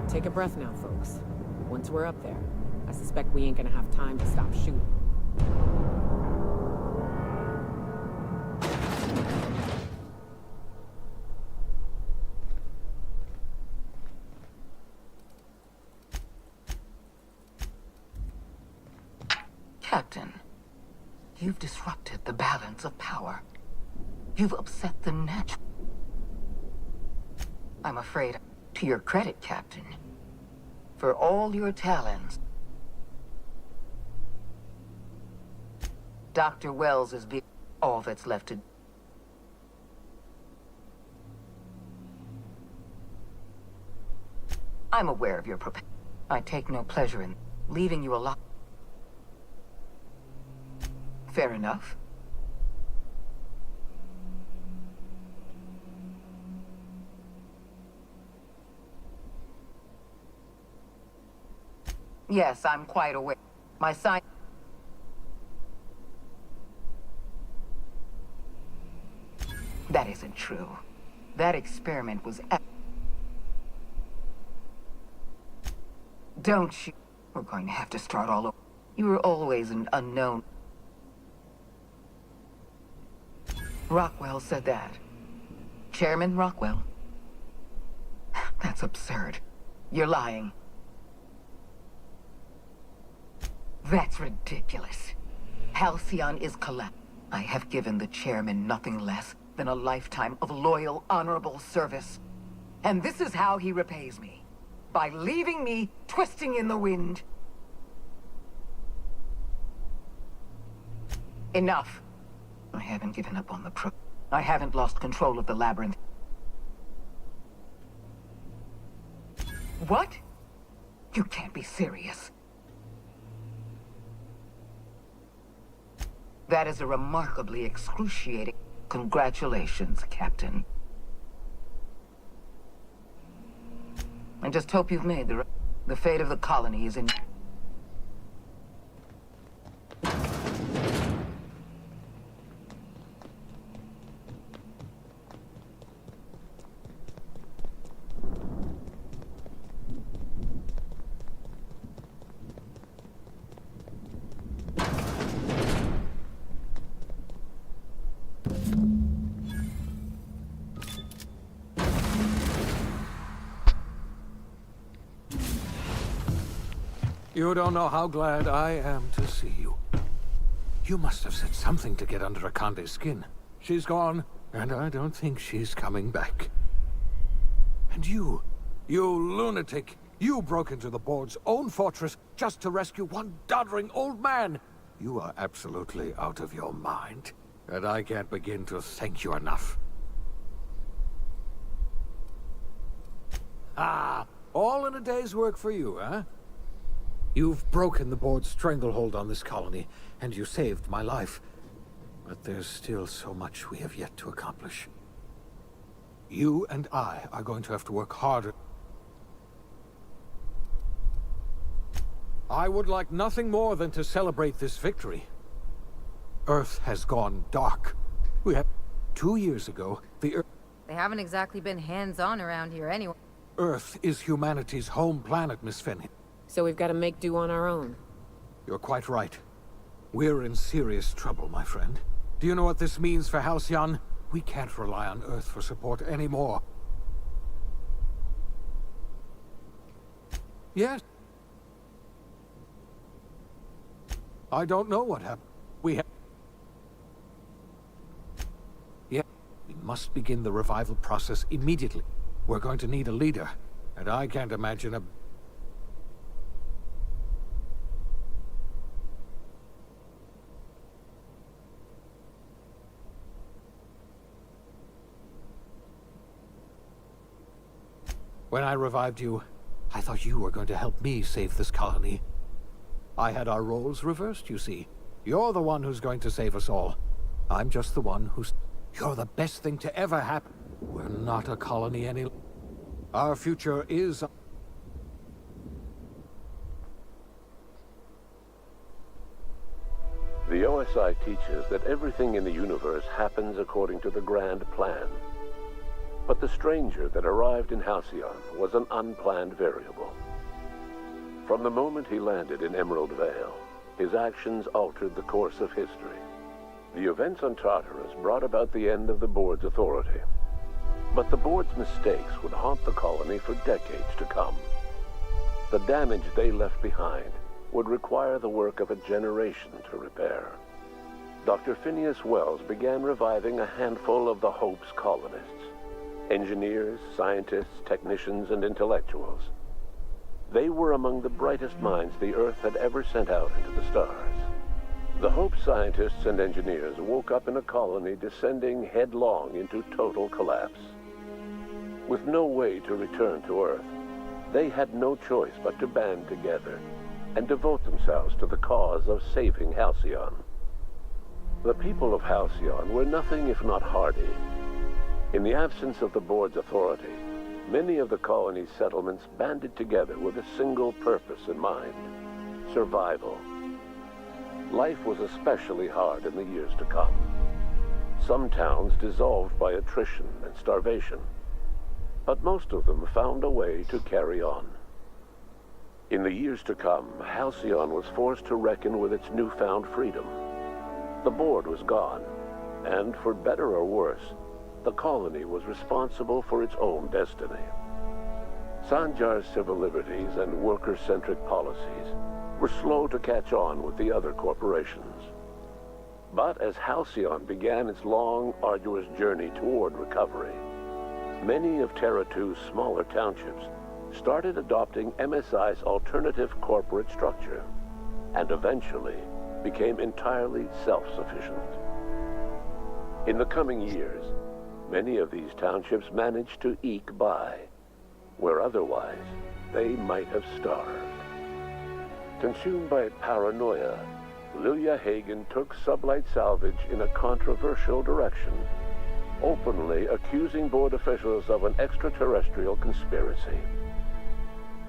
Take a breath now, folks. Once we're up there, I suspect we ain't gonna have time to stop shooting. Captain, you've disrupted the balance of power. You've upset the natural... I'm afraid, to your credit, Captain, for all your talents, Dr. Wells is all that's left to... I'm aware of your propensity. I take no pleasure in leaving you alive. Fair enough. Yes, I'm quite aware. My sign... That isn't true. That experiment was... Don't you... We're going to have to start all over. You were always an unknown. Rockwell said that. Chairman Rockwell? That's absurd. You're lying. That's ridiculous. Halcyon is collapsed. I have given the chairman nothing less than a lifetime of loyal, honorable service. And this is how he repays me. By leaving me twisting in the wind. Enough. I haven't given up on the I haven't lost control of the labyrinth. What? You can't be serious. That is a remarkably excruciating... Congratulations, Captain. I just hope you've made the fate of the colony is in... You don't know how glad I am to see you. You must have said something to get under Akande's skin. She's gone, and I don't think she's coming back. And you lunatic, you broke into the board's own fortress just to rescue one doddering old man. You are absolutely out of your mind, and I can't begin to thank you enough. Ah, all in a day's work for you, huh? You've broken the board's stranglehold on this colony, and you saved my life. But there's still so much we have yet to accomplish. You and I are going to have to work harder. I would like nothing more than to celebrate this victory. Earth has gone dark. We have... 2 years ago, the Earth... They haven't exactly been hands-on around here anyway. Earth is humanity's home planet, Miss Fenny. So we've got to make do on our own. You're quite right. We're in serious trouble, my friend. Do you know what this means for Halcyon? We can't rely on Earth for support anymore. Yes. I don't know what happened. Yeah, we must begin the revival process immediately. We're going to need a leader, and I can't imagine a... When I revived you, I thought you were going to help me save this colony. I had our roles reversed, you see. You're the one who's going to save us all. I'm just the one who's... You're the best thing to ever happen. We're not a colony any... Our future is... The OSI teaches that everything in the universe happens according to the grand plan. But the stranger that arrived in Halcyon was an unplanned variable. From the moment he landed in Emerald Vale, his actions altered the course of history. The events on Tartarus brought about the end of the board's authority. But the board's mistakes would haunt the colony for decades to come. The damage they left behind would require the work of a generation to repair. Dr. Phineas Wells began reviving a handful of the Hope's colonists. Engineers, scientists, technicians, and intellectuals. They were among the brightest minds the Earth had ever sent out into the stars. The Hope scientists and engineers woke up in a colony descending headlong into total collapse. With no way to return to Earth, they had no choice but to band together and devote themselves to the cause of saving Halcyon. The people of Halcyon were nothing if not hardy. In the absence of the board's authority, many of the colony's settlements banded together with a single purpose in mind: survival. Life was especially hard in the years to come. Some towns dissolved by attrition and starvation, but most of them found a way to carry on. In the years to come, Halcyon was forced to reckon with its newfound freedom. The board was gone, and for better or worse, the colony was responsible for its own destiny. Sanjar's civil liberties and worker-centric policies were slow to catch on with the other corporations. But as Halcyon began its long, arduous journey toward recovery, many of Terra 2's smaller townships started adopting MSI's alternative corporate structure, and eventually became entirely self-sufficient. In the coming years, many of these townships managed to eke by, where otherwise they might have starved. Consumed by paranoia, Lilia Hagen took Sublight Salvage in a controversial direction, openly accusing board officials of an extraterrestrial conspiracy.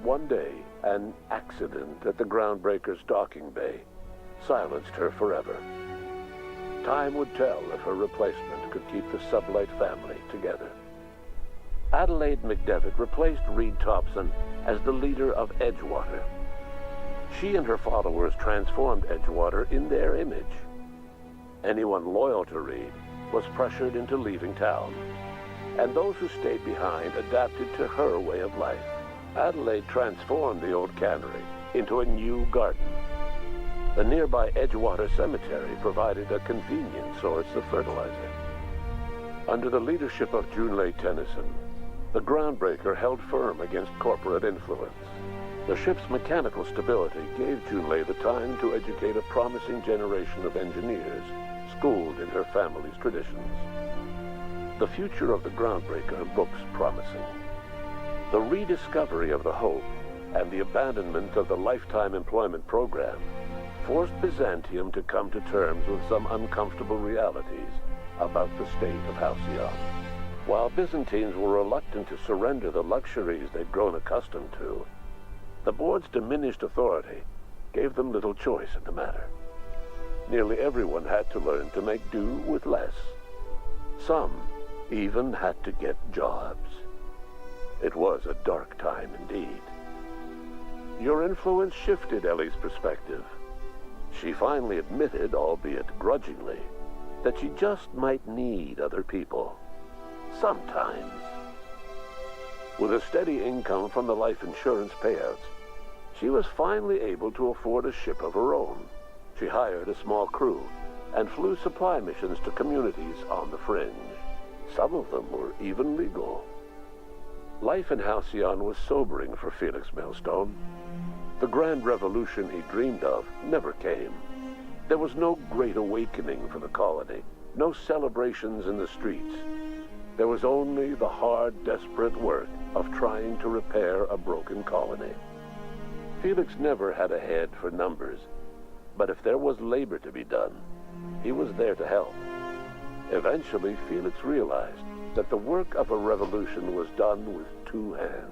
One day, an accident at the Groundbreaker's docking bay silenced her forever. Time would tell if her replacement could keep the Sublight family together. Adelaide McDevitt replaced Reed Thompson as the leader of Edgewater. She and her followers transformed Edgewater in their image. Anyone loyal to Reed was pressured into leaving town, and those who stayed behind adapted to her way of life. Adelaide transformed the old cannery into a new garden. The nearby Edgewater Cemetery provided a convenient source of fertilizer. Under the leadership of Junlei Tennyson, the Groundbreaker held firm against corporate influence. The ship's mechanical stability gave Junlei the time to educate a promising generation of engineers, schooled in her family's traditions. The future of the Groundbreaker looks promising. The rediscovery of the Hope and the abandonment of the lifetime employment program forced Byzantium to come to terms with some uncomfortable realities about the state of Halcyon. While Byzantines were reluctant to surrender the luxuries they'd grown accustomed to, the board's diminished authority gave them little choice in the matter. Nearly everyone had to learn to make do with less. Some even had to get jobs. It was a dark time indeed. Your influence shifted Ellie's perspective. She finally admitted, albeit grudgingly, that she just might need other people. Sometimes. With a steady income from the life insurance payouts, she was finally able to afford a ship of her own. She hired a small crew and flew supply missions to communities on the fringe. Some of them were even legal. Life in Halcyon was sobering for Felix Millstone. The grand revolution he dreamed of never came. There was no great awakening for the colony, no celebrations in the streets. There was only the hard, desperate work of trying to repair a broken colony. Felix never had a head for numbers, but if there was labor to be done, he was there to help. Eventually, Felix realized that the work of a revolution was done with two hands.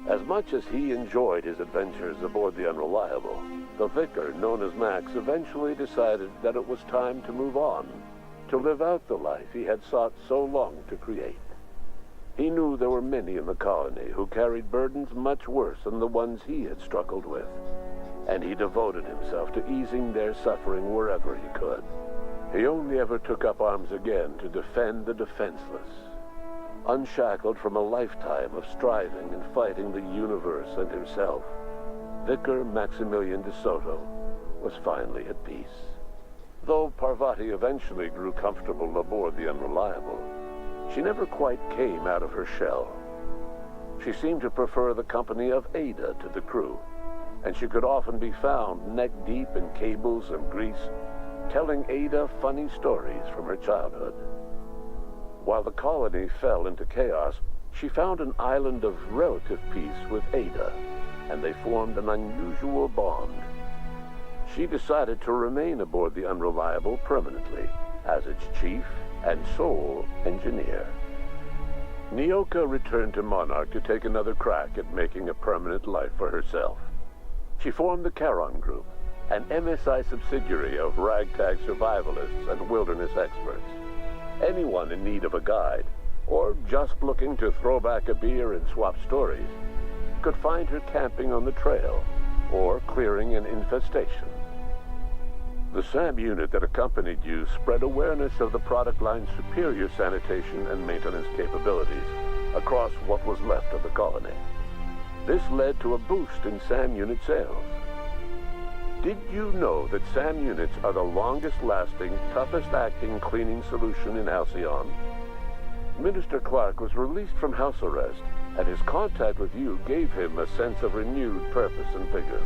As much as he enjoyed his adventures aboard the Unreliable, the vicar, known as Max, eventually decided that it was time to move on, to live out the life he had sought so long to create. He knew there were many in the colony who carried burdens much worse than the ones he had struggled with, and he devoted himself to easing their suffering wherever he could. He only ever took up arms again to defend the defenseless. Unshackled from a lifetime of striving and fighting the universe and himself, Vicar Maximilian de Soto was finally at peace. Though Parvati eventually grew comfortable aboard the Unreliable, she never quite came out of her shell. She seemed to prefer the company of Ada to the crew, and she could often be found neck-deep in cables and grease, telling Ada funny stories from her childhood. While the colony fell into chaos, she found an island of relative peace with Ada, and they formed an unusual bond. She decided to remain aboard the Unreliable permanently as its chief and sole engineer. Nyoka returned to Monarch to take another crack at making a permanent life for herself. She formed the Charon Group, an MSI subsidiary of ragtag survivalists and wilderness experts. Anyone in need of a guide, or just looking to throw back a beer and swap stories, could find her camping on the trail or clearing an infestation. The SAM unit that accompanied you spread awareness of the product line's superior sanitation and maintenance capabilities across what was left of the colony. This led to a boost in SAM unit sales. Did you know that SAM units are the longest-lasting, toughest-acting cleaning solution in Halcyon? Minister Clark was released from house arrest, and his contact with you gave him a sense of renewed purpose and vigor.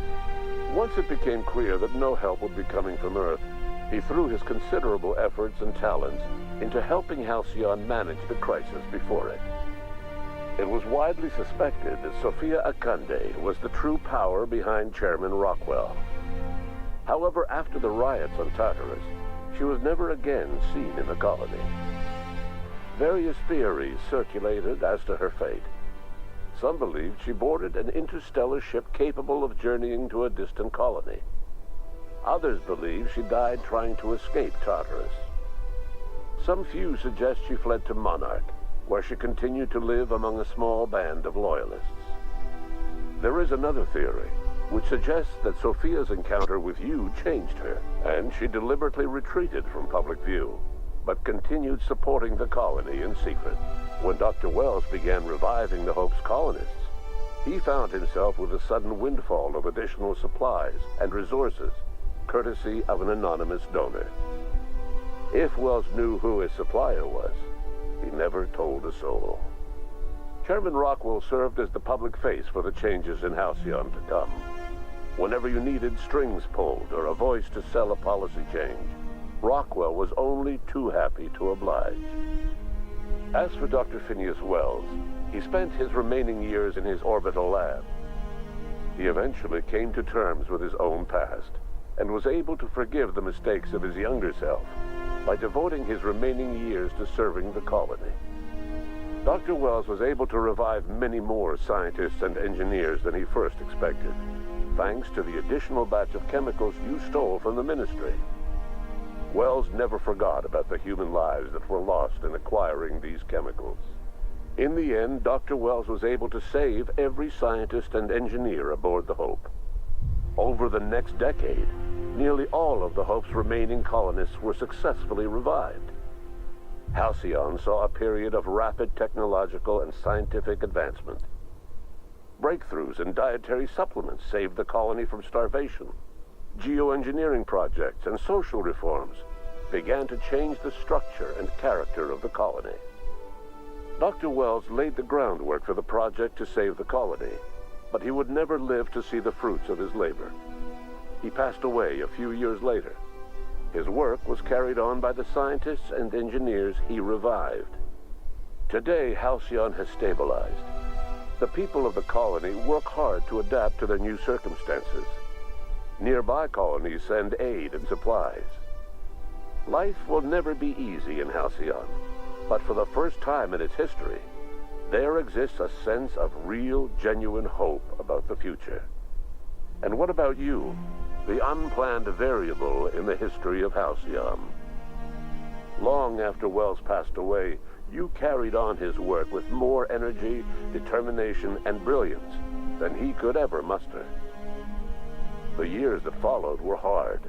Once it became clear that no help would be coming from Earth, he threw his considerable efforts and talents into helping Halcyon manage the crisis before it. It was widely suspected that Sophia Akande was the true power behind Chairman Rockwell. However, after the riots on Tartarus, she was never again seen in the colony. Various theories circulated as to her fate. Some believed she boarded an interstellar ship capable of journeying to a distant colony. Others believed she died trying to escape Tartarus. Some few suggest she fled to Monarch, where she continued to live among a small band of loyalists. There is another theory, which suggests that Sophia's encounter with you changed her, and she deliberately retreated from public view, but continued supporting the colony in secret. When Dr. Wells began reviving the Hope's colonists, he found himself with a sudden windfall of additional supplies and resources, courtesy of an anonymous donor. If Wells knew who his supplier was, he never told a soul. Chairman Rockwell served as the public face for the changes in Halcyon to come. Whenever you needed strings pulled or a voice to sell a policy change, Rockwell was only too happy to oblige. As for Dr. Phineas Wells, he spent his remaining years in his orbital lab. He eventually came to terms with his own past, and was able to forgive the mistakes of his younger self by devoting his remaining years to serving the colony. Dr. Wells was able to revive many more scientists and engineers than he first expected, thanks to the additional batch of chemicals you stole from the Ministry. Wells never forgot about the human lives that were lost in acquiring these chemicals. In the end, Dr. Wells was able to save every scientist and engineer aboard the Hope. Over the next decade, nearly all of the Hope's remaining colonists were successfully revived. Halcyon saw a period of rapid technological and scientific advancement. Breakthroughs in dietary supplements saved the colony from starvation. Geoengineering projects and social reforms began to change the structure and character of the colony. Dr. Wells laid the groundwork for the project to save the colony, but he would never live to see the fruits of his labor. He passed away a few years later. His work was carried on by the scientists and engineers he revived. Today, Halcyon has stabilized. The people of the colony work hard to adapt to their new circumstances. Nearby colonies send aid and supplies. Life will never be easy in Halcyon, but for the first time in its history, there exists a sense of real, genuine hope about the future. And what about you, the unplanned variable in the history of Halcyon? Long after Wells passed away, you carried on his work with more energy, determination, and brilliance than he could ever muster. The years that followed were hard,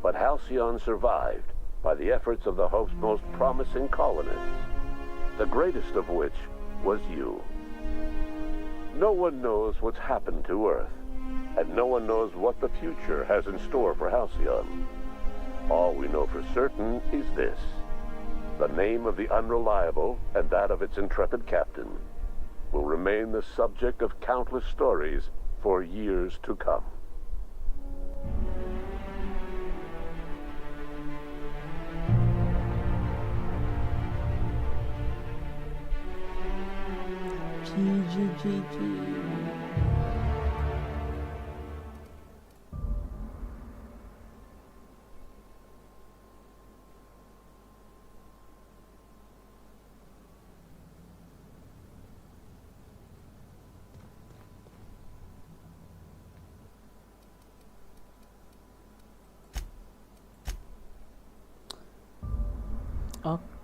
but Halcyon survived by the efforts of the Hope's most promising colonists, the greatest of which was you. No one knows what's happened to Earth, and no one knows what the future has in store for Halcyon. All we know for certain is this: the name of the Unreliable and that of its intrepid captain will remain the subject of countless stories for years to come. GGG.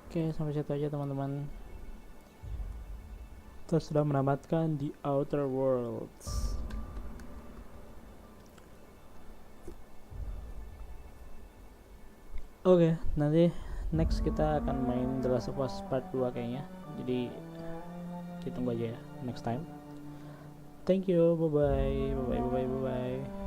Oke, sampai situ aja teman-teman. Kita sudah menamatkan The Outer Worlds. Oke, nanti next kita akan main The Last of Us Part 2 kayaknya. Jadi kita tunggu aja ya next time. Thank you, bye bye, bye bye, bye bye, bye bye.